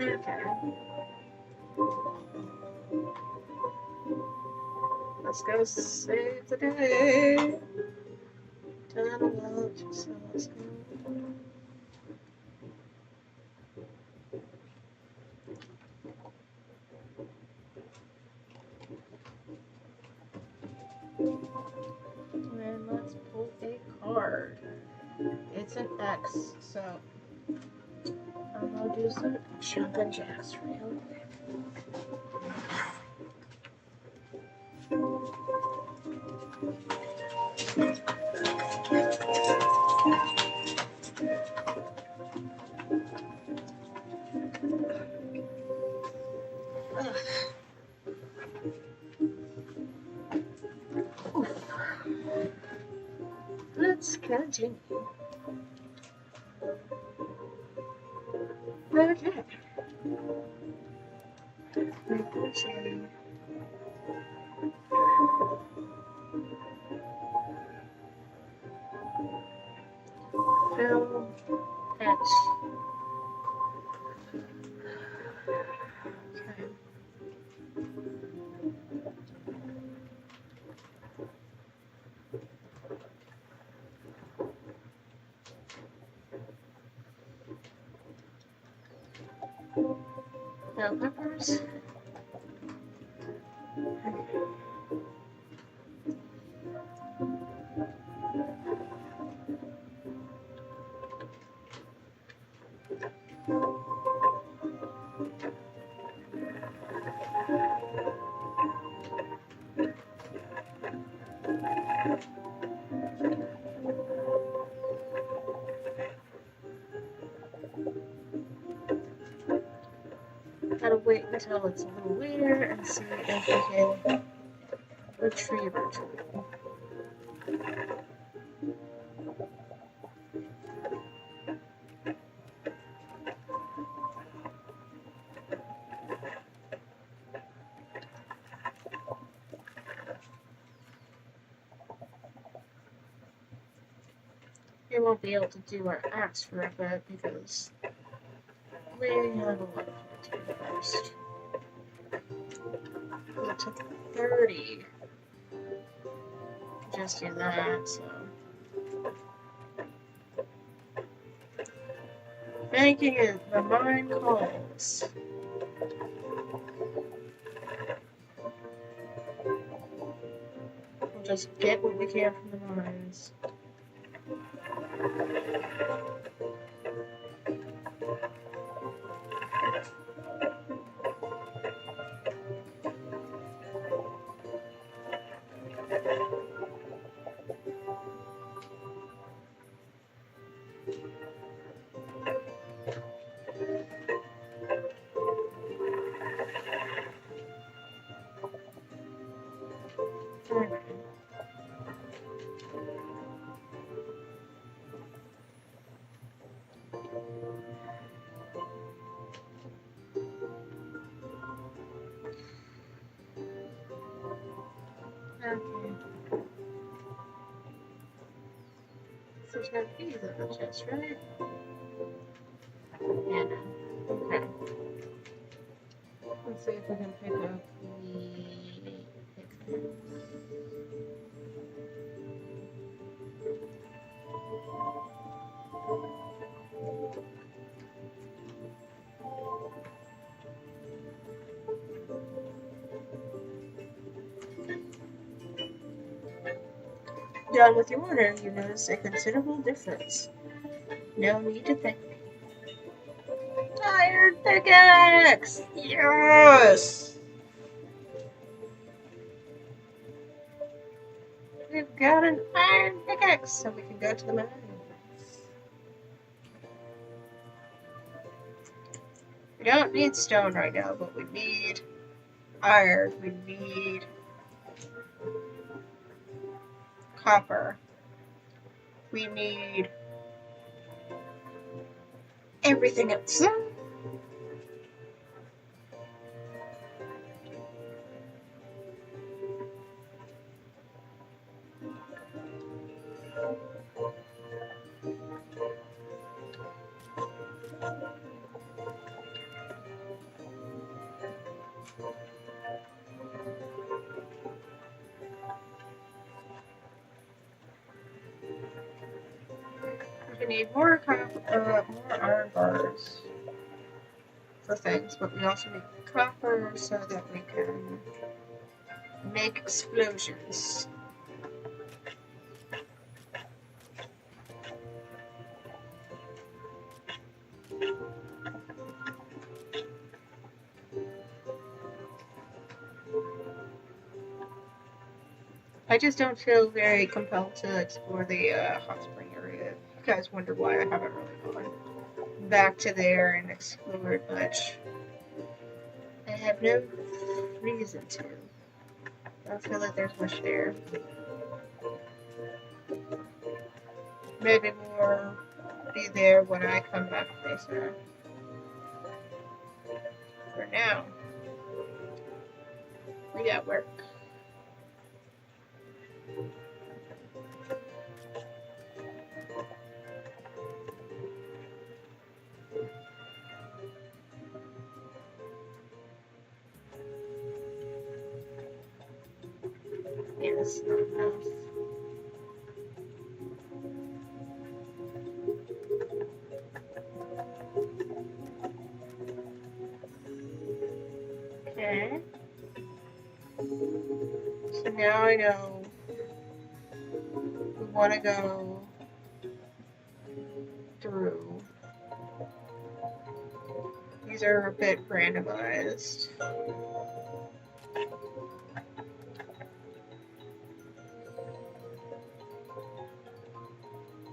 Okay. Let's go save the day. So let's go. And let's pull a card. It's an X, so I'm gonna do some jumping jacks for you. Let's continue. Okay. Film X. Okay. Bell peppers. Gotta wait until it's a little later and see if we can retrieve our tool. We won't be able to do our axe for a bit because we have a lot to do first. It took 30 to just do that, so. Banking is the mine calls. We'll just get what we can from the mines. Okay. So there's no keys in the chest, right? Yeah, no. Okay. Let's see if we can pick up the pickaxe. Done with your order, you notice a considerable difference. No need to think. Iron pickaxe! Yes! We've got an iron pickaxe, so we can go to the mines. We don't need stone right now, but we need iron. We need copper. We need everything else. we need more iron bars for things, but we also need copper so that we can make explosions. I just don't feel very compelled to explore the hot spring area. You guys wonder why I haven't really gone back to there and explored much. I have no reason to. I don't feel like there's much there. Maybe more be there when I come back later. For now, we got work. Yes, not enough. Okay. So now I know we want to go through. These are a bit randomized.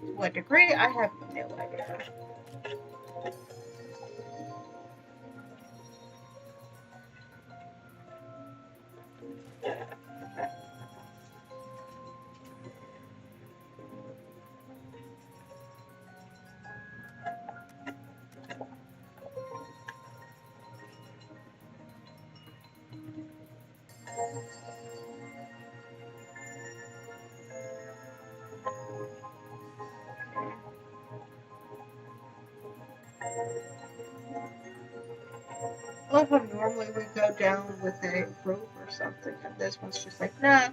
To what degree? I have no idea. I love how normally we go down with a rope or something, and this one's just like, nah,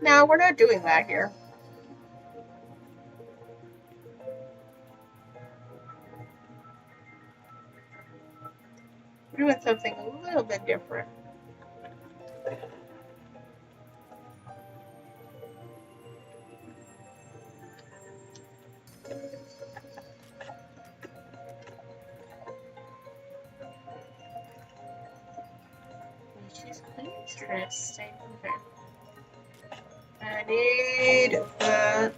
no, we're not doing that here. We're doing something a little bit different. Which is interesting. Okay. I need that.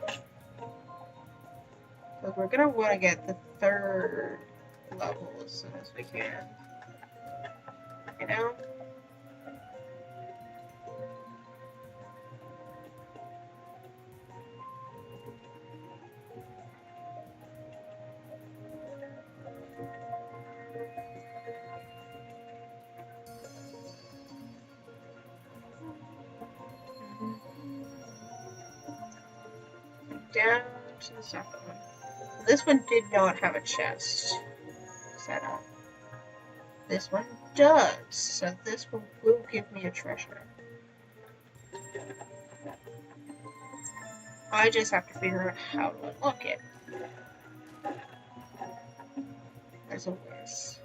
Because we're gonna want to get the third level as soon as we can. You know? Down to the second one. This one did not have a chest set up. This one does. So this one will give me a treasure. I just have to figure out how to unlock it. As always.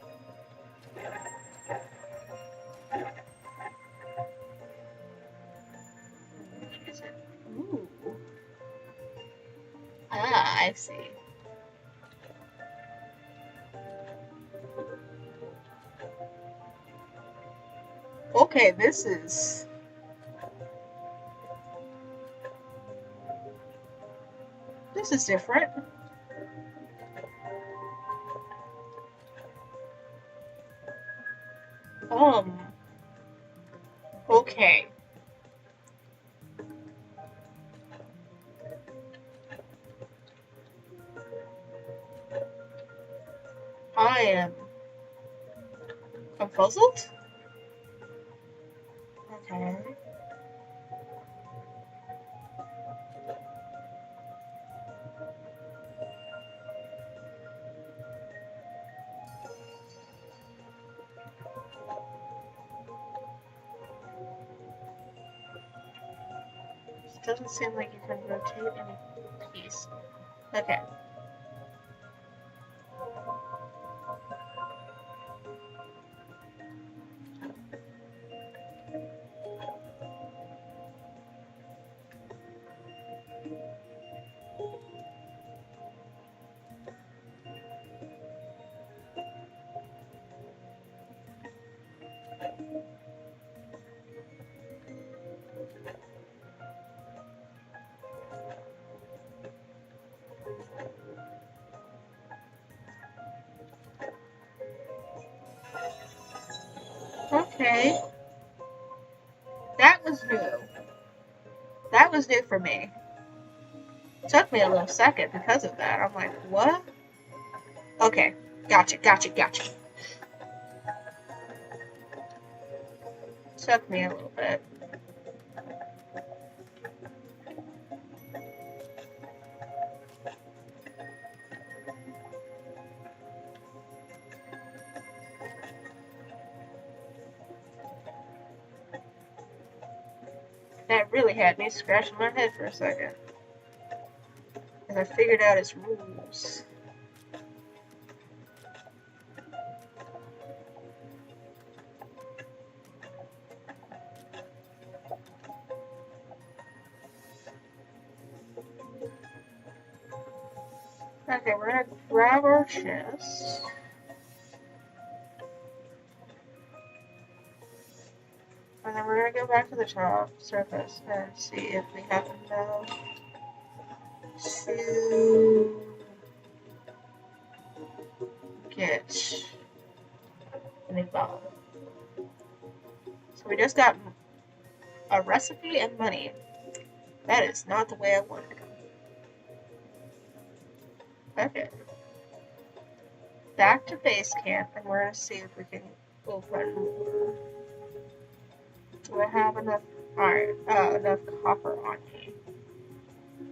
Is it? Ooh. Ah, I see. Okay, this is different. Okay. I am confuzzled. Okay. It doesn't seem like you can rotate any piece. Okay. Okay. That was new. That was new for me. It took me a little second because of that. I'm like, what? Okay. Gotcha. Took me a little bit. That really had me scratching my head for a second. As I figured out its rules. Okay, we're gonna grab our chest. And then we're gonna go back to the top surface and see if we have enough to get any bomb. So we just got a recipe and money. That is not the way I wanted it. Okay. Back to base camp, and we're gonna see if we can open more. Do I have enough iron, enough copper on me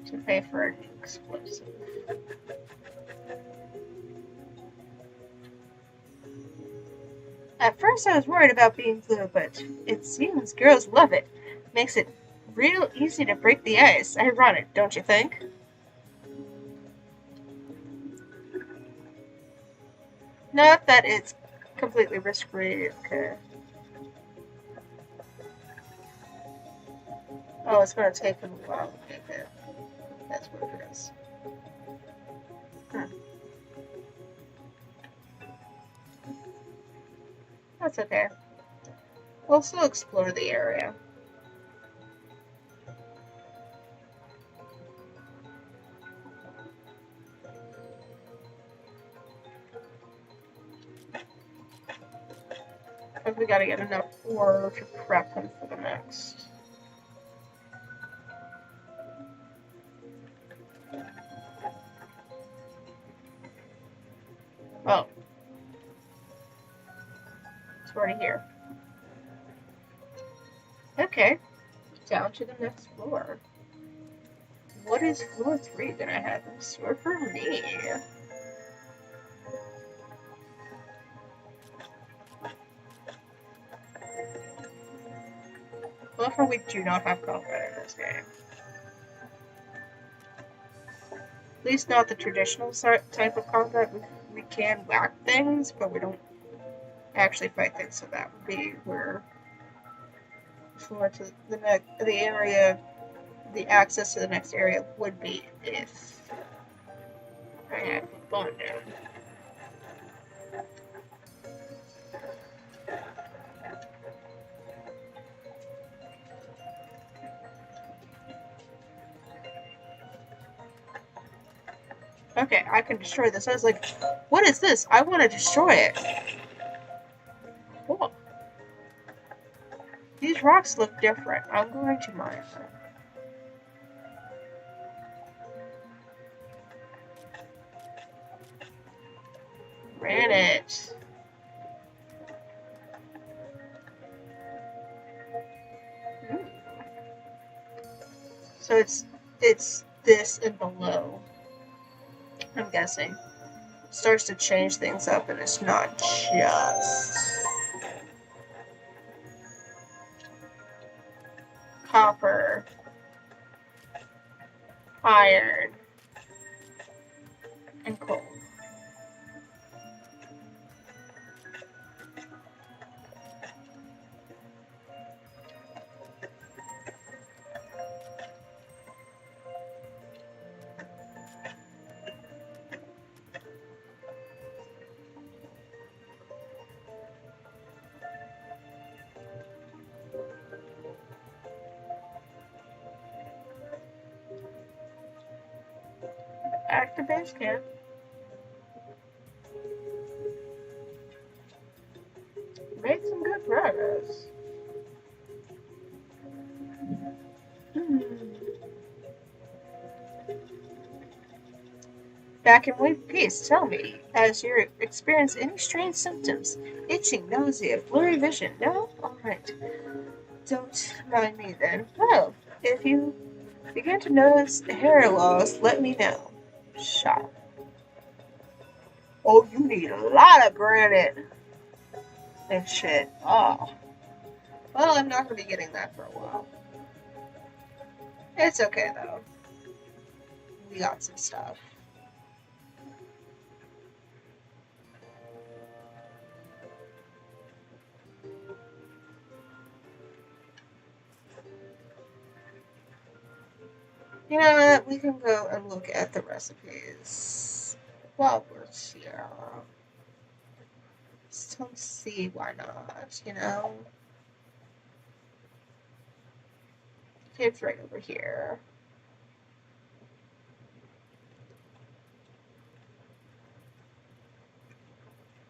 to pay for a new explosive? At first I was worried about being blue, but it seems girls love it. Makes it real easy to break the ice. Ironic, don't you think? Not that it's completely risk-free, okay. Oh, it's gonna take him a while to make it. That's what it is. That's okay. We'll still explore the area. Because we gotta get enough ore to prep him for the next. Oh. It's already here. Okay. Down to the next floor. What is floor 3 gonna have in store for me? Well, for we do not have combat in this game. At least not the traditional type of combat. We can whack things, but we don't actually fight things. So that would be where floor to the area, the access to the next area would be if I had gone down. Okay, I can destroy this. I was like, what is this? I want to destroy it. Cool. These rocks look different. I'm going to mine them. Ran it. So it's this and below. I'm guessing. It starts to change things up and it's not just copper, iron, and coal. Back to base camp. Made some good progress. Hmm. Back in one piece, tell me, has you experienced any strange symptoms? Itching, nausea, blurry vision? No? Alright. Don't mind me then. Well, if you begin to notice hair loss, let me know. Shot. Oh, you need a lot of granite and shit. Oh. Well, I'm not going to be getting that for a while. It's okay, though. We got some stuff. You know what? We can go and look at the recipes while we're here. Just don't see why not, you know? It's right over here.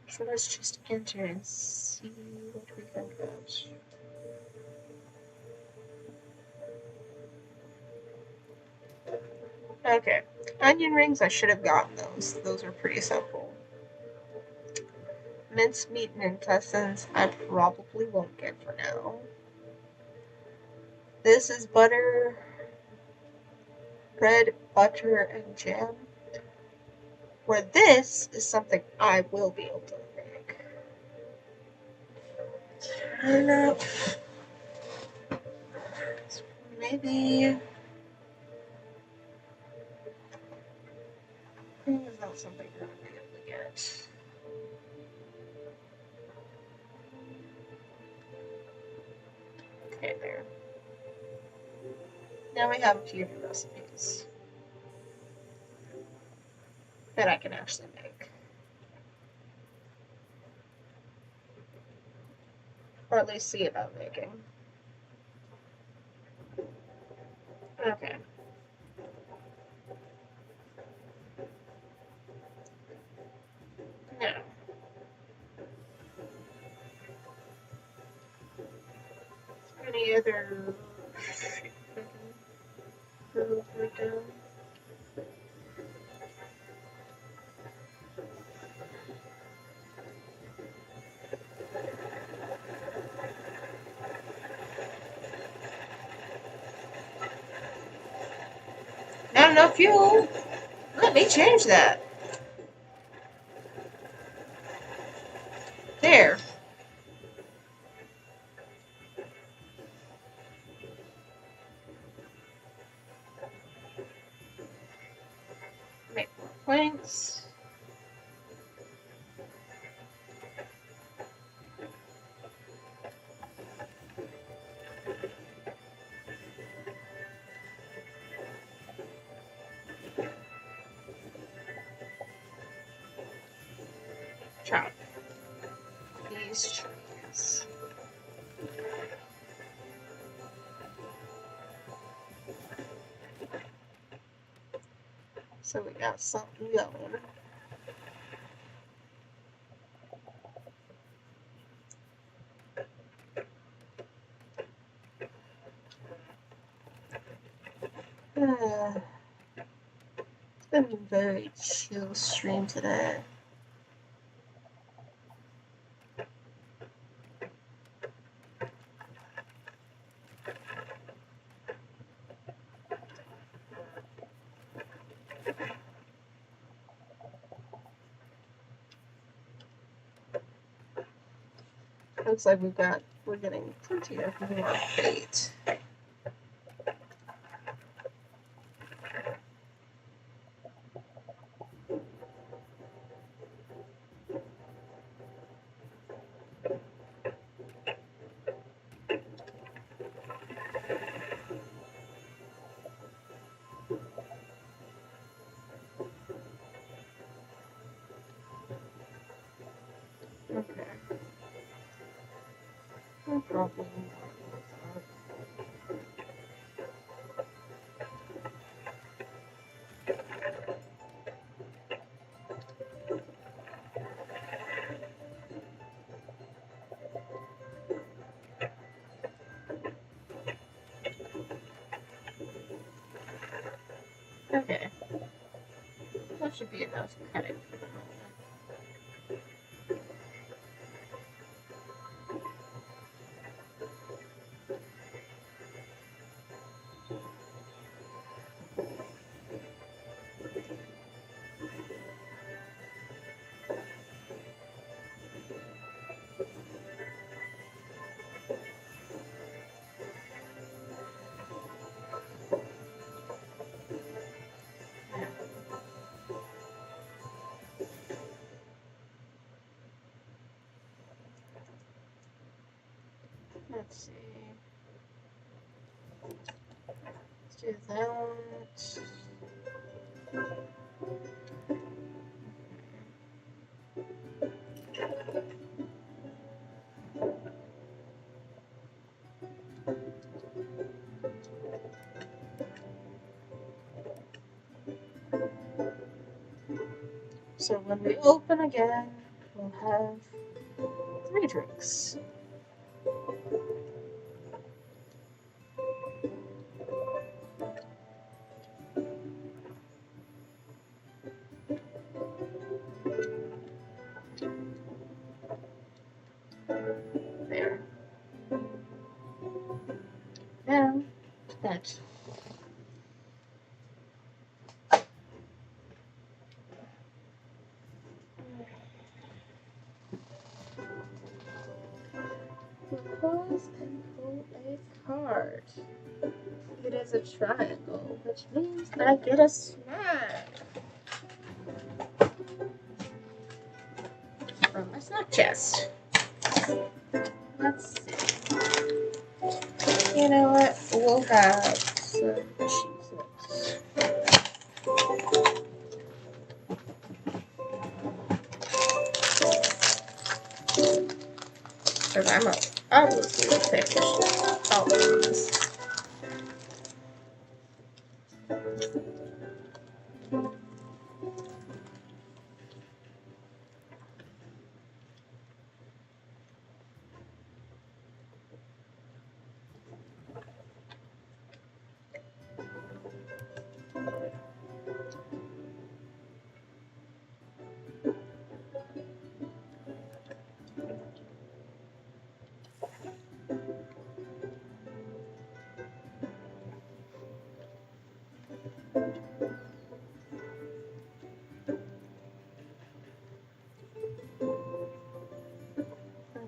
So let's just enter and see what we can get. Okay. Onion rings, I should have gotten those. Those are pretty simple. Minced meat and intestines, I probably won't get for now. This is butter, bread, butter, and jam. Where this is something I will be able to make. And maybe it's not something we're going to be able to get. Okay, there. Now we have a few new recipes that I can actually make. Or at least see about making. Okay. Now, any other shit I can move right down? Not enough fuel. Let me change that. There. Make more planks. Chop these trees. So we got something going. It's been a very chill stream today. Looks like we're getting plenty of more bait. Okay. No problem. should be enough cutting. Let's see. Let's do that. So when we open again, we'll have 3 drinks. There. Now, that. Propose and pull a card. It is a triangle, which means that I get a snack from my snack chest. Let's see. You know what? We'll have some cheeses. Because I'm obviously finished all of this.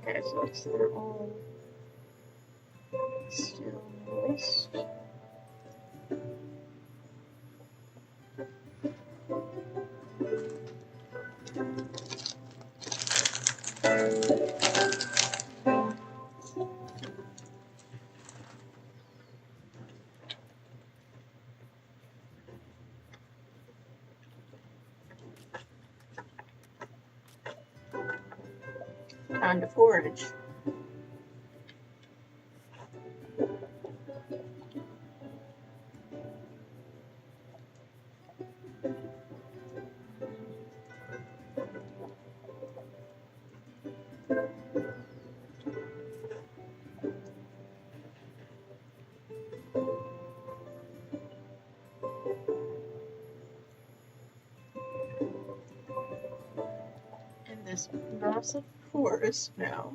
Okay, so they're all still moist. Time to forage. In this massive forest now.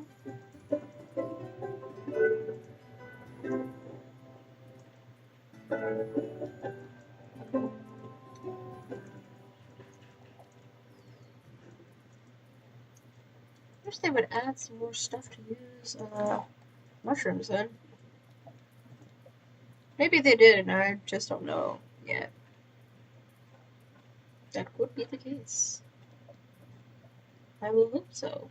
Wish they would add some more stuff to use mushrooms in. Maybe they did and I just don't know yet. That could be the case. I will hope so.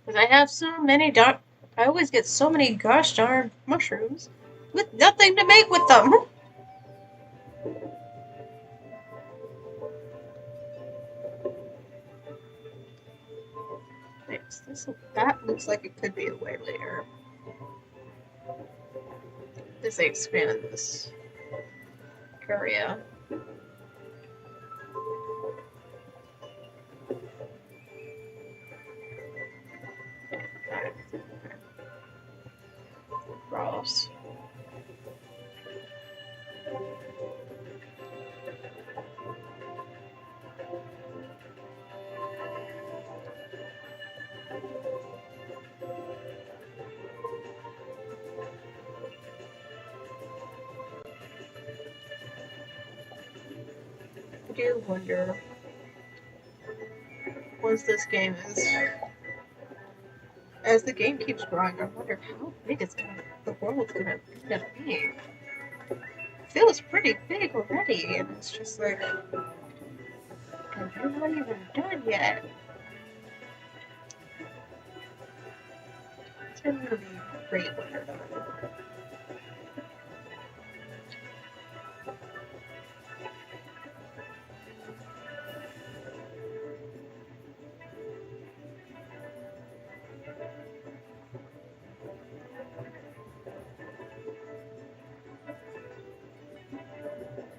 Because I have so many I always get so many gosh darn mushrooms with nothing to make with them. That looks like it could be a way later. As they expand this area. Cross. I do wonder, once this game is, as the game keeps growing, I wonder how big the world's gonna end up being. It feels pretty big already, and it's just like, and we're not even done yet. It's gonna be great when they're done.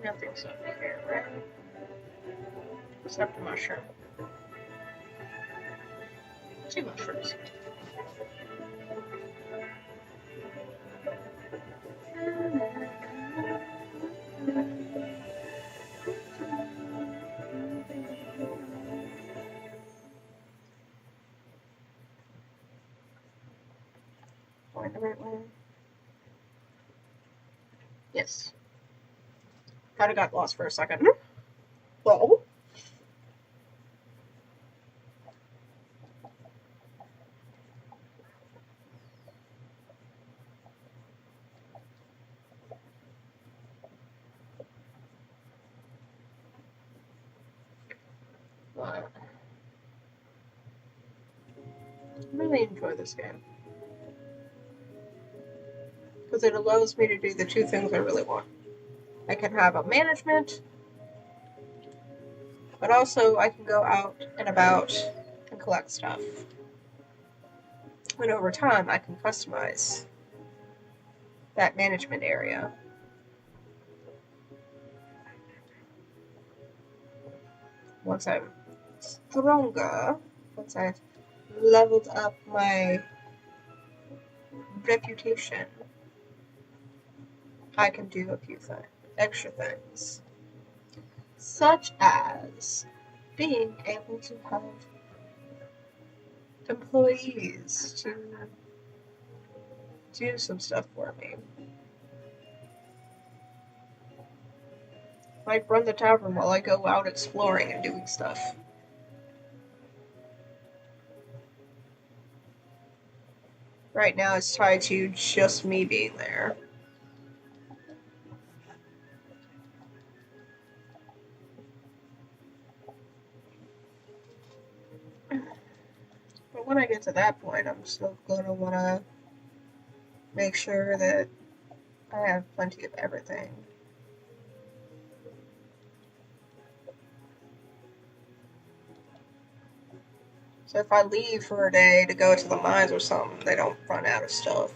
Nothing's up here, right? Except a mushroom. 2 mushrooms. Going the right way? Yes. Kind of got lost for a second. Well. But I really enjoy this game. Because it allows me to do the 2 things I really want. I can have a management, but also I can go out and about and collect stuff. And over time, I can customize that management area. Once I'm stronger, once I've leveled up my reputation, I can do a few extra things. Such as being able to have employees to do some stuff for me. Like run the tavern while I go out exploring and doing stuff. Right now it's tied to just me being there. But when I get to that point, I'm still going to want to make sure that I have plenty of everything. So if I leave for a day to go to the mines or something, they don't run out of stuff.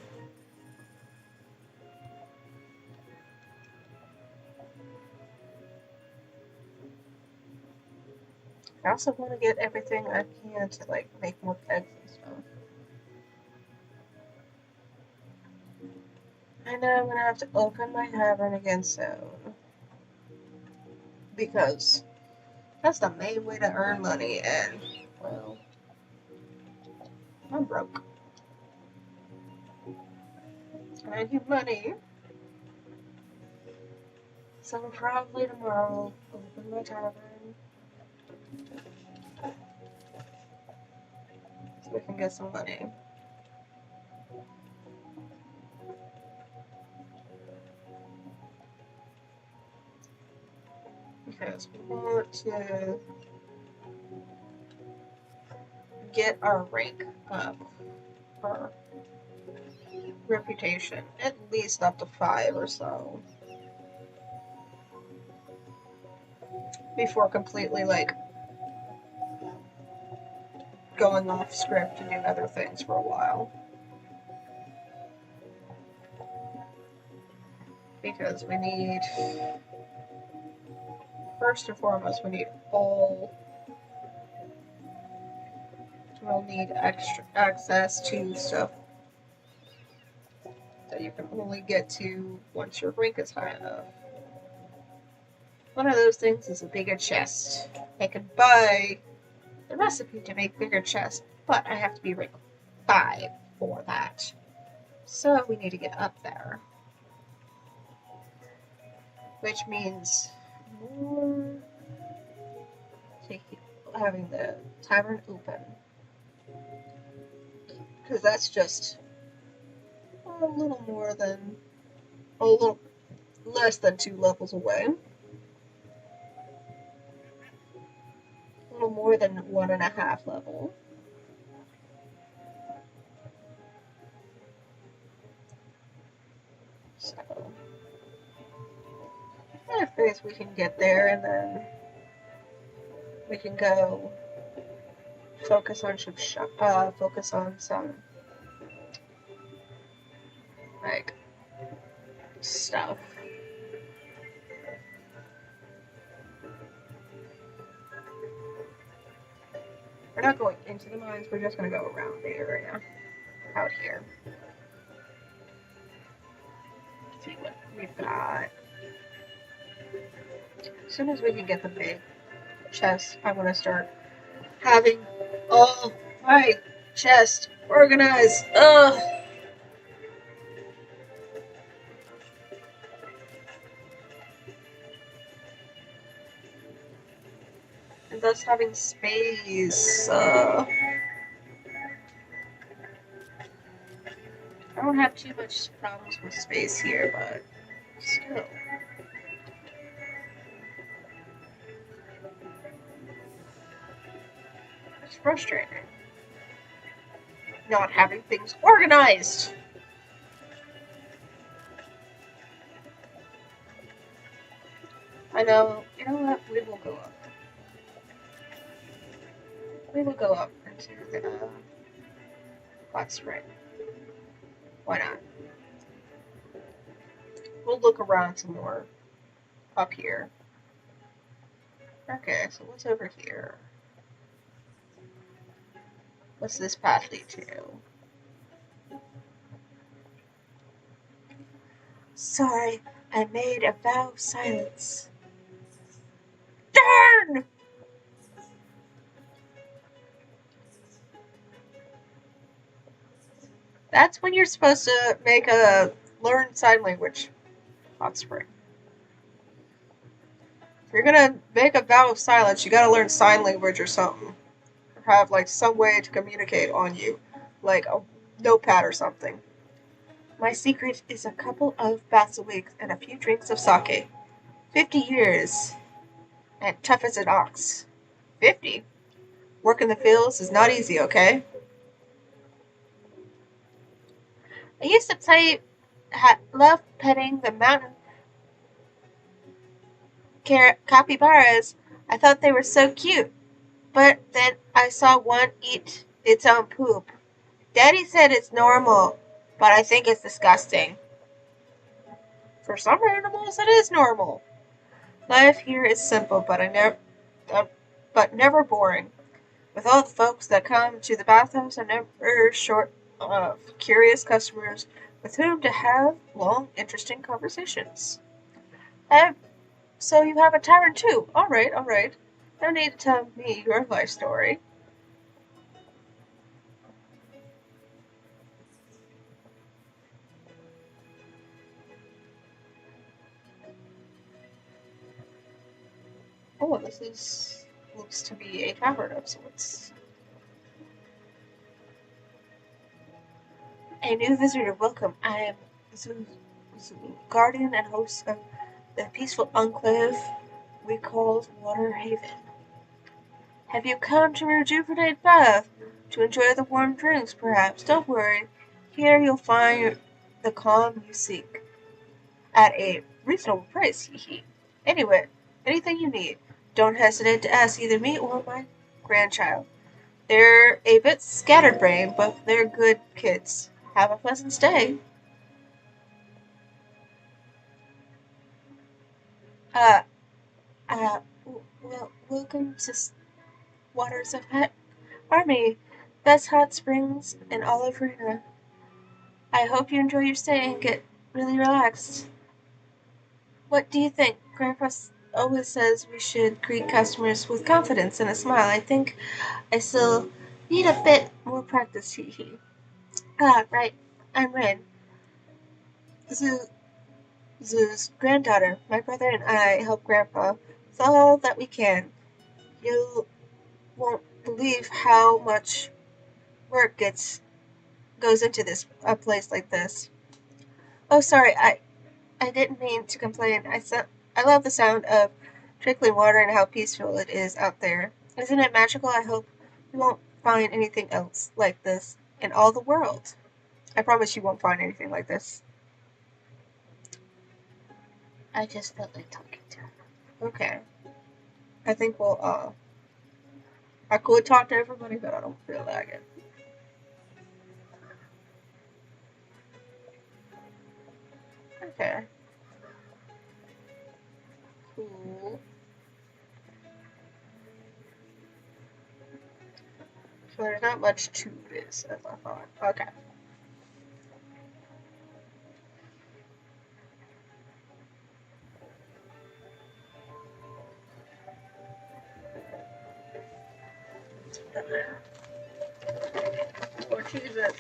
I also want to get everything I can to like make more kegs and stuff. I know I'm gonna have to open my tavern again soon. Because that's the main way to earn money, and, well, I'm broke. And I need money. So probably tomorrow, open my tavern. So we can get some money. Because we want to get our rank up, our reputation, at least up to 5 or so. Before completely, like, going off script to do other things for a while. Because we need, first and foremost, we need all, we'll need extra access to stuff that you can only get to once your rank is high enough. One of those things is a bigger chest. I can buy the recipe to make bigger chests, but I have to be rank 5 for that. So we need to get up there. Which means more having the tavern open. Because that's just a little more than, a little less than 2 levels away. A little more than 1.5 level. So, I guess we can get there and then we can go focus on focus on some like stuff. We're not going into the mines, we're just gonna go around the area out here. See what we've got. As soon as we can get the big chest, I'm gonna start having all my chest organized. Ugh. And thus having space. I don't have too much problems with space here, but still. It's frustrating. Not having things organized. I know, you know what? We will go up. We will go up into the hot spring. Why not? We'll look around some more up here. Okay, so what's over here? What's this path lead to? Sorry, I made a vow of silence. Darn! That's when you're supposed to make a learn sign language. Hot spring. If you're gonna make a vow of silence, you gotta learn sign language or something. Or have like some way to communicate on you. Like a notepad or something. My secret is a couple of baths a week and a few drinks of sake. 50 years. And tough as an ox. 50? Work in the fields is not easy, okay? I used to love petting the mountain capybaras. I thought they were so cute. But then I saw one eat its own poop. Daddy said it's normal, but I think it's disgusting. For some animals, it is normal. Life here is simple, but never boring. With all the folks that come to the bathhouse, I'm never short of curious customers with whom to have long, interesting conversations. So you have a tavern too? All right, all right. No need to tell me your life story. Oh, this is looks to be a tavern of sorts. A new visitor, welcome. I am guardian and host of the peaceful enclave we call Water Haven. Have you come to rejuvenate Bath? To enjoy the warm drinks, perhaps? Don't worry. Here you'll find the calm you seek. At a reasonable price, hee. Anyway, anything you need, don't hesitate to ask either me or my grandchild. They're a bit scatterbrained, but they're good kids. Have a pleasant stay. Uh, well, welcome to Waters of Harmony, best hot springs in all of Rena. I hope you enjoy your stay and get really relaxed. What do you think? Grandpa always says we should greet customers with confidence and a smile. I think I still Need a bit more practice, hee hee. Ah, right. I'm Rin, Zoo's granddaughter. My brother and I help Grandpa with all that we can. You won't believe how much work goes into this a place like this. Oh, sorry. I didn't mean to complain. I love the sound of trickling water and how peaceful it is out there. Isn't it magical? I hope you won't find anything else like this in all the world. I promise you won't find anything like this. I just felt like talking to her. Okay. I think I could talk to everybody, but I don't feel like it. Okay. Cool. So there's not much to this as I thought. Okay. Oh, Jesus.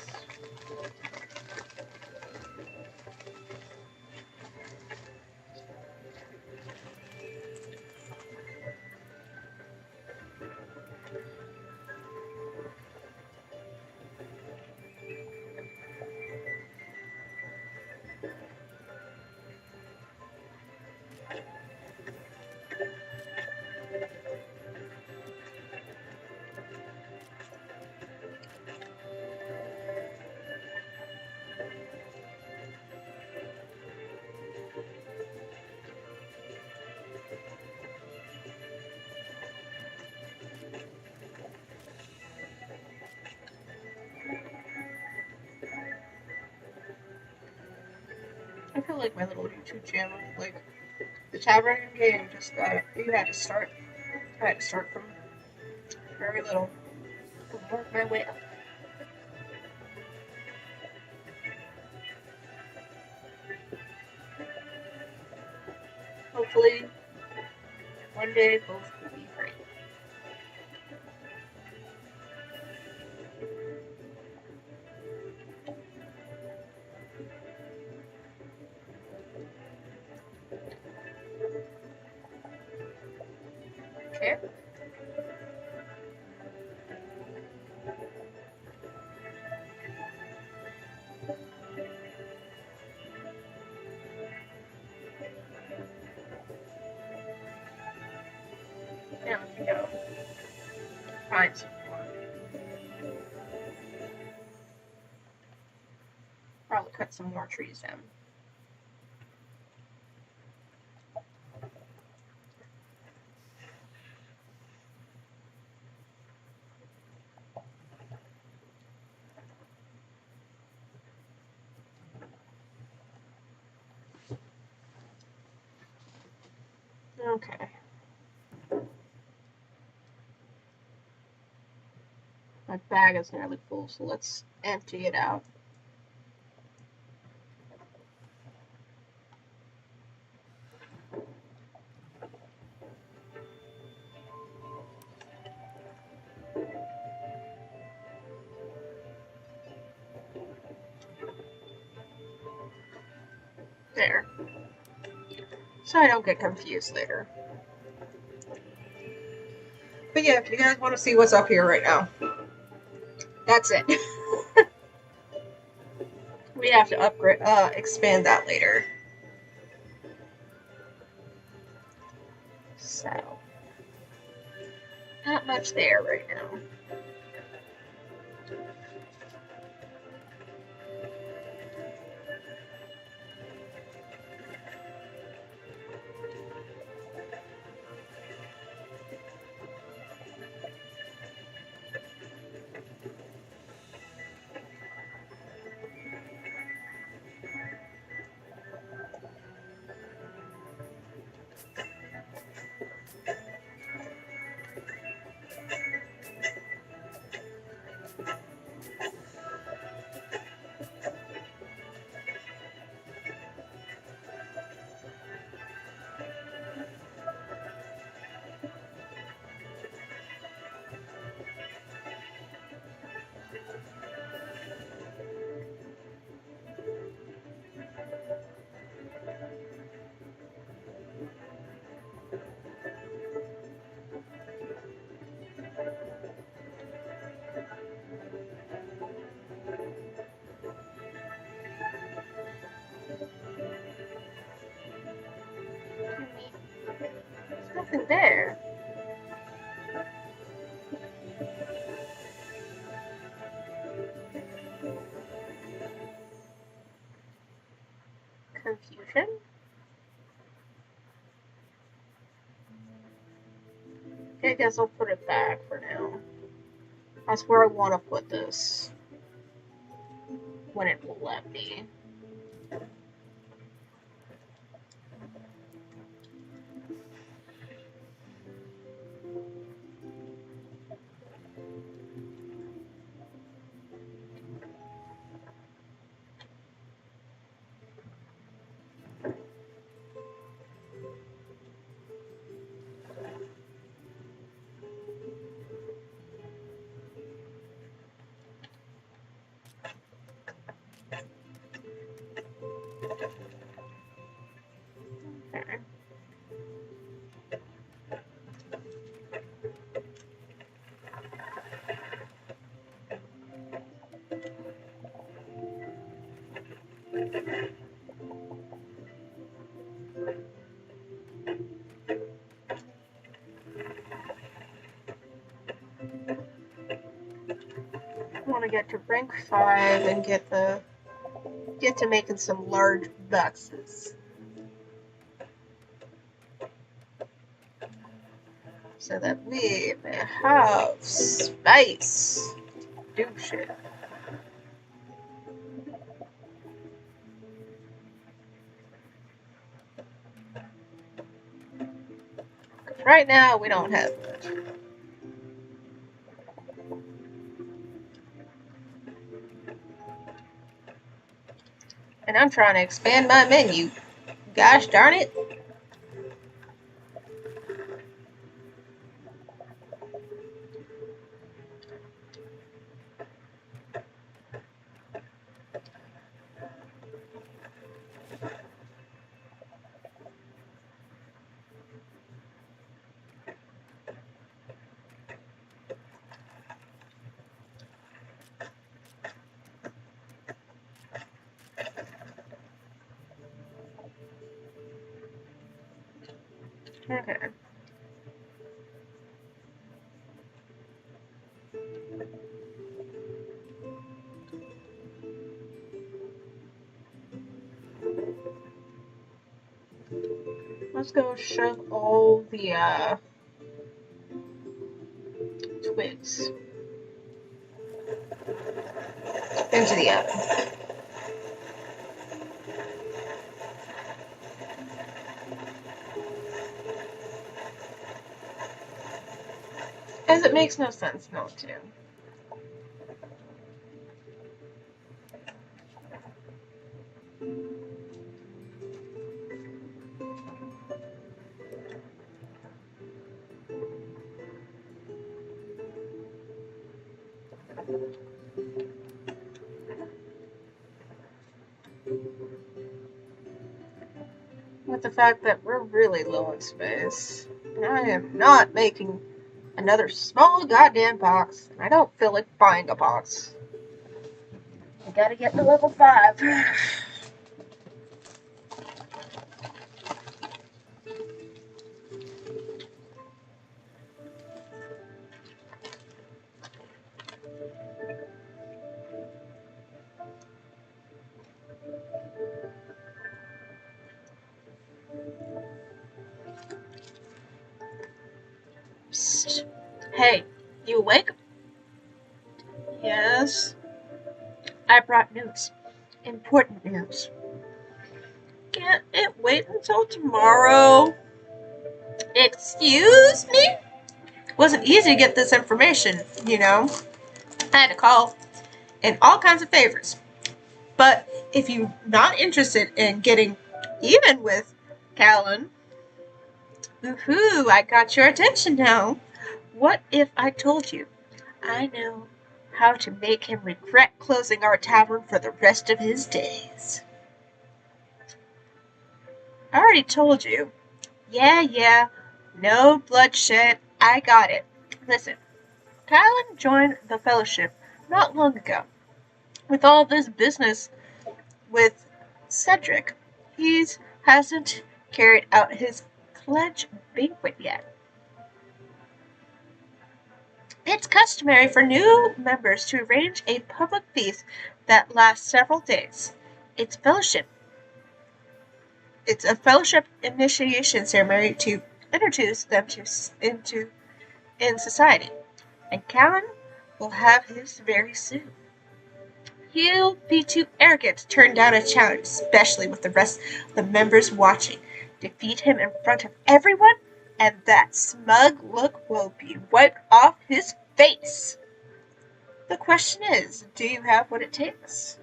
I feel like my little YouTube channel, like the tavern game, just you had to start. I had to start from very little and work my way up. Hopefully, one day both will be free. Okay. Yeah, we can go find some more. Probably cut some more trees down. Okay. My bag is nearly full, so let's empty it out. There. So I don't get confused later. But yeah, if you guys want to see what's up here right now, that's it. We have to expand that later. So, not much there right now. nothing there. Confusion? Okay, I guess I'll put it back for now. That's where I want to put this. When it will let me. Okay. I want to get to rank 5 and get to making some large boxes. So that we may have space to do shit. Because right now we don't have much. And I'm trying to expand my menu. Gosh darn it. Okay. Let's go shove all the twigs into the oven. As it makes no sense not to. With the fact that we're really low on space. And I am not making another small goddamn box. And I don't feel like buying a box. I gotta get to level 5. Psst. Hey, you awake? Yes. I brought news. Important news. Can't it wait until tomorrow? Excuse me? It wasn't easy to get this information, you know. I had to call in all kinds of favors. But if you're not interested in getting even with Callan, woohoo, I got your attention now. What if I told you I know how to make him regret closing our tavern for the rest of his days? I already told you. Yeah, no bloodshed, I got it. Listen, Callan joined the Fellowship not long ago. With all this business with Cedric, he hasn't carried out his pledge banquet yet. It's customary for new members to arrange a public feast that lasts several days. It's fellowship. It's a fellowship initiation ceremony to introduce them into in society. And Callan will have his very soon. He'll be too arrogant to turn down a challenge, especially with the rest of the members watching. Defeat him in front of everyone, and that smug look will be wiped off his face. The question is, do you have what it takes?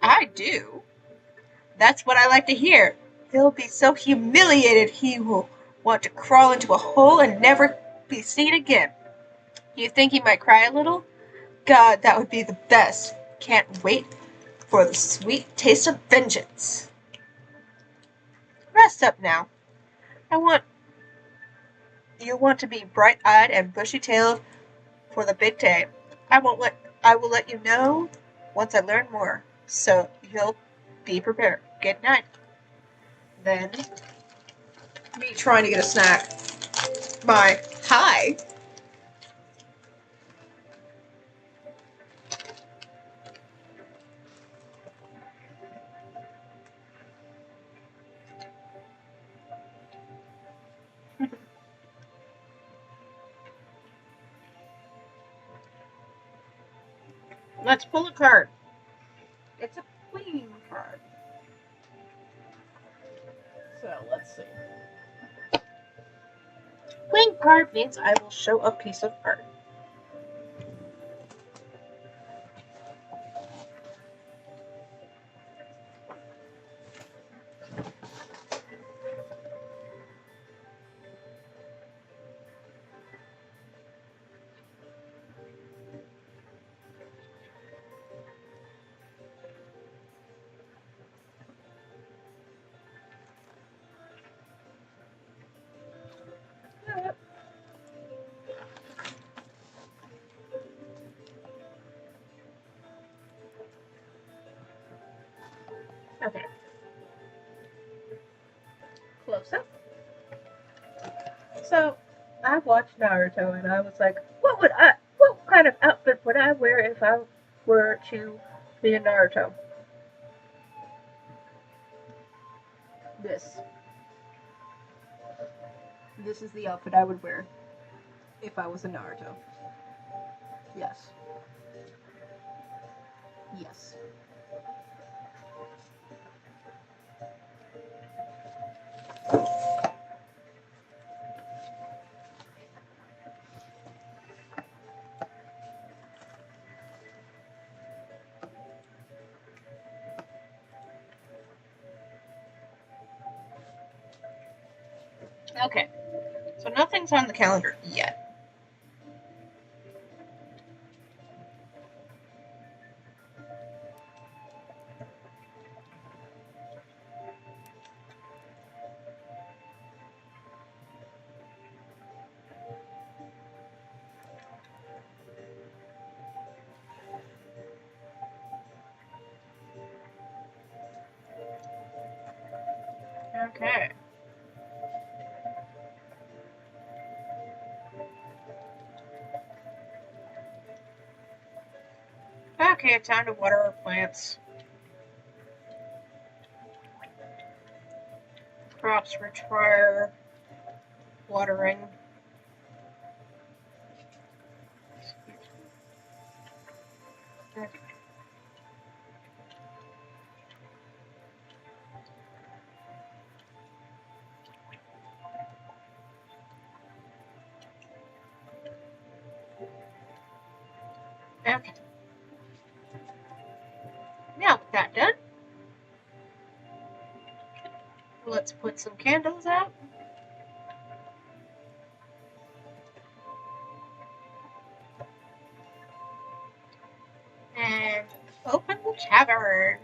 I do. That's what I like to hear. He'll be so humiliated he will want to crawl into a hole and never be seen again. You think he might cry a little? God, that would be the best. Can't wait for the sweet taste of vengeance. Rest up now. I want you want to be bright-eyed and bushy-tailed for the big day. I will let you know once I learn more. So you'll be prepared. Good night. Then me trying to get a snack. My hi. Let's pull a card. It's a queen card. So let's see. Queen card means I will show a piece of art. Okay. Close up. So I watched Naruto and I was like, what kind of outfit would I wear if I were to be a Naruto? This. This is the outfit I would wear if I was a Naruto. Yes. Yes. Okay. So nothing's on the calendar yet. Okay. Okay, time to water our plants. Crops require watering. Okay. Now with that done, let's put some candles out. And open the tavern.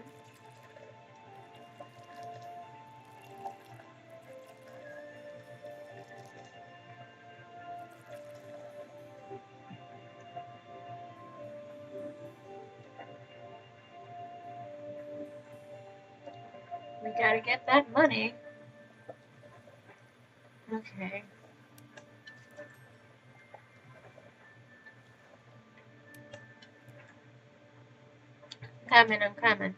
We gotta get that money. Okay. I'm coming.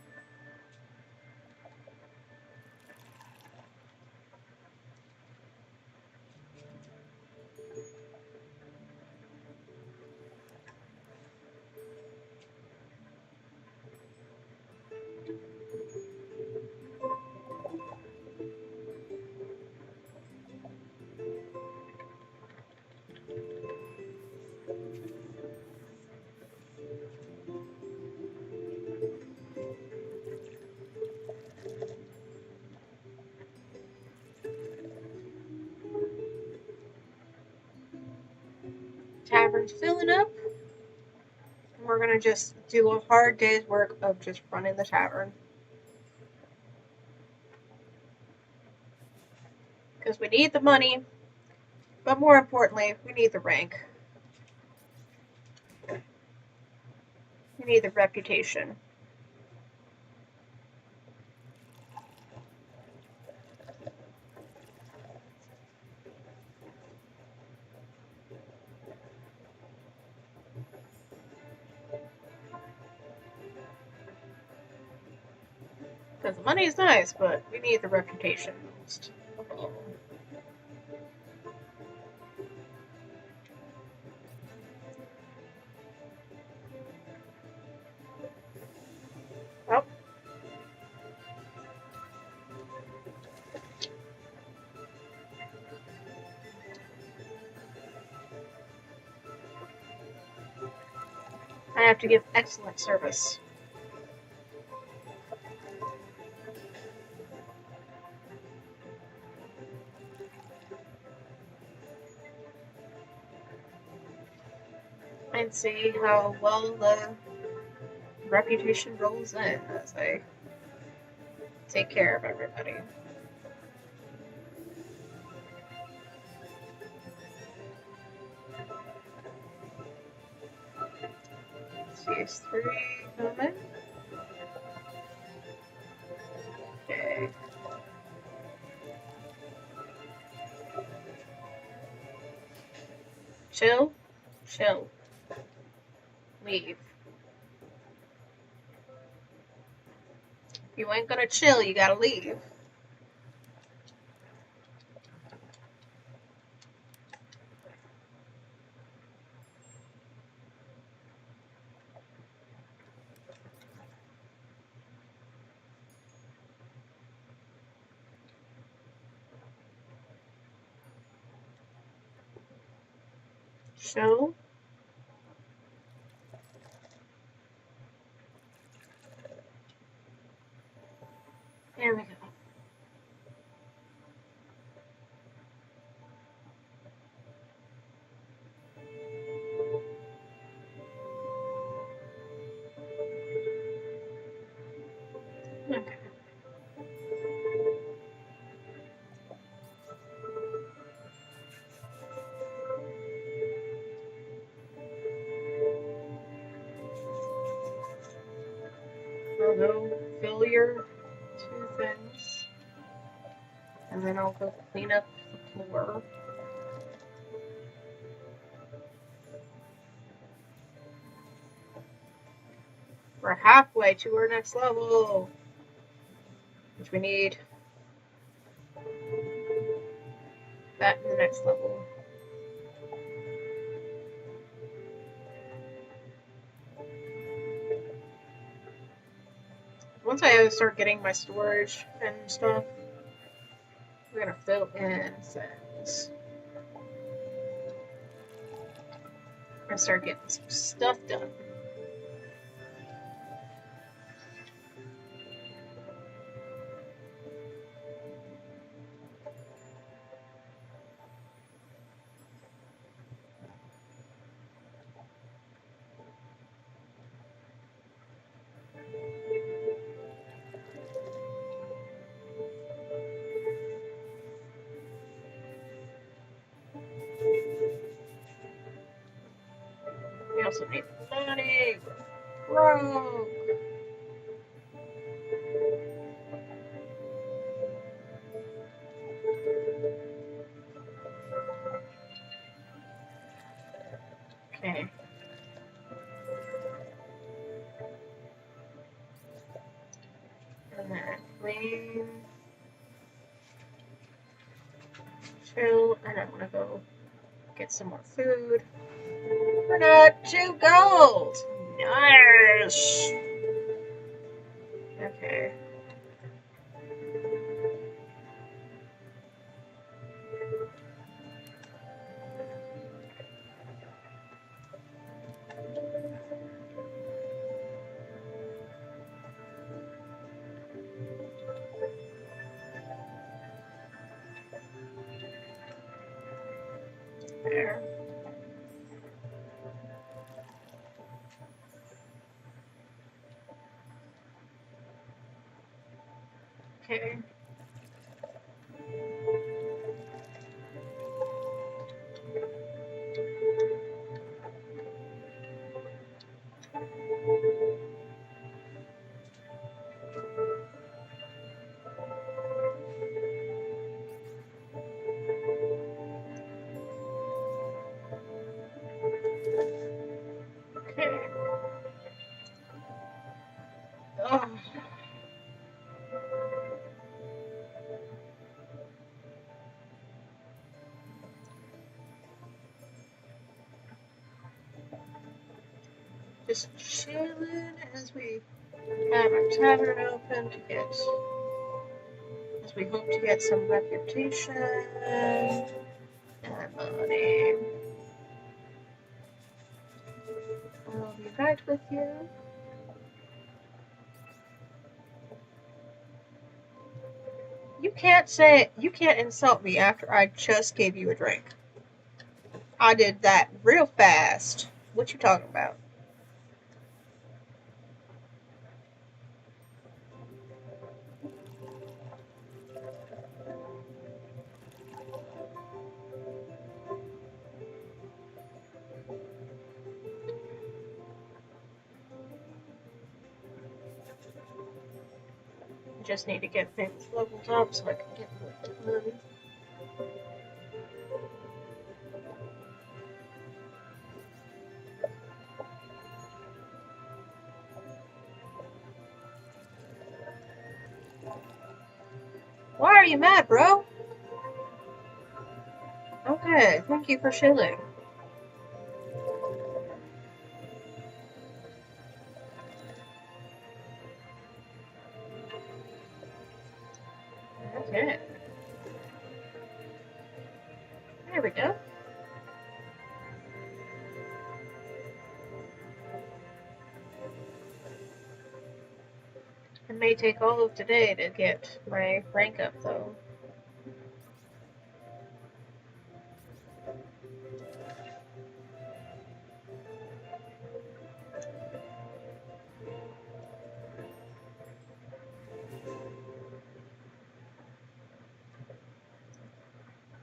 Tavern's filling up. And we're gonna just do a hard day's work of just running the tavern. Because we need the money, but more importantly, we need the rank. We need the reputation. Because the money is nice, but we need the reputation most of all. Oh. I have to give excellent service. And see how well the reputation rolls in as I take care of everybody. CS3 moment. Okay. Chill. Chill. Leave. If you ain't gonna chill, you gotta leave. Chill. There we go. Okay. I'll go fill your 2 things. And then I'll go clean up the floor. We're halfway to our next level. Which we need that in the next level. Once I start getting my storage and stuff, we're gonna fill in things. We're gonna start getting some stuff done. We also need money. We're broke. And then clean, chill, and I'm gonna go get some more food. We're not 2 gold! Nice! Okay. There. Okay. Okay. Oh. Just chilling as we have our tavern open to get, as we hope to get some reputation and money. I'll be right with you. You can't insult me after I just gave you a drink. I did that real fast. What you talking about? Just need to get things leveled up so I can get more done. Why are you mad, bro? Okay, thank you for chilling. Okay. There we go. It may take all of today to get my rank up, though.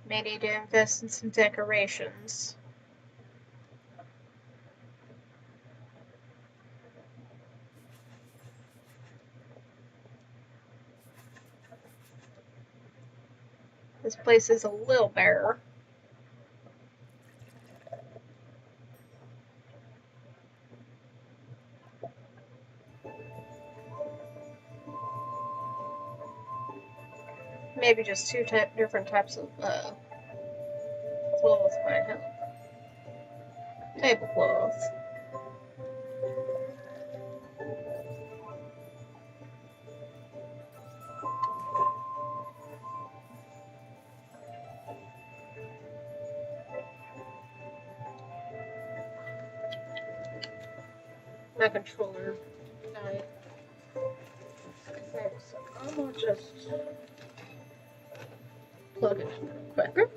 May need to invest in some decorations. This place is a little bare. Maybe just two different types of cloth might help. Tablecloth. My controller died. Okay, so I'm gonna just plug it in real quick.